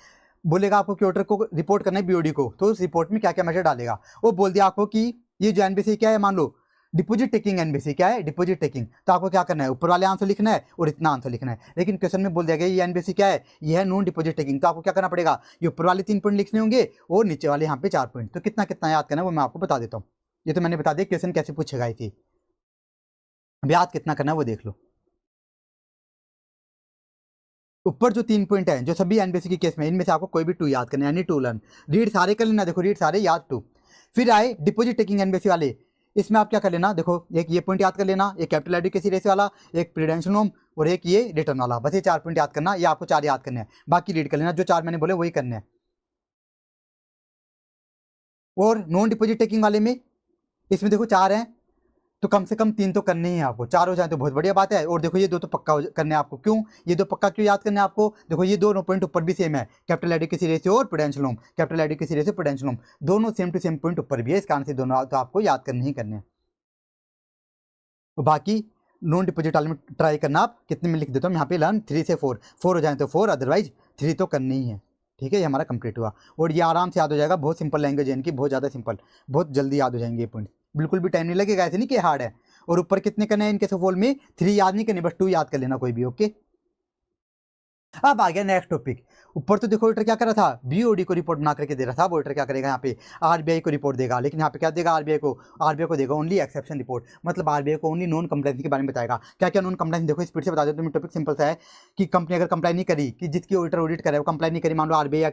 बोलेगा आपको कि ऑडिटर को रिपोर्ट करना है बीओडी को, तो उस रिपोर्ट में क्या क्या मेजर डालेगा। वो बोल दिया आपको कि ये जो एनबीसी क्या है, मान लो डिपॉजिट टेकिंग एनबीसी क्या है, डिपॉजिट टेकिंग, तो आपको क्या करना है, ऊपर वाले आंसर लिखना है और इतना आंसर लिखना है। लेकिन क्वेश्चन में बोल दिया गया ये एनबीसी क्या है, ये है नॉन डिपॉजिट टेकिंग, तो आपको क्या करना पड़ेगा, ये ऊपर वाले 3 पॉइंट लिखने होंगे और नीचे वाले यहाँ पे 4 पॉइंट। तो कितना कितना याद करना है वो मैं आपको बता देता हूँ। ये तो मैंने बता दिया क्वेश्चन कैसे पूछेगा इसी, अब याद कितना करना है वो देख लो। ऊपर जो 3 पॉइंट है जो सभी एनबीसी के केस में, इनमें से आपको कोई भी 2 याद करना है, एनी 2 लर्न, रीड सारे कर लेना, देखो रीड सारे याद 2। फिर आए डिपॉजिट टेकिंग एनबीसी वाले, इसमें आप क्या कर लेना, देखो एक ये पॉइंट याद कर लेना, एक कैपिटल एडिक्वेसी रेशियो वाला, एक प्रूडेंशियल नॉर्म और एक ये रिटर्न वाला, बस ये 4 पॉइंट याद करना, ये आपको 4 याद करने हैं, बाकी रीड कर लेना, जो 4 मैंने बोले वही करने हैं। और नॉन डिपॉजिट टेकिंग वाले में, इसमें देखो 4 हैं, तो कम से कम 3 तो करने ही है आपको, 4 हो जाए तो बहुत बढ़िया बात है। और देखो ये 2 तो पक्का करने हैं आपको, क्यों ये 2 पक्का क्यों याद करने हैं आपको, देखो ये दोनों पॉइंट ऊपर भी सेम है, कैपिटल एडिक्वेसी रेशियो और prudential norm, capital adequacy ratio prudential norm दोनों सेम टू सेम पॉइंट ऊपर भी है, इस कारण से दोनों तो आपको याद करने ही करने हैं। तो बाकी नॉन डिपॉजिट वाले में ट्राई करना, आप कितने में लिख देता हूँ यहाँ पे, लर्न 3 से 4, 4 हो जाए तो 4, अदरवाइज 3 तो करनी ही है। ठीक है, ये हमारा कंप्लीट हुआ और ये आराम से याद हो जाएगा, बहुत सिंपल लैंग्वेज है इनकी, बहुत ज़्यादा सिंपल, बहुत जल्दी याद हो जाएंगे ये पॉइंट, बिल्कुल भी टाइम नहीं लगेगा, ऐसे नहीं कि हार्ड है। और ऊपर कितने करने हैं इनके सफोल में, 3 याद नहीं करने, बस 2 याद कर लेना कोई भी, ओके। अब आ गया नेक्स्ट टॉपिक। ऊपर तो देखो ऑडिटर क्या कर रहा था, बीओडी को रिपोर्ट बना करके दे रहा था, अब ऑडिटर क्या करेगा यहाँ पे, आरबीआई को रिपोर्ट देगा। लेकिन यहाँ पे क्या देगा, आरबीआई को देगा ओनली एक्सेप्शन रिपोर्ट, मतलब आरबीआई को ओनली नॉन कंप्लाइंस के बारे में बताएगा। क्या क्या नॉन कंप्लाइंस, देखो स्पीड से बता देते हो, टॉपिक सिंपल सा है कि कंपनी अगर कंप्लाई नहीं करी, कि जिसकी ऑडिटर ऑडिट करे वो कंप्लाई नहीं करी, मान लो आरबीआई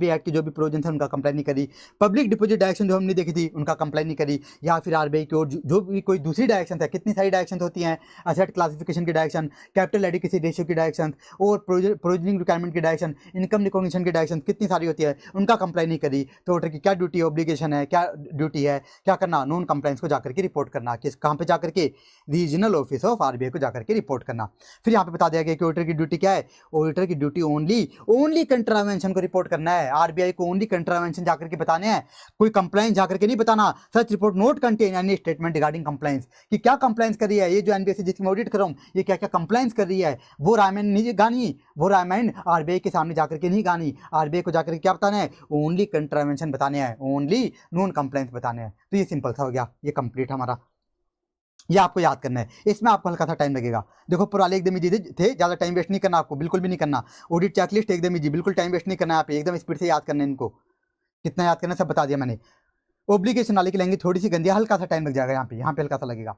एक्ट की जो भी प्रोविजन है उनका कंप्लाई नहीं करी, पब्लिक डिपॉजिट डायरेक्शन जो हमने देखी थी उनका कंप्लाई नहीं करी, या फिर आरबीआई की और जो भी कोई दूसरी डायरेक्शन है, कितनी सारी डायरेक्शन होती हैं, एसेट क्लासिफिकेशन की डायरेक्शन, कैपिटल एडिक्वेसी रेशियो की डायरेक्शन और प्रोविजनिंग रिक्वायरमेंट की डायरेक्शन, इनकम रिकॉग्निशन की डायरेक्शन, कितनी सारी होती है, उनका कंप्लाई नहीं करी, तो ऑडिटर की क्या ड्यूटी ऑब्लिगेशन है, क्या ड्यूटी है, क्या करना, नॉन कंप्लाइंस को जाकर के रिपोर्ट करना, किस कहाँ पे जाकर के, रीजनल ऑफिस ऑफ आरबीआई को जाकर के रिपोर्ट करना। फिर यहाँ पे बता दिया गया कि ऑडिटर की ड्यूटी क्या है, ऑडिटर की ड्यूटी ओनली कंट्रावेंशन को रिपोर्ट करना है, आरबीआई को ओनली कंट्रावेंशन जाकर के बताने हैं, कोई कंप्लाइंस जाकर के नहीं बताना। Such report note contain any statement regarding compliance, कि क्या कंप्लाइंस कर रही है ये जो एनबीएफसी जिसकी मैं ऑडिट कर रहा हूँ, ये क्या क्या कंप्लाइंस कर रही है, वो रामायण नहीं गानी, वो रामायण आरबीआई के सामने जाकर के नहीं गानी, आरबीआई को जाकर के क्या बताना है, ओनली कंट्रावेंशन बताने हैं, ओनली नॉन कंप्लाइंस बताने हैं। तो ये सिंपल सा हो गया, ये कंप्लीट हमारा। ये आपको याद करना है, इसमें आपको हल्का सा टाइम लगेगा। देखो पुराने एकदम इजी थे, ज़्यादा टाइम वेस्ट नहीं करना आपको, बिल्कुल भी नहीं करना। ऑडिट चेकलिस्ट एकदम इजी, बिल्कुल टाइम वेस्ट नहीं करना है आप, एकदम स्पीड से याद करना है इनको। कितना याद करना है सब बता दिया मैंने। ओब्लिगेशन वाले की लैंग्वेज थोड़ी सी गंदी है, हल्का सा टाइम लग जाएगा यहाँ पे हल्का सा लगेगा।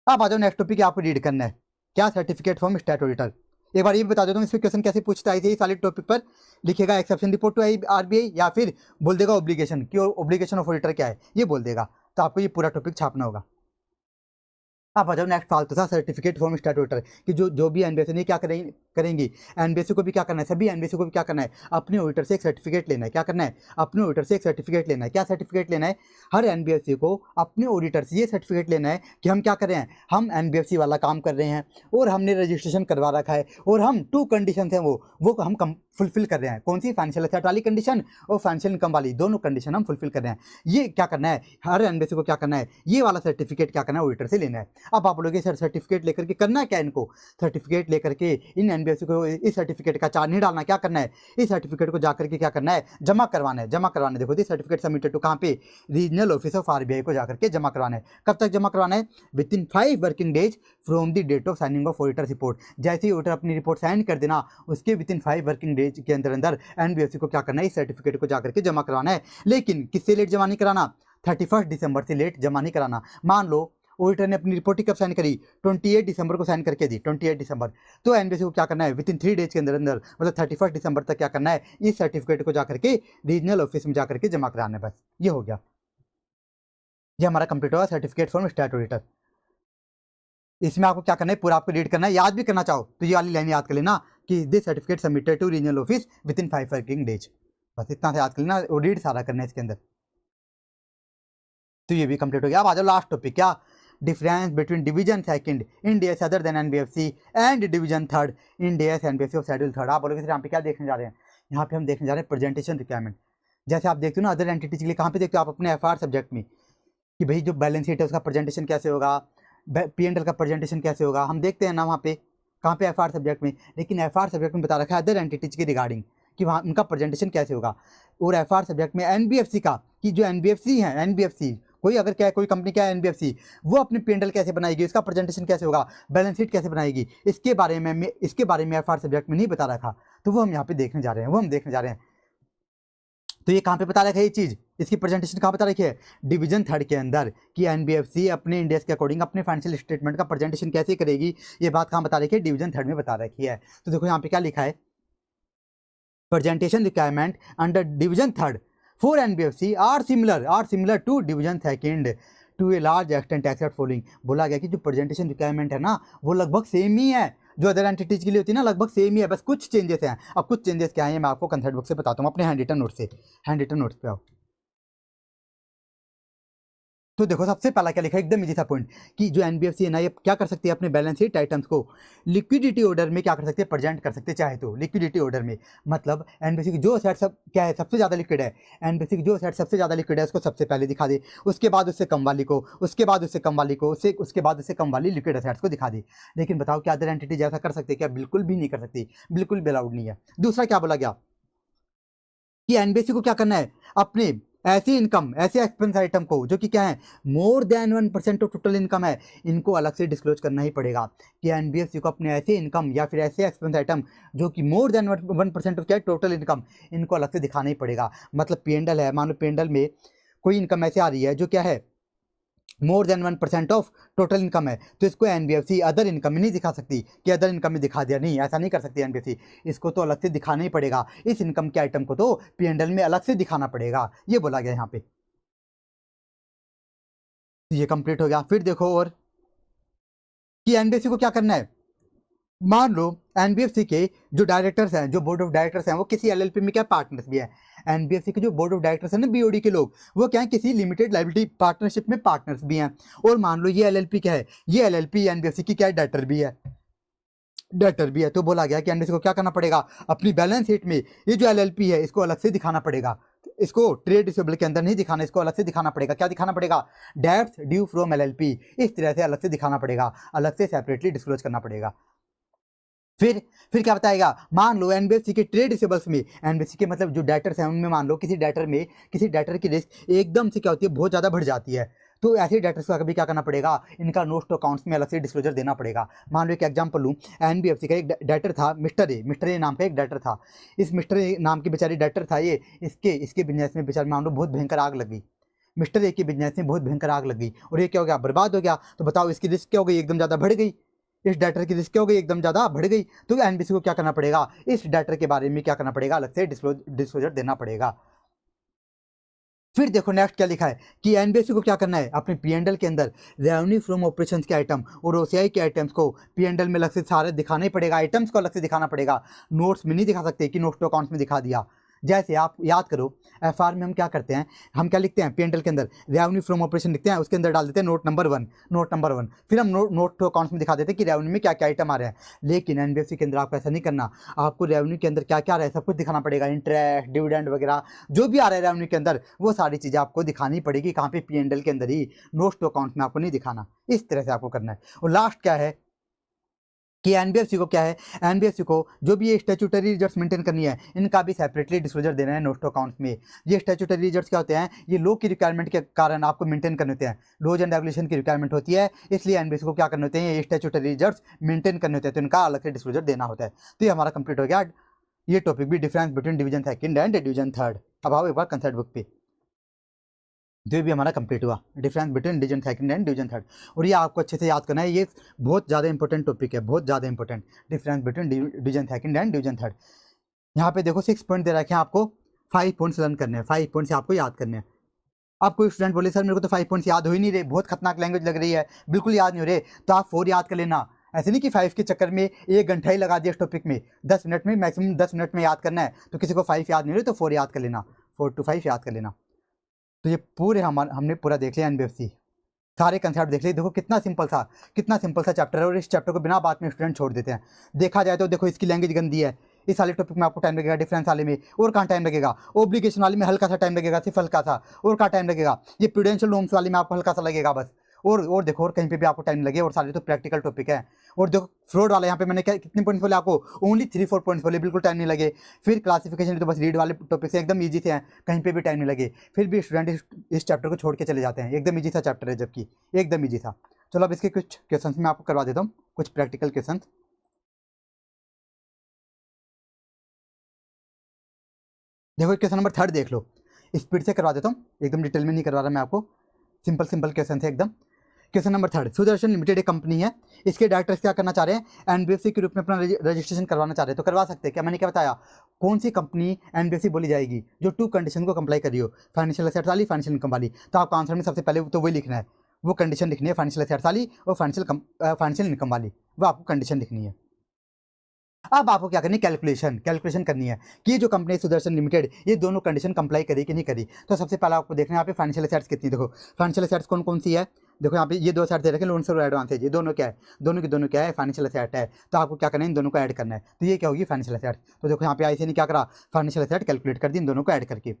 अब आ जाओ नेक्स्ट टॉपिक, आपको रीड करना है क्या, सर्टिफिकेट फ्रॉम स्टैट ऑडिटर। एक बार ये बता देता हूँ इसमें क्वेश्चन कैसे पूछता है, इस वाले टॉपिक पर लिखेगा एक्सेप्शन रिपोर्ट टू आरबीआई, या फिर बोल देगा ओब्लिगेशन कि ओब्लिगेशन ऑफ ऑडिटर क्या है, ये बोल देगा। तो आपको ये पूरा टॉपिक छापना होगा। आप आ जाओ नेक्स्ट फालतू सा सर्टिफिकेट फॉर्म स्टैट्यूटर कि जो भी एनबीएससी ने क्या करेंगी, एनबीएससी को भी क्या करना है, सभी एनबीएससी को भी क्या करना है, अपने ऑडिटर से एक सर्टिफिकेट लेना है। क्या करना है, अपने ऑडिटर से एक सर्टिफिकेट लेना है। क्या सर्टिफिकेट लेना है, हर एनबीएफसी को अपने ऑडिटर से ये सर्टिफिकेट लेना है कि हम क्या कर रहे हैं, हम एनबीएफसी वाला काम कर रहे हैं और हमने रजिस्ट्रेशन करवा रखा है, और हम 2 कंडीशन हैं वो हम फुलफिल कर रहे हैं। कौन सी, फाइनेंशियल एसेट वाली कंडीशन और फाइनेंशियल इनकम वाली, दोनों कंडीशन हम फुलफिल कर रहे हैं। ये क्या करना है, हर एनबीएफसी को क्या करना है, ये वाला सर्टिफिकेट क्या करना है, ऑडिटर से लेना है। अब आप बोलोगे सर सर्टिफिकेट लेकर के करना क्या है इनको, सर्टिफिकेट लेकर के इन एनबीएफसी को इस सर्टिफिकेट का चार्ज नहीं डालना, क्या करना है, इस सर्टिफिकेट को जाकर के क्या करना है, जमा करवाना है। जमा करवाना है, देखो दिस सर्टिफिकेट सबमिटेड टू कहाँ पे, रीजनल ऑफिस ऑफ आरबीआई को जाकर के जमा करवाना है। कब तक जमा करवाना है, within 5 working days from the date of signing of auditor report. जैसे ही ऑडिटर अपनी रिपोर्ट साइन कर देना, उसके विद इन 5 वर्किंग डेज के अंदर एनबीएफसी को क्या करना है, इस सर्टिफिकेट को जाकर के जमा करवाना है। लेकिन किससे लेट जमा नहीं कराना, 31 दिसंबर से लेट जमा नहीं कराना। मान लो ऑडिटर ने अपनी रिपोर्ट कब साइन करी, 28 दिसंबर को साइन करके दी, 28 दिसंबर, तो एनबीएससी को क्या करना है, विद इन 3 डेज के अंदर मतलब 31 दिसंबर तक क्या करना है, इस सर्टिफिकेट को जाकर के रीजनल ऑफिस में जाकर के जमा कराना है। बस ये हो गया, ये हमारा कंप्लीट होगा सर्टिफिकेट फ्रॉम स्टैट ऑडिटर। इसमें आपको क्या करना है, पूरा आपको रीड करना है, याद भी करना चाहो तो ये वाली लाइन याद कर लेना कि this certificate submitted to regional office within 5 working days. बस इतना से याद कर लेना और रीड सारा करना है इसके अंदर। तो ये भी कंप्लीट हो गया। अब आ जाओ लास्ट टॉपिक, क्या, difference between division second in DS other than NBFC and division third in DS NBFC of schedule third. आप बोलोगे यहाँ पे क्या देखने जा रहे हैं, यहाँ पे हम देखने जा रहे हैं प्रेजेंटेशन रिक्वायरमेंट। जैसे आप देखते हो ना अदर एंटिटीज के लिए, कहाँ पे देखते हो आप अपने एफआर सब्जेक्ट में, कि भाई जो बैलेंस शीट है उसका प्रेजेंटेशन कैसे होगा, पी&एल का प्रेजेंटेशन कैसे होगा, हम देखते हैं ना वहाँ पे, कहाँ पे एफआर सब्जेक्ट में। लेकिन एफआर सब्जेक्ट में बता रखा है अदर एंटिटीज के रिगार्डिंग कि वहाँ उनका प्रेजेंटेशन कैसे होगा। और एफआर सब्जेक्ट में एनबीएफसी का, कि जो एनबीएफसी है, एनबीएफसी कोई अगर क्या है, कोई कंपनी क्या है एनबीएफसी, वो अपने पी&एल कैसे बनाएगी, उसका प्रेजेंटेशन कैसे होगा, बैलेंस शीट कैसे बनाएगी, इसके बारे में एफआर सब्जेक्ट में नहीं बता रखा। तो वो हम यहाँ पे देखने जा रहे हैं, वो हम देखने जा रहे हैं। तो ये कहाँ पे बता रखा है ये चीज़, इसकी प्रेजेंटेशन कहाँ बता रखी है, डिवीजन थर्ड के अंदर, कि एनबीएफसी अपने इंडेक्स के अकॉर्डिंग अपने फाइनेंशियल स्टेटमेंट का प्रेजेंटेशन कैसे करेगी, ये बात कहाँ बता रखी है, डिवीजन थर्ड में बता रखी है। तो देखो यहाँ पे क्या लिखा है, presentation requirement under division third for NBFC are similar to division second to a large extent except following। बोला गया कि जो प्रेजेंटेशन रिक्वायरमेंट है ना वो लगभग सेम ही है जो अदर एंटिटीज के लिए होती है ना, लगभग सेम ही है, बस कुछ चेंजेस हैं। अब कुछ चेंजेस क्या है मैं आपको कंसेप्ट बुक से बताता हूँ, अपने हैंड रिटन नोट्स पे आओ। तो देखो सबसे पहला क्या लिखा है, एकदम इजी सा पॉइंट, कि जो एनबीएफसी है ना ये क्या कर सकती है, अपने बैलेंस शीट आइटम्स को लिक्विडिटी ऑर्डर में क्या कर सकते हैं, प्रेजेंट कर सकते हैं चाहे तो लिक्विडिटी ऑर्डर में। मतलब एनबीएफसी की जो सेट सब क्या है सबसे ज़्यादा लिक्विड है, एनबीएफसी की जो सेट सबसे ज़्यादा लिक्विड है उसको सबसे पहले दिखा दे, उसके बाद उससे कम वाली को, उसके बाद उससे कम वाली को, उसके बाद उससे कम वाली लिक्विड एसेट्स को दिखा दे। लेकिन बताओ क्या अदर एंटिटी ऐसा कर सकते हैं क्या, बिल्कुल भी नहीं कर सकती, बिल्कुल भी अलाउड नहीं है। दूसरा क्या बोला गया कि एनबीएफसी को क्या करना है, अपने ऐसी इनकम, ऐसे एक्सपेंस आइटम को जो कि क्या है more than 1% of total income है, इनको अलग से डिस्क्लोज करना ही पड़ेगा। कि एनबीएफसी को अपने ऐसे इनकम या फिर ऐसे एक्सपेंस आइटम जो कि मोर देन 1% ऑफ क्या है टोटल इनकम, इनको अलग से दिखाना ही पड़ेगा। मतलब पी&एल है, मान लो पी&एल में कोई इनकम ऐसे आ रही है जो क्या है more than 1% of total income है, तो इसको एनबीएफसी अदर इनकम में नहीं दिखा सकती कि अदर इनकम में दिखा दिया, नहीं ऐसा नहीं कर सकती एनबीएफसी, इसको तो अलग से दिखाना ही पड़ेगा। इस इनकम के आइटम को तो पी&एल में अलग से दिखाना पड़ेगा, ये बोला गया यहाँ पे। ये कंप्लीट हो गया। फिर देखो और कि एनबीएफसी को क्या करना है, मान लो एनबीएफसी के जो डायरेक्टर्स हैं, जो बोर्ड ऑफ डायरेक्टर्स हैं, वो किसी एलएलपी में क्या पार्टनर्स भी हैं। एनबीएफसी के जो बोर्ड ऑफ डायरेक्टर्स हैं ना, बीओडी के लोग, वो क्या है किसी लिमिटेड लायबिलिटी पार्टनरशिप में पार्टनर्स भी हैं। और मान लो ये एलएलपी क्या है, ये एलएलपी एनबीएफसी की क्या है, डेटर भी है, डेटर भी है। तो बोला गया कि एनबीएफसी को क्या करना पड़ेगा, अपनी बैलेंस शीट में ये जो एलएलपी है इसको अलग से दिखाना पड़ेगा, इसको ट्रेड रिसीवेबल के अंदर नहीं दिखाना, इसको अलग से दिखाना पड़ेगा। क्या दिखाना पड़ेगा, डेट्स ड्यू फ्रॉम एलएलपी, इस तरह से अलग से दिखाना पड़ेगा, अलग से सेपरेटली डिस्क्लोज करना पड़ेगा। फिर क्या बताएगा, मान लो एनबीएफसी के ट्रेड रिसीवेबल्स में, एनबीएफसी के मतलब जो डेटर्स हैं उनमें मान लो किसी डेटर की रिस्क एकदम से क्या होती है बहुत ज़्यादा बढ़ जाती है, तो ऐसे डेटर्स को कभी क्या करना पड़ेगा, इनका नोट्स टू अकाउंट्स में अलग से डिस्क्लोजर देना पड़ेगा। मान लो एक एग्जाम्पल लूँ, एनबीएफसी का एक डेटर था मिस्टर ए नाम का एक डेटर था। इस मिस्टर ए नाम की बेचारी डेटर था ये, इसके बिजनेस में बेचारी मान लो बहुत भयंकर आग लग गई। मिस्टर ए की बिजनेस में बहुत भयंकर आग लग गई और ये क्या हो गया, बर्बाद हो गया। तो बताओ इसकी रिस्क क्या हो गई, एकदम ज़्यादा बढ़ गई। इस डाटर की रिस्क क्या हो गई, एकदम ज़्यादा बढ़ गई। तो एनबीसी को क्या करना पड़ेगा, इस डाटर के बारे में क्या करना पड़ेगा, अलग से डिस्क्लोजर देना पड़ेगा। फिर देखो नेक्स्ट क्या लिखा है कि एनबीएफसी को क्या करना है, अपने पीएनडल के अंदर रेवेन्यू फ्रॉम ऑपरेशंस के आइटम और ओसीआई के आइटम्स को पीएनडल में अलग से सारे दिखाना ही पड़ेगा, आइटम्स को अलग से दिखाना पड़ेगा। नोट्स में नहीं दिखा सकते कि नोट्स टू अकाउंट्स में दिखा दिया। जैसे आप याद करो, एफआर में हम क्या करते हैं, हम क्या लिखते हैं पीएनडल के अंदर रेवेन्यू फ्रॉम ऑपरेशन लिखते हैं, उसके अंदर डाल देते हैं नोट नंबर वन। फिर हम नोट टू अकाउंट्स में दिखा देते हैं कि रेवेन्यू में क्या क्या आइटम आ रहे हैं। लेकिन एनबीएफसी के अंदर आपको ऐसा नहीं करना, आपको रेवेन्यू के अंदर क्या क्या आ रहा है सब कुछ दिखाना पड़ेगा। इंटरेस्ट, डिविडेंड वगैरह जो भी आ रहा है रेवेन्यू के अंदर, वो सारी चीज़ें आपको दिखानी पड़ेगी। कहाँ पे, पीएनडल के अंदर ही, नोट्स टू अकाउंट्स में आपको नहीं दिखाना। इस तरह से आपको करना है। और लास्ट क्या है कि एनबीएफसी को क्या है, एनबीएफसी को जो भी ये स्टैट्यूटरी रिजर्व्स मेंटेन करनी है, इनका भी सेपरेटली डिस्क्लोजर देना है नोट्स टू अकाउंट्स में। ये स्टैट्यूटरी रिजर्व्स क्या होते हैं, ये लॉ की रिक्वायरमेंट के कारण आपको मेंटेन करने होते हैं। लॉज एंड रेगुलेशन की रिक्वायरमेंट होती है, इसलिए एनबीएफसी को क्या करने होते हैं, ये स्टैट्यूटरी रिजर्व्स मेंटेन करने होते हैं, तो इनका अलग से डिस्क्लोजर देना होता है। तो ये हमारा कंप्लीट हो गया ये टॉपिक भी, difference between division second and division third. अब आओ एक बार कंसेप्ट बुक पे, जो भी हमारा कंप्लीट हुआ difference between division second and division third. और ये आपको अच्छे से याद करना है, ये बहुत ज़्यादा इंपॉर्टेंट टॉपिक है, बहुत ज़्यादा important, difference between division second and division third. यहाँ पे देखो 6 पॉइंट दे रखे हैं, आपको 5 पॉइंट्स लर्न करने हैं, 5 पॉइंट्स आपको याद करने हैं। आप कोई स्टूडेंट बोले सर मेरे को तो 5 पॉइंट्स याद हो ही नहीं रहे, बहुत खतरनाक लैंग्वेज लग रही है, बिल्कुल याद नहीं हो रहे, तो आप 4 याद कर लेना। ऐसे नहीं कि 5 के चक्कर में 1 घंटा ही लगा दिया इस टॉपिक में, 10 मिनट में, मैक्सिमम 10 मिनट में याद करना है। तो किसी को 5 याद नहीं हो रहे तो 4 याद कर लेना, 4 to 5 याद कर लेना। तो ये पूरे हमने पूरा देख लिया एनबीएफसी, सारे कंसेप्ट देख लिए। देखो कितना सिंपल सा चैप्टर है, और इस चैप्टर को बिना बात में स्टूडेंट छोड़ देते हैं। देखा जाए तो देखो इसकी लैंग्वेज गंदी है, इस वाले टॉपिक में आपको टाइम लगेगा, डिफरेंस वाले में और कहाँ टाइम लगेगा, ऑब्लिगेशन वाले में हल्का सा टाइम लगेगा, सिर्फ हल्का सा, और कहाँ टाइम लगेगा, ये प्रूडेंशियल नॉर्म्स वाले में आपको हल्का सा लगेगा बस। और देखो और कहीं पे भी आपको टाइम लगे, और सारे तो प्रैक्टिकल टॉपिक है। और देखो फ्रॉड वाला यहाँ पे मैंने कितने पॉइंट्स बोले आपको, ओनली 3-4 पॉइंट्स बोले, बिल्कुल टाइम नहीं लगे। फिर क्लासिफिकेशन तो बस रीड वाले टॉपिक से एकदम ईजी से हैं, कहीं पे भी टाइम नहीं लगे, फिर भी स्टूडेंट इस चैप्टर को छोड़ के चले जाते हैं। एकदम ईजी सा चैप्टर है, जबकि एकदम ईजी था। चलो अब इसके कुछ क्वेश्चन मैं आपको करवा देता हूँ, कुछ प्रैक्टिकल क्वेश्चन। देखो क्वेश्चन नंबर 3 देख लो, स्पीड से करवा देता हूँ, एकदम डिटेल में नहीं करवा रहा मैं आपको, सिंपल क्वेश्चन है एकदम। क्वेश्चन नंबर 3, सुदर्शन लिमिटेड एक कंपनी है, इसके डायरेक्टर्स क्या करना चाह रहे हैं, एनबीएफसी के रूप में अपना रजिस्ट्रेशन करवाना चाह रहे हैं। तो करवा सकते हैं क्या, मैंने क्या बताया, कौन सी कंपनी एनबीएफसी बोली जाएगी, जो 2 कंडीशन को कंप्लाई करी हो, फाइनेंशियल एसेट्स वाली, फाइनेंशियल इनकम वाली। तो आपको आंसर में सबसे पहले तो वही लिखना है, वो कंडीशन लिखनी है, फाइनेंशियल एसेट्स वाली और फाइनेंशियल इनकम वाली, वो आपको कंडीशन लिखनी है। अब आपको क्या करनी है, कैलकुलेशन करनी है कि ये जो कंपनी सुदर्शन लिमिटेड, ये दोनों कंडीशन कंप्लाई करी कि नहीं करी। तो सबसे पहले आपको देखना है यहाँ पे फाइनेंशियल एसेट्स कितनी। देखो फाइनेंशियल एसेट्स कौन कौन सी है, देखो यहाँ पे ये 2 एसेट्स दे रखे, लोन और एडवांस है, ये दोनों क्या है, दोनों की दोनों क्या है, फाइनेंशियल एसेट है। तो आपको क्या करना है, इन दोनों को ऐड करना है। तो ये क्या होगी, फाइनेंशियल एसेट। तो देखो यहाँ पे ऐसे नहीं क्या करा, फाइनेंशियल एसेट कैलकुलेट कर दी इन दोनों को ऐड करके।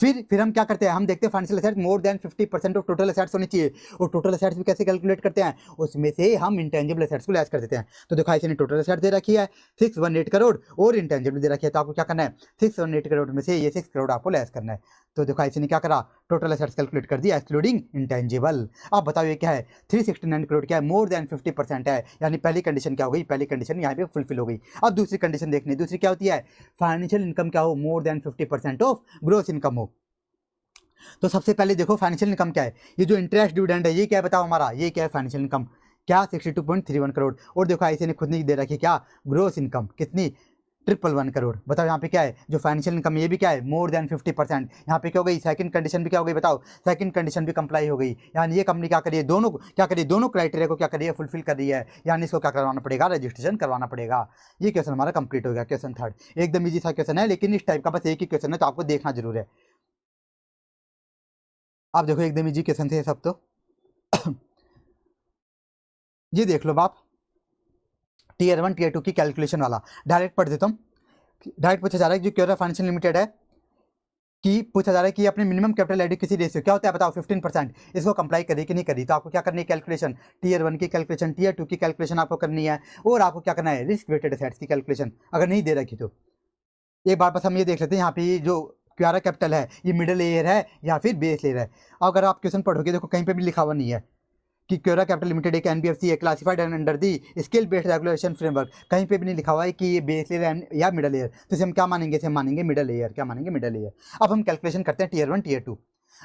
फिर हम क्या करते हैं, हम देखते हैं financial asset more than 50% of total assets होनी चाहिए। और टोटल एसेट्स भी कैसे कैलकुलेट करते हैं, उसमें से हम इंटेंजिबल एसेट्स को लेस कर देते हैं। तो देखो ऐसे टोटल एसेट दे रखी है 618 करोड़ और इंटेंजिबल दे रखी है। तो आपको क्या करना है, 618 करोड़ में से ये 6 करोड़ आपको लेस करना है। तो देखो ऐसे नहीं क्या करा, टोटल एसेट्स कैलकुलेट कर दिया एक्सक्लूडिंग इंटेंजिबल। अब बताओ ये क्या है, 369 करोड़ क्या है, मोर देन 50% है। यानी पहली कंडीशन क्या हो गई, पहली कंडीशन यहाँ पे फुलफिल हो गई। अब दूसरी कंडीशन देखनी है, दूसरी क्या होती है, फाइनेंशियल इनकम क्या हो, more than 50% of gross income हो। तो सबसे पहले देखो फाइनेंशियल इनकम क्या है, ये जो इंटरेस्ट डिविडेंड है ये क्या है बताओ हमारा, ये क्या है फाइनेंशियल इनकम, क्या 62.31 करोड़। और देखो ऐसे ने खुद नहीं दे रखी क्या, ग्रोस इनकम कितनी, 111 करोड़। बताओ यहाँ पे क्या है, जो फाइनेंशियल इनकम ये भी क्या है, मोर देन 50%। यहाँ पे क्या हो गई, सेकंड कंडीशन भी क्या हो गई बताओ, सेकंड कंडीशन भी कंप्लाई हो गई। यानी ये कंपनी क्या करिए, दोनों क्राइटेरिया को क्या करिए, फुलफिल कर रही है। यानी इसको क्या करवाना पड़ेगा, रजिस्ट्रेशन करवाना पड़ेगा। ये क्वेश्चन हमारा कंप्लीट हो गया। क्वेश्चन 3 एकदम ईजी सा क्वेश्चन है, लेकिन इस टाइप का बस एक ही क्वेश्चन है, तो आपको देखना जरूर है। आप देखो एकदम ईजी क्वेश्चन थे सब। तो ये देख लो बाप, टीयर 1 टीयर 2 की कैलकुलेशन वाला डायरेक्ट पढ़ देता हूँ। डायरेक्ट पूछा जा रहा है जो क्योरा फाइनेंशियल लिमिटेड है कि पूछा जा रहा है कि अपने मिनिमम कैपिटल एडिक्वेसी रेशियो क्या होता है बताओ, 15%, इसको कंप्लाई करी कि नहीं करी। तो आपको क्या करनी है, कैलकुलेशन, टीयर 1 की कैलकुलेशन, टीयर 2 की कैलकुलेशन आपको करनी है, और आपको क्या करना है, रिस्क वेटेड एसेट्स की कैलकुलेशन अगर नहीं दे रखी तो। एक बार बस हम ये देख लेते हैं यहाँ पे जो क्योरा कैपिटल है, ये मिडिल लेयर है या फिर बेस लेयर है। अगर आप क्वेश्चन पढ़ोगे देखो कहीं पे भी लिखा हुआ नहीं है कि क्योरा कैपिटल लिमिटेड एक एनबीएफसी है classified under the scale based regulation framework, कहीं पे भी नहीं लिखा हुआ है कि ये बेस लेयर या मिडिल लेयर। तो इसे हम क्या मानेंगे, इसे हम मानेंगे मिडिल लेयर। क्या मानेंगे, मिडिल लेयर। अब हम कैलकुलेशन करते हैं टीयर 1 टीयर 2।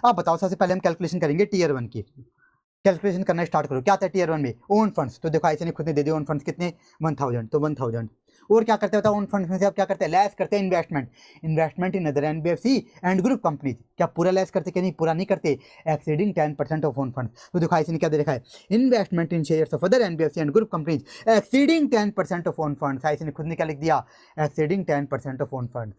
अब बताओ, सबसे पहले हम कैलकुलेशन करेंगे टीयर 1 की। कैलकुलेशन करना स्टार्ट करो। क्या आता है टीयर 1 में, ओन फंड्स। तो देखो ऐसे नहीं खुद ने दे दिए ओन फंड्स कितने, 1000, तो 1000। और क्या करते हैं बताओ, ओन फंड्स में से आप क्या करते हैं, लेस करते हैं investment. Investment in other NBFC and group companies. क्या पूरा लेस करते कि नहीं, पूरा नहीं करते, एक्सीडिंग 10% ऑफ ओन फंड्स। तो देखो ऐसे नहीं क्या दे रखा है, investment in shares of other NBFC and group companies exceeding 10% of own funds. ऐसे नहीं खुद ने क्या लिख दिया, एक्सीडिंग 10% ऑफ ओन फंड्स।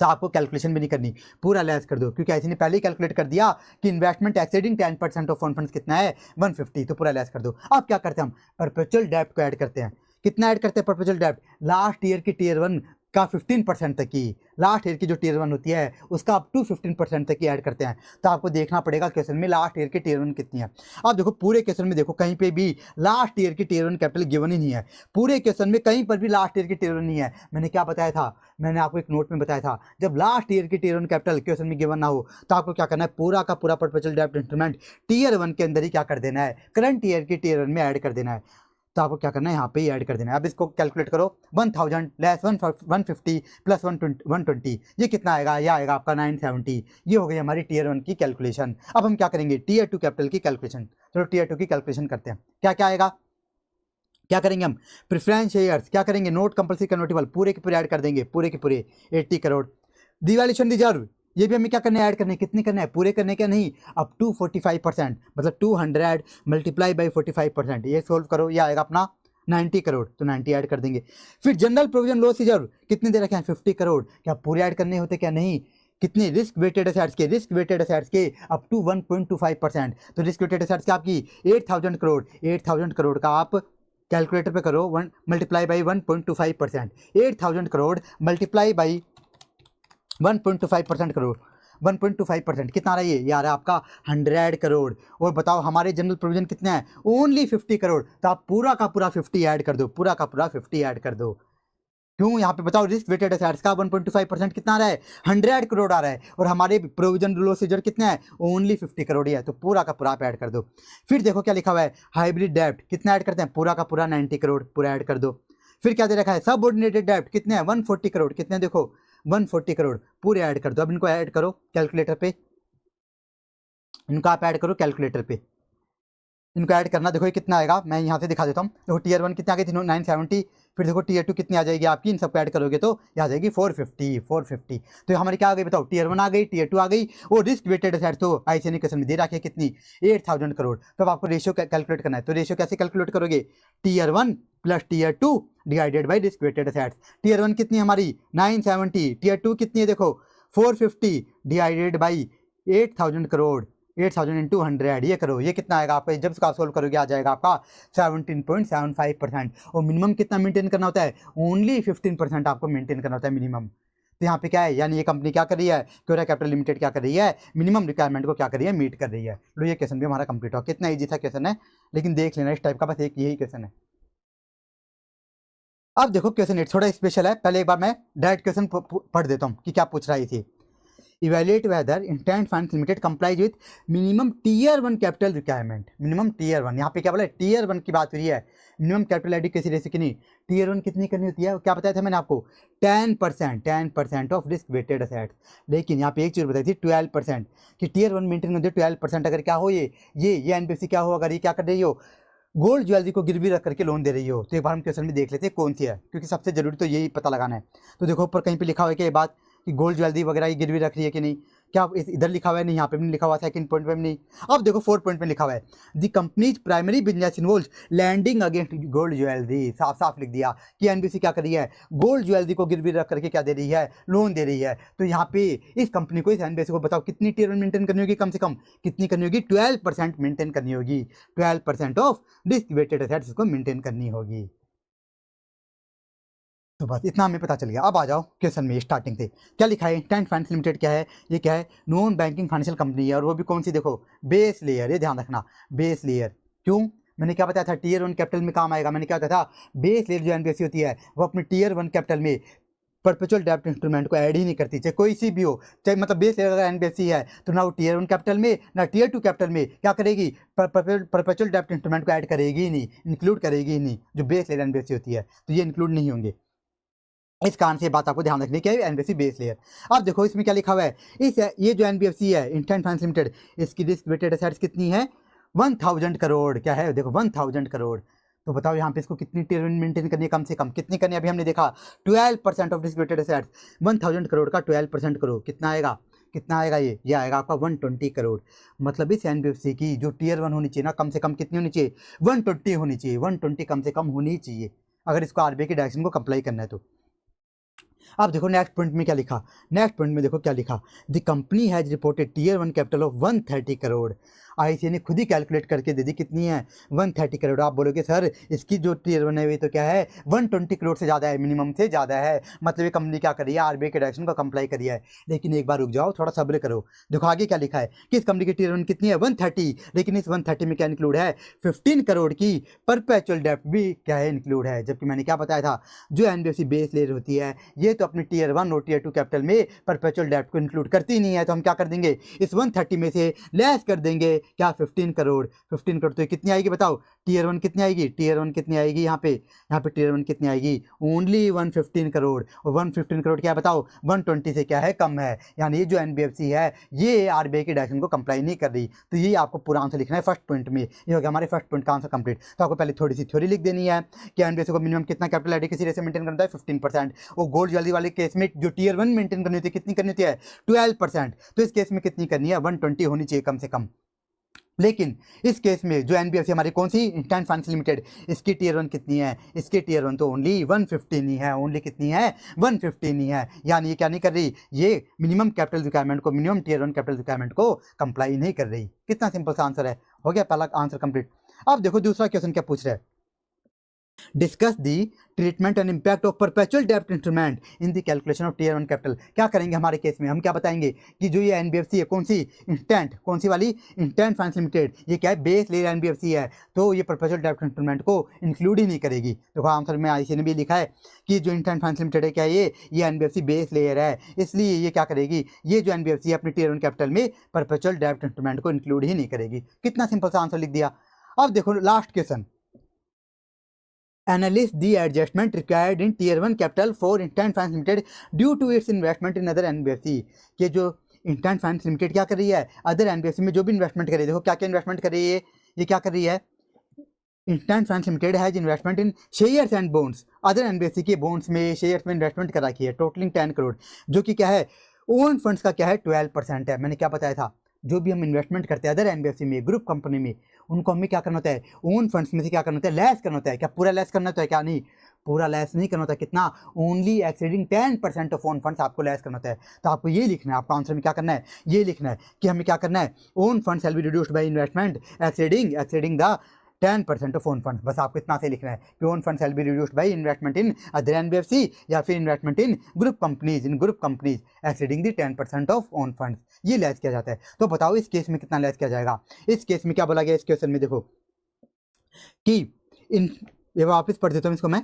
तो आपको कैलकुलेशन भी नहीं करनी, पूरा लेस कर दो, क्योंकि ऐसे ने पहले ही कैलकुलेट कर दिया कि investment exceeding 10% of own funds कितना है, 150। तो पूरा लेस कर दो। अब क्या करते हैं हम, परपेचुअल डेब्ट को ऐड करते हैं। कितना ऐड करते हैं परपेचुअल डेब्ट, लास्ट ईयर की टीयर 1 का 15% तक की, लास्ट ईयर की जो टीयर 1 होती है उसका अप टू 15% तक की ऐड करते हैं। तो आपको देखना पड़ेगा क्वेश्चन में लास्ट ईयर की टीयर 1 कितनी है। अब देखो पूरे क्वेश्चन में देखो कहीं पे भी लास्ट ईयर की टीयर 1 कैपिटल गिवन ही नहीं है। पूरे क्वेश्चन में कहीं पर भी लास्ट ईयर की टीयर 1 नहीं है। मैंने क्या बताया था, मैंने आपको एक नोट में बताया था, जब लास्ट ईयर की टीयर 1 कैपिटल क्वेश्चन में गिवन ना हो तो आपको क्या करना है, पूरा का पूरा परपेचुअल डेब्ट इंस्ट्रूमेंट टीयर 1 के अंदर ही क्या कर देना है, करंट ईयर की टीयर 1 में ऐड कर देना है। तो आपको क्या करना है, यहाँ पे ही ऐड कर देना है। अब इसको कैलकुलेट करो, 1000 लेस 150 प्लस 120, ये कितना आएगा, ये आएगा आपका 970। ये हो गई हमारी टीयर 1 की कैलकुलेशन। अब हम क्या करेंगे, टीयर 2 कैपिटल की कैलकुलेशन। चलो टीयर 2 की कैलकुलेशन करते हैं। क्या क्या आएगा, क्या करेंगे हम, प्रेफरेंस शेयर्स क्या करेंगे, नोट कंपल्सरी कन्वर्टेबल पूरे के पूरे ऐड कर देंगे, पूरे के पूरे 80 करोड़। डिवैल्यूएशन रिजर्व ये भी हमें क्या करना है, ऐड करने, कितने करना है, पूरे करने क्या नहीं, अप टू 45%, मतलब 200 मल्टीप्लाई बाई 45%। ये सोल्व करो, ये आएगा अपना 90 करोड़, तो 90 ऐड कर देंगे। फिर जनरल प्रोविजन लॉस रिजर्व कितने दे रखे हैं, 50 करोड़। क्या पूरे ऐड करने होते, क्या नहीं, कितने, रिस्क वेटेड असेट्स के, रिस्क वेटेड असेट्स के अप टू 1.25%। तो रिस्क वेटेड असेट्स की आपकी 8000 करोड़, 8000 करोड़ का आप कैलकुलेटर पे करो, 1 multiply by 1.25%, 8000 crore multiply by 1.25% crore, 1.25% कितना आ रहा है, ये आ रहा है आपका 100 करोड़। और बताओ हमारे जनरल प्रोविजन कितने हैं, ओनली 50 करोड़। तो आप पूरा का पूरा 50 ऐड कर दो, पूरा का पूरा 50 ऐड कर दो। क्यों, यहाँ पे बताओ रिस्क वेटेड असेट्स का 1.25% कितना आ रहा है, 100 करोड़ आ रहा है, और हमारे प्रोविजन लॉस रिजर्व कितना है, ओनली 50 करोड़ ही है। तो पूरा का पूरा आप ऐड कर दो। फिर देखो क्या लिखा हुआ है, हाइब्रिड डेब्ट कितना ऐड करते हैं, पूरा का पूरा 90 करोड़, पूरा ऐड कर दो। फिर क्या दे रखा है, सबऑर्डिनेटेड डेब्ट कितने हैं, 140 करोड़, कितने देखो 140 करोड़, पूरे ऐड कर दो। अब इनको ऐड करो कैलकुलेटर पे, इनको आप ऐड करो कैलकुलेटर पे, इनको ऐड करना। देखो ये कितना आएगा, मैं यहाँ से दिखा देता हूँ। देखो टीयर 1 कितने आ गई थी, 970। फिर देखो टीयर 2 कितनी आ जाएगी आपकी, इन सबको ऐड करोगे तो ये आ जाएगी 450। तो हमारी क्या आ गई बताओ, टीयर 1 आ गई, टीयर 2 आ गई, और रिस्क वेटेड असेट्स तो आईसीएनए क्वेश्चन में दे रखी है कितनी, 8000 करोड़। तो अब आपको रेशियो कैलकुलेट करना है। तो रेशियो कैसे कैलकुलेट करोगे, tier 1 plus tier 2 divided by risk weighted assets. Tier 1 कितनी हमारी 970, टीयर 2 कितनी है देखो 450 डिवाइडेड बाई 8000 करोड़, 8000 इंटू 100, ये करो, ये कितना आएगा आपका, जब इसका सोल्व करोगे आ जाएगा आपका 17.75%। और मिनिमम कितना मेंटेन करना होता है, ओनली 15% आपको मेंटेन करना होता है मिनिमम। तो यहाँ पे क्या है, यानी ये कंपनी क्या कर रही है, क्योरा कैपिटल लिमिटेड क्या कर रही है, मिनिमम रिक्वायरमेंट को क्या कर रही है, मीट कर रही है। लो ये क्वेश्चन भी हमारा कंप्लीट हो, कितना ईजी था क्वेश्चन है, लेकिन देख लेना इस टाइप का बस एक यही क्वेश्चन है। अब देखो क्वेश्चन 8 थोड़ा स्पेशल है, पहले एक बार मैं डायरेक्ट क्वेश्चन पढ़ देता हूँ कि क्या पूछ रहा है इसे। Evaluate whether Instant Finance Limited complies with minimum tier 1 capital requirement. Minimum tier 1, यहाँ पे क्या बोला है, टीयर 1 की बात हो रही है। मिनिमम कैपिटल एडिक्वेसी रेशियो कितनी, टीयर 1 कितनी करनी होती है, क्या बताया था मैंने आपको, 10% ऑफ रिस्क वेटेड असेट्स। लेकिन यहाँ पे एक चीज़ बताई थी 12%, कि टीयर 1 मेंटेन होती है 12%। अगर क्या हो, ये एनबीएफसी क्या हो, अगर ये क्या कर रही हो, गोल्ड ज्वेलरी को गिरवी रख करके लोन दे रही हो। तो एक बार हम क्वेश्चन में देख लेते हैं कौन सी है, क्योंकि सबसे जरूरी तो यही पता लगाना है। तो देखो ऊपर कहीं पे लिखा हुआ है कि ये बात कि गोल्ड ज्वेलरी वगैरह की गिरवी रख रही है कि नहीं, क्या इधर लिखा हुआ है, नहीं यहाँ पे भी नहीं लिखा हुआ, सेकंड पॉइंट पे भी नहीं। अब देखो 4 पॉइंट में लिखा हुआ है, the company's primary business involve lending against gold jewellery. साफ साफ लिख दिया कि एनबीसी क्या कर रही है, गोल्ड ज्वेलरी को गिरवी रख करके क्या दे रही है, लोन दे रही है। तो यहाँ पे इस कंपनी को, इस एनबीसी को बताओ कितनी टीयर 1 मेंटेन करनी होगी, कम से कम कितनी करनी होगी, 12% मेंटेन करनी होगी। 12% ऑफ रिस्क वेटेड असेट्स को मेंटेन करनी होगी। तो बस इतना हमें पता चल गया। अब आ जाओ क्वेश्चन में स्टार्टिंग से क्या लिखा है, इंस्टेंट फाइनेंस लिमिटेड क्या है, ये क्या है, नॉन बैंकिंग फाइनेंशियल कंपनी है, और वो भी कौन सी, देखो बेस लेयर, ये ध्यान रखना बेस लेयर। क्यों, मैंने क्या बताया था, टीयर 1 कैपिटल में काम आएगा। मैंने क्या बताया था, बेस लेयर जो एनबीएफसी होती है वो अपने टीयर 1 कैपिटल में परपेचुअल डेब्ट इंस्ट्रूमेंट को ऐड ही नहीं करती, चाहे कोई सी भी हो, चाहे मतलब बेस लेवल अगर एनबीएफसी है तो ना वो टीयर 1 कैपिटल में ना टीयर 2 कैपिटल में क्या करेगी, परपेचुअल डेब्ट इंस्ट्रूमेंट को ऐड करेगी ही नहीं, इंक्लूड करेगी ही नहीं, जो बेस लेवल एनबीएफसी होती है तो ये इंक्लूड नहीं होंगे। इस कारण से ये बात आपको ध्यान रखनी है एनबीएफसी बेस लेयर। अब देखो इसमें क्या लिखा हुआ है, ये जो एनबीएफसी है इंस्टेंट फाइनेंस लिमिटेड, इसकी रिस्क वेटेड एसेट्स कितनी है, 1000 करोड़। क्या है देखो 1000 करोड़। तो बताओ यहाँ पे इसको कितनी टीयर मेंटेन करनी है, कम से कम कितनी करनी है, अभी हमने देखा 12% of risk weighted assets, 1000 crore का 12% करो कितना आएगा, कितना आएगा ये आएगा आपका 120 करोड़। मतलब इस एनबीएफसी की जो टीयर 1 होनी चाहिए ना, कम से कम कितनी होनी चाहिए, 120 होनी चाहिए, 120 कम से कम होनी चाहिए अगर इसको आरबीआई की डायरेक्शन को कंप्लाई करना है तो। अब देखो नेक्स्ट पॉइंट में क्या लिखा, नेक्स्ट पॉइंट में देखो क्या लिखा, the company has reported tier 1 capital of 130 crore. ICA ने खुद ही कैलकुलेट करके दे दी कितनी है, 130 करोड़। आप बोलोगे सर इसकी जो टीयर 1 है वो तो क्या है 120 करोड़ से ज़्यादा है, मिनिमम से ज़्यादा है, मतलब ये कंपनी क्या करी है, आरबीआई के डायरेक्शन को कंप्लाई करी है। लेकिन एक बार रुक जाओ, थोड़ा सब्र करो, देखो आगे क्या लिखा है कि इस कंपनी की टीयर 1 कितनी है 130, लेकिन इस 130 में क्या इंक्लूड है, 15 करोड़ की परपेचुअल डेब्ट भी क्या है इंक्लूड है। जबकि मैंने क्या बताया था, जो एनबीएफसी बेस लेयर होती है ये तो अपनी टीयर 1 और टीयर 2 कैपिटल में परपेचुअल डेब्ट को इंक्लूड करती नहीं है, तो हम क्या कर देंगे, इस 130 में से लेस कर देंगे क्या 15 करोड़। 15 करोड़ तो कितनी आएगी बताओ, टीयर 1 कितनी आएगी, टीयर 1 कितनी आएगी, यहाँ पे टीयर 1 कितनी आएगी, ओनली 115 करोड़। और 115 करोड़ क्या बताओ 120 से क्या है, कम है, यानी ये जो एनबीएफसी है ये आरबीआई की डायरेक्शन को कंप्लाई नहीं कर रही। तो ये आपको पूरा आंसर लिखना है फर्स्ट पॉइंट में, ये हो गया हमारे फर्स्ट पॉइंट का आंसर कंप्लीट। तो आपको पहले थोड़ी सी थ्योरी लिख देनी है कि एनबीएफसी को मिनिमम कितना कैपिटल एडिक्वेसी रेशियो मेंटेन करना है 15%। वो गोल्ड ज्वेलरी वाले केस में जो टीयर 1 मेंटेन करनी होती है कितनी करनी होती है 12%, तो इस केस में कितनी करनी है 120 होनी चाहिए कम से कम। लेकिन इस केस में जो एनबीएफसी हमारी कौन सी, इंस्टेंट फाइनेंस लिमिटेड, इसकी टीयर 1 कितनी है, इसकी टीयर 1 तो ओनली 115 ही है, ओनली कितनी है 115 ही है, यानी ये क्या नहीं कर रही, ये मिनिमम कैपिटल रिक्वायरमेंट को, मिनिमम टीयर 1 कैपिटल रिक्वायरमेंट को कंप्लाई नहीं कर रही। कितना सिंपल सा आंसर है, हो गया पहला आंसर कंप्लीट। अब देखो दूसरा क्वेश्चन क्या पूछ रहा है, discuss the treatment and impact of perpetual डेब्ट instrument in the calculation of tier 1 capital. क्या करेंगे हमारे केस में, हम क्या बताएंगे कि जो ये एनबीएफसी है कौन सी, इंस्टेंट, कौन सी वाली, इंस्टेंट फाइनेंस लिमिटेड, ये क्या है बेस लेयर एनबीएफसी है, तो ये परपेचुअल डेब्ट इंस्ट्रूमेंट को इंक्लूड ही नहीं करेगी। देखो आंसर में आईसी ने भी लिखा है कि जो इंस्टेंट फाइनेंस लिमिटेड है क्या ये एनबीएफसी बेस लेयर है, इसलिए ये क्या करेगी, ये जो एनबीएफसी है अपनी टीयर 1 कैपिटल में परपेचुअल डेब्ट इंस्ट्रूमेंट को इंक्लूड ही नहीं करेगी। कितना सिंपल सा आंसर लिख दिया। अब देखो last question, analyze the adjustment required in tier 1 capital for instant finance limited due to its investment in other NBFC। कि जो इंस्टेंट फाइनेंस लिमिटेड क्या कर रही है, अदर एनबीएफसी में जो भी इन्वेस्टमेंट कर रही है, देखो क्या क्या इन्वेस्टमेंट कर रही है, ये क्या कर रही है, instant Finance Limited has investment in shares and bonds, other NBFC के बॉन्ड्स में शेयर्स में इन्वेस्टमेंट कर रखी है टोटलिंग 10 करोड़, जो कि क्या है ओन फंड्स का क्या है 12% है। मैंने क्या बताया था, जो भी हम इन्वेस्टमेंट करते हैं अदर एनबीएफसी में, ग्रुप कंपनी में, उनको हमें क्या करना होता है, ओन फंड्स में से क्या करना होता है, लेस करना होता है। क्या पूरा लेस करना होता है, क्या नहीं, पूरा लेस नहीं करना होता, कितना, only exceeding 10% of own funds आपको लेस करना होता है। तो आपको ये लिखना है, आपको आंसर में क्या करना है, ये लिखना है कि हमें क्या करना है, own funds shall be reduced by investment exceeding the 10% of own fund. बस आपको इतना से लिखना है कि own fund shall be reduced by investment in other NBFC या फिर investment in group companies exceeding the 10% of own funds, ये लेस किया जाता है। तो बताओ इस केस में कितना लेस किया जाएगा। इस केस में क्या बोला गया, इस क्वेश्चन में देखो कि ये वापस पढ़ देता हूँ इसको मैं,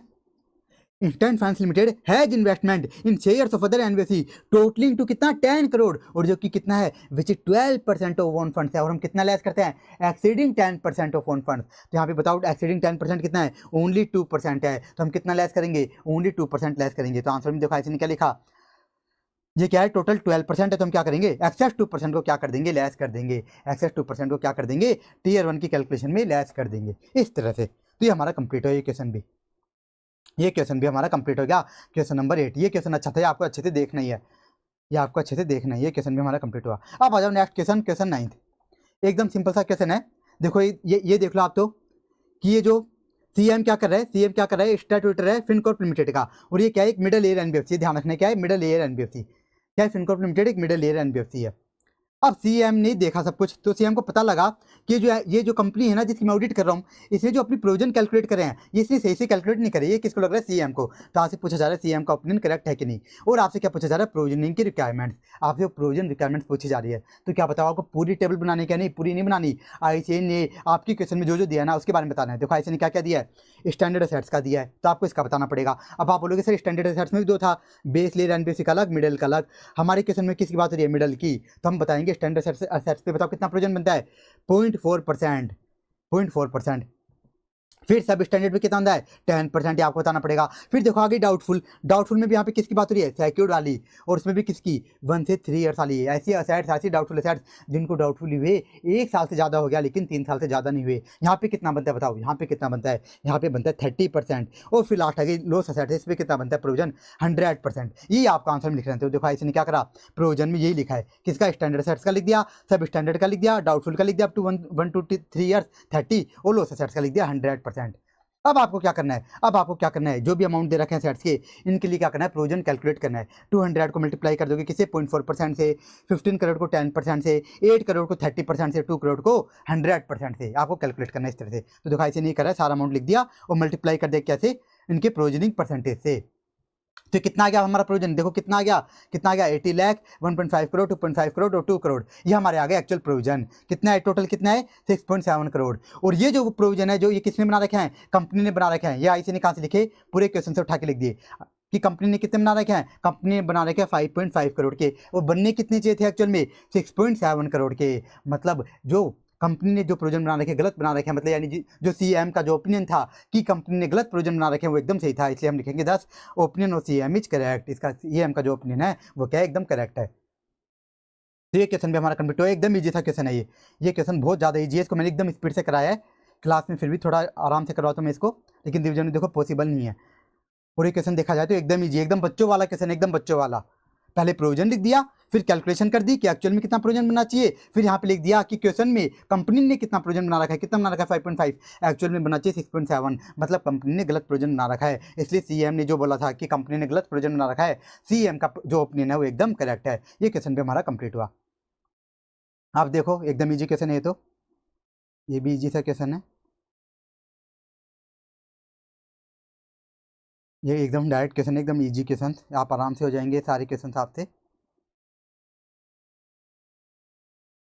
Instant Finance Limited has investment in shares of other NBFC totalling to कितना 10 करोड़, और जो कि कितना है विच 12% ऑफ ओन फंड्स है, और हम कितना लेस करते हैं एक्सीडिंग 10% ऑफ ओन फंड्स। तो यहाँ पे बताओ एक्सीडिंग 10% कितना है, ओनली 2% है, तो हम कितना लेस करेंगे, ओनली 2% लेस करेंगे। तो आंसर में देखो ऐसे क्या लिखा, ये क्या है टोटल 12% है, तो हम क्या करेंगे एक्सेस 2% को क्या कर देंगे, लेस कर देंगे, एक्सेस 2% को क्या कर देंगे टीयर 1 की कैलकुलेशन में लेस कर देंगे इस तरह से। तो ये हमारा कंप्लीट हो, ये क्वेश्चन भी हमारा कंप्लीट हो गया, क्वेश्चन नंबर 8। ये क्वेश्चन अच्छा था, ये आपको अच्छे से देखना ही है, ये आपको अच्छे से देखना है, ये क्वेश्चन भी हमारा कंप्लीट हुआ। अब आ जाओ नेक्स्ट क्वेश्चन, क्वेश्चन 9, एकदम सिंपल सा क्वेश्चन है। देखो ये देख लो आप तो कि ये जो सीएम क्या कर रहा है, स्टैट्यूटर है फिनकॉर्प लिमिटेड का, और ये क्या है एक मिडिल एयर एनबीएफसी, ध्यान रखना क्या है मिडिल एयर एनबीएफसी, क्या है फिनकॉर्प लिमिटेड एक मिडिल एयर एनबीएफसी है। अब सीएम ने देखा सब कुछ, तो सीएम को पता लगा कि ये जो कंपनी है ना जिसकी मैं ऑडिट कर रहा हूँ, इसने जो अपनी प्रोविजन कैलकुलेट करे हैं ये इसने सही से कैलकुलेट नहीं करे। ये किसको लग रहा है? सीएम को। तो आपसे पूछा जा रहा है सीएम का ओपिनियन करेक्ट है कि नहीं। और आपसे क्या पूछा जा रहा है? प्रोविजनिंग की रिक्वायरमेंट्स। आपसे प्रोविजन रिक्वायरमेंट्स पूछी जा रही है, तो क्या बताओ आपको पूरी टेबल बनानी क्या? नहीं, पूरी नहीं बनानी। आईसीए ने आपके क्वेश्चन में जो दिया है ना उसके बारे में बताना है। देखो आईसीए ने क्या क्या दिया है, स्टैंडर्ड असेट्स का दिया है, तो आपको इसका बताना पड़ेगा। अब आप बोलोगे सर स्टैंडर्ड असेट्स में भी दो था, बेस लेयर एंड बेसिक अलग, मिडल का अलग। हमारे क्वेश्चन में किसकी बात हो रही है? मिडल की। तो हम बताएंगे स्टैंडर्ड असेट्स पे बताओ कितना प्रोविजन बनता है? 0.4%। 0.4%। फिर सब स्टैंडर्ड में कितना होता है? 10%। आपको बताना पड़ेगा। फिर देखो आगे डाउटफुल। डाउटफुल में भी यहाँ पे किसकी बात हो रही है? सिक्योर्ड वाली। और उसमें भी किसकी? 1 से 3 ईयर्स वाली। ऐसी असेट्स, ऐसी डाउटफुल असेट्स जिनको डाउटफुल हुए 1 साल से ज़्यादा हो गया लेकिन 3 साल से ज़्यादा नहीं हुए। यहाँ पे कितना बनता है बताओ? यहाँ पे कितना बनता है? यहाँ पे बनता है 30%। और फिर लास्ट आ गई लॉस असेट्स, इस पर कितना बनता है प्रोविजन? 100%। ये आपका आंसर में लिख रहे थे। देखो इसने क्या करा, प्रोविजन में यही लिखा है। किसका? स्टैंडर्ड असेट्स का लिख दिया, सब स्टैंडर्ड का लिख दिया, डाउटफुल का लिख दिया अप टू 1 to 3 ईयर्स 30, और लॉस असेट्स का लिख दिया 100%। अब आपको क्या करना है? अब आपको क्या करना है? जो भी अमाउंट दे रखे हैं सेट्स के, इनके लिए क्या करना है? प्रोविजन कैलकुलेट करना है। 200 को मल्टीप्लाई कर दोगे किससे? 0.4% से, 15 करोड़ को 10% से, 8 करोड़ को 30% से, 2 करोड़ को 100% से। आपको कैलकुलेट करना है इस तरह से। तो देखो ऐसे नहीं करा है, सारा अमाउंट लिख दिया और मल्टीप्लाई कर दिया कैसे? इनके प्रोविजनिंग परसेंटेज से। तो कितना आ गया हमारा प्रोविजन? देखो कितना आ गया, कितना आ गया? 80 लाख, 1.5 करोड़, 2.5 करोड़ और 2 करोड़। ये हमारे आ गए एक्चुअल प्रोविजन। कितना है टोटल? कितना है? 6.7 करोड़। और ये जो प्रोविजन है जो ये किसने बना रखे हैं? कंपनी ने बना रखे हैं। ये आईसी ने कहाँ से लिखे? पूरे क्वेश्चन से उठा के लिख दिए कि कंपनी ने कितने बना रखे हैं? कंपनी ने बना रखे हैं 5.5 करोड़ के। और बनने कितने चाहिए थे एक्चुअल में? 6.7 करोड़ के। मतलब जो कंपनी ने जो प्रोविजन बना रखे गलत बना रखे हैं, मतलब यानी जो सीएम का जो ओपिनियन था कि कंपनी ने गलत प्रोविजन बना रखे हैं वो एकदम सही था। इसलिए हम लिखेंगे 10 opinion of CM is correct. इसका सीएम का जो ओपिनियन है वो क्या है? एकदम करेक्ट है। तो ये क्वेश्चन भी हमारा कंप्लीट हुआ। एकदम ईजी था क्वेश्चन है ये क्वेश्चन बहुत ज़्यादा ईजी है। इसको मैंने एकदम स्पीड से कराया है क्लास में, फिर भी थोड़ा आराम से करवाता हूँ मैं इसको, लेकिन डिवीजन में देखो पॉसिबल नहीं है। पूरे क्वेश्चन देखा जाए तो एकदम ईजी, एकदम बच्चों वाला क्वेश्चन, एकदम बच्चों वाला। पहले प्रोविजन लिख दिया, फिर कैलकुलेशन कर दी कि एक्चुअल में कितना प्रोविजन बनना चाहिए, फिर यहाँ पे लिख दिया कि क्वेश्चन में कंपनी ने कितना प्रोविजन बना रखा है, कितना बना रखा है 5.5, एक्चुअल में बनना चाहिए 6.7, मतलब कंपनी ने गलत प्रोविजन बना रखा है। इसलिए सीएम ने जो बोला था कि कंपनी ने गलत प्रोविजन बना रखा है, सीएम का जो ओपिनियन है वो एकदम करेक्ट है। ये क्वेश्चन भी हमारा कंप्लीट हुआ। आप देखो एकदम ईजी क्वेश्चन है, तो ये भी ईजी सा क्वेश्चन है। ये एकदम डायरेक्ट क्वेश्चन, एकदम ईजी क्वेश्चन, आप आराम से हो जाएंगे सारे क्वेश्चन आपसे।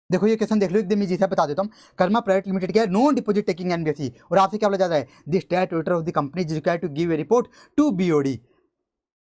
देखो ये क्वेश्चन देख लो, एकदम इजी है, बता देता हूँ। कर्मा प्राइवेट लिमिटेड क्या है? Non deposit taking NBFC. और आपसे क्या बोला जा रहा है? The statutory of the company is required to give a report to BOD.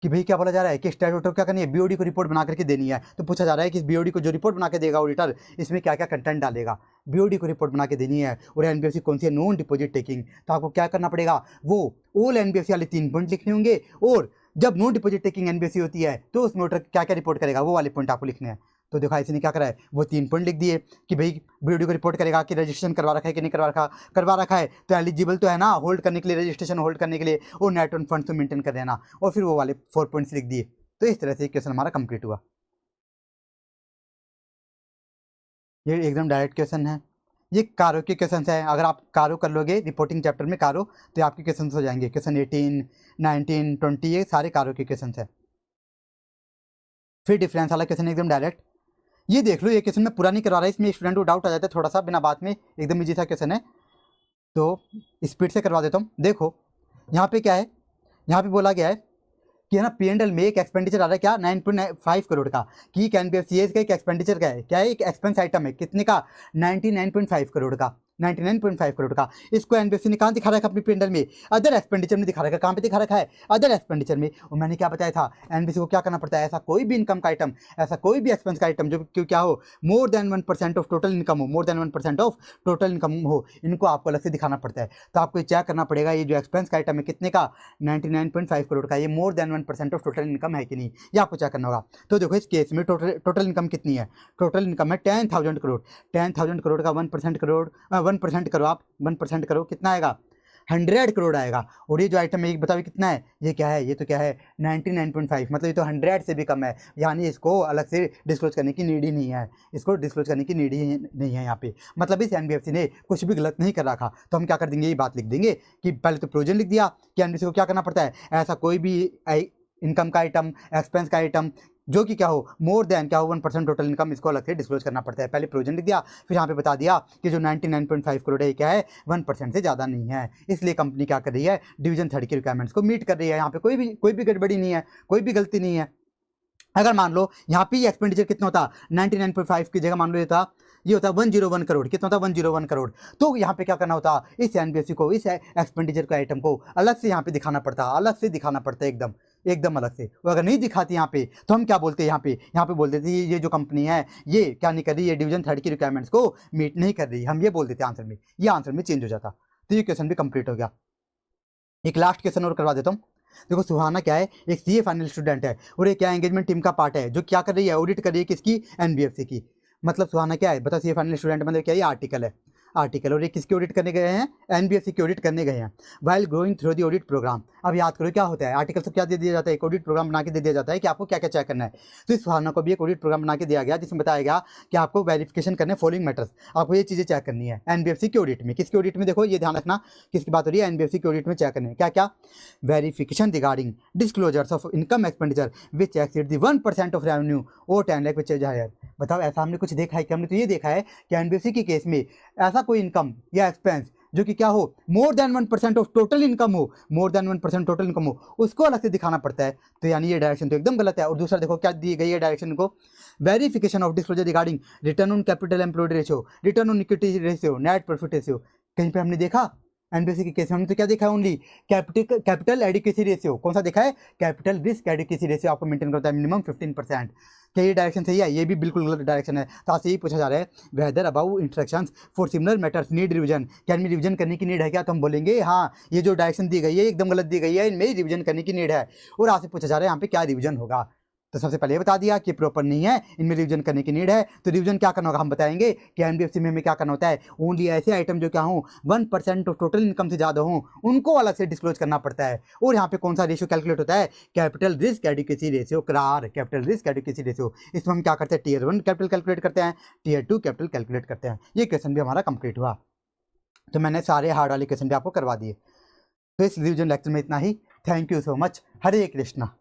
कि भाई क्या बोला जा रहा है कि स्टैट्यूटर क्या करनी है? बीओडी को रिपोर्ट बना करके देनी है। तो पूछा जा रहा है कि इस बीओडी को जो रिपोर्ट बना के देगा ऑडिटर, इसमें क्या क्या कंटेंट डालेगा? बीओडी को रिपोर्ट बना के देनी है। और एनबीएफसी कौन सी है? Non deposit taking. तो आपको क्या करना पड़ेगा? वो ऑल एनबीएफसी वाले 3 पॉइंट लिखने होंगे, और जब नॉन डिपॉजिट टेकिंग एनबीएफसी होती है तो उसमें ऑडिटर क्या क्या रिपोर्ट करेगा वो वाले पॉइंट आपको लिखने हैं। तो देखो ऐसे ने क्या करा है? वो 3 पॉइंट लिख दिए कि भाई बीओडी को रिपोर्ट करेगा कि रजिस्ट्रेशन करवा रखा है कि नहीं करवा रखा है, तो एलिजिबल तो है ना होल्ड करने के लिए, रजिस्ट्रेशन होल्ड करने के लिए, और नेट ऑन फंड्स तो मेंटेन कर देना, और फिर वो वाले 4 पॉइंट्स लिख दिए। तो इस तरह से क्वेश्चन हमारा कंप्लीट हुआ। ये एकदम डायरेक्ट क्वेश्चन है। ये कारो के क्वेश्चन है। अगर आप कारो कर लोगे रिपोर्टिंग चैप्टर में कारो, तो आपके क्वेश्चन हो जाएंगे। क्वेश्चन 18, 19, 20 ये सारे कारो के क्वेश्चन है। फिर डिफरेंस वाला क्वेश्चन एकदम डायरेक्ट। ये देख लो, ये क्वेश्चन मैं पूरा नहीं करवा रहा, इसमें स्टूडेंट को डाउट आ जाता है थोड़ा सा बिना बात में। एकदम ईजी सा क्वेश्चन है, तो स्पीड से करवा देता हूँ। देखो यहाँ पे क्या है? यहाँ पे बोला गया है कि है ना P&L में एक एक्सपेंडिचर आ रहा है क्या? 9.5 करोड़ का। कि can be F C S का एक एक्सपेंडिचर का है, क्या है? एक एक्सपेंस आइटम है, कितने का? 99.5 करोड़ का। 99.5 करोड़ का। इसको एनबीएफसी ने कहाँ दिखा रखा है? अपनी P&L में अदर एक्सपेंडिचर में दिखा रखा है। कहाँ पे दिखा रखा है? अदर एक्सपेंडिचर में। और मैंने क्या बताया था? एनबीएफसी को क्या करना पड़ता है? ऐसा कोई भी इनकम का आइटम, ऐसा कोई भी एक्सपेंस का आइटम जो क्यों क्या हो, more than 1% of total income हो, more than 1% of total income हो, इनको आपको अलग से दिखाना पड़ता है। तो आपको चेक करना पड़ेगा ये जो एक्सपेंस का आइटम है कितने का? 99.5 करोड़ का। ये मोर देन 1% ऑफ टोटल इनकम है कि नहीं, ये आपको चेक करना होगा। तो देखो इस केस में टोटल इनकम कितनी है? टोटल इनकम है 10,000 करोड़। 10,000 करोड़ का 1% करोड़ 1% करो आप, 1% करो, कितना आएगा? 100 करोड़ आएगा। और ये जो आइटम है बताओ ये कितना है? ये क्या है? ये तो क्या है? 99.5, मतलब ये तो 100 से भी कम है। यानी इसको अलग से डिस्क्लोज करने की नीड ही नहीं है, इसको डिस्क्लोज करने की नीड ही नहीं है यहाँ पे। मतलब इस एनबीएफसी ने कुछ भी गलत नहीं कर रखा। तो हम क्या कर देंगे? ये बात लिख देंगे कि पहले तो प्रोविजन लिख दिया कि एनबीएफसी को क्या करना पड़ता है, ऐसा कोई भी इनकम का आइटम, एक्सपेंस का आइटम जो कि क्या हो मोर देन क्या हो 1% टोटल इनकम, इसको अलग से डिस्क्लोज करना पड़ता है। पहले प्रोविजन लिख दिया, फिर यहाँ पे बता दिया कि जो 99.5 करोड़ है क्या है 1% से ज़्यादा नहीं है, इसलिए कंपनी क्या कर रही है डिवीजन 3 की रिक्वायरमेंट्स को मीट कर रही है। यहाँ पे कोई भी गड़बड़ी नहीं है, कोई भी गलती नहीं है। अगर मान लो यहाँ पे एक्सपेंडिचर कितना होता 99.5 की जगह मान लो ये होता 101 करोड़, कितना होता 101 करोड़, तो यहाँ पे क्या करना होता इस एनबीएफसी को, इस एक्सपेंडिचर के आइटम को अलग से यहाँ पे दिखाना पड़ता, अलग से दिखाना पड़ता है, एकदम अलग से। वो अगर नहीं दिखाती यहाँ पे तो हम क्या बोलते हैं, यहाँ पे बोल देते ये जो कंपनी है ये क्या नहीं कर रही, ये डिवीजन 3 की रिक्वायरमेंट्स को मीट नहीं कर रही, हम ये बोल देते आंसर में, ये आंसर में चेंज हो जाता। तो ये क्वेश्चन भी कंप्लीट हो गया। एक लास्ट क्वेश्चन और करवा देता हूँ। देखो सुहाना क्या है, एक सीए फाइनल स्टूडेंट है और ये क्या एंगेजमेंट टीम का पार्ट है, जो क्या कर रही है ऑडिट कर रही है किसकी, एनबीएफसी की। मतलब सुहाना क्या है बताओ, सीए फाइनल स्टूडेंट मतलब क्या, ये आर्टिकल है, और ये किसकी ऑडिट करने गए हैं, एनबीएफसी की ऑडिट करने गए हैं। While going through the audit program, अब याद करो क्या होता है आर्टिकल से क्या दे दिया जाता है, एक ऑडिट प्रोग्राम बना के दे दिया जाता है कि आपको क्या क्या चेक करना है। तो इस सुहाना को भी एक ऑडिट प्रोग्राम बना के दिया गया जिसमें बताया गया कि आपको वेरिफिकेशन करने फॉलोइंग मैटर्स, आपको ये चीज़ें चेक करनी है एनबीएफसी की ऑडिट में। किसकी ऑडिट में, देखो ये ध्यान रखना किसकी बात हो रही है, एनबीएफसी की ऑडिट में चेक करने क्या क्या, verification regarding disclosures of income expenditure which exceed the 1% of revenue और 10 लाख विच इज हायर। बताओ ऐसा हमने कुछ देखा है कि, हमने तो ये देखा है कि एनबीएफसी के केस में ऐसा कोई इनकम या एक्सपेंस जो कि क्या हो more than 1% of total income हो, मोर देन 1% टोटल इनकम हो, उसको अलग से दिखाना पड़ता है। तो यानी ये डायरेक्शन तो एकदम गलत है। और दूसरा देखो क्या दी गई है डायरेक्शन को, verification of disclosure regarding return on capital employed ratio, return on equity ratio, net profit ratio. कहीं पे हमने देखा एनबीएफसी के केस में हमने तो क्या देखा है, ओनली कैपिटल एडिक्वेसी रेशियो, कौन सा देखा है, कैपिटल रिस्क एडिक्वेसी रेशियो आपको मेंटेन करता है मिनिमम 15%। क्या ये डायरेक्शन सही है, ये भी बिल्कुल गलत डायरेक्शन है। तो आपसे यही पूछा जा रहा है whether about instructions for similar matters need revision, क्या इनमें रिवीजन करने की नीड है क्या, तो हम बोलेंगे हाँ ये जो डायरेक्शन दी गई है एकदम गलत दी गई है, इनमें रिवीजन करने की नीड है। और आपसे पूछा जा रहा है यहाँ पे क्या रिवीजन होगा, तो सबसे पहले ये बता दिया कि प्रॉपर नहीं है, इनमें रिवीजन करने की नीड है। तो रिवीजन क्या करना होगा, हम बताएंगे कि एनबीएफसी में हमें क्या करना होता है, ओनली ऐसे आइटम जो क्या हो 1% ऑफ टोटल इनकम से ज़्यादा हो उनको अलग से डिस्क्लोज करना पड़ता है। और यहाँ पे कौन सा रेशियो कैलकुलेट होता है, कैपिटल रिस्क एडिक्वेसी रेशियो, करार कैपिटल रिस्क एडिक्वेसी रेशियो। इसमें हम क्या करते हैं, टीयर 1 कैपिटल कैलकुलेट करते हैं, टीयर 2 कैपिटल कैलकुलेट करते हैं। ये क्वेश्चन भी हमारा कंप्लीट हुआ। तो मैंने सारे हार्ड वाले क्वेश्चन भी आपको करवा दिए। तो इस रिवीजन लेक्चर में इतना ही। Thank you so much. Hare Krishna.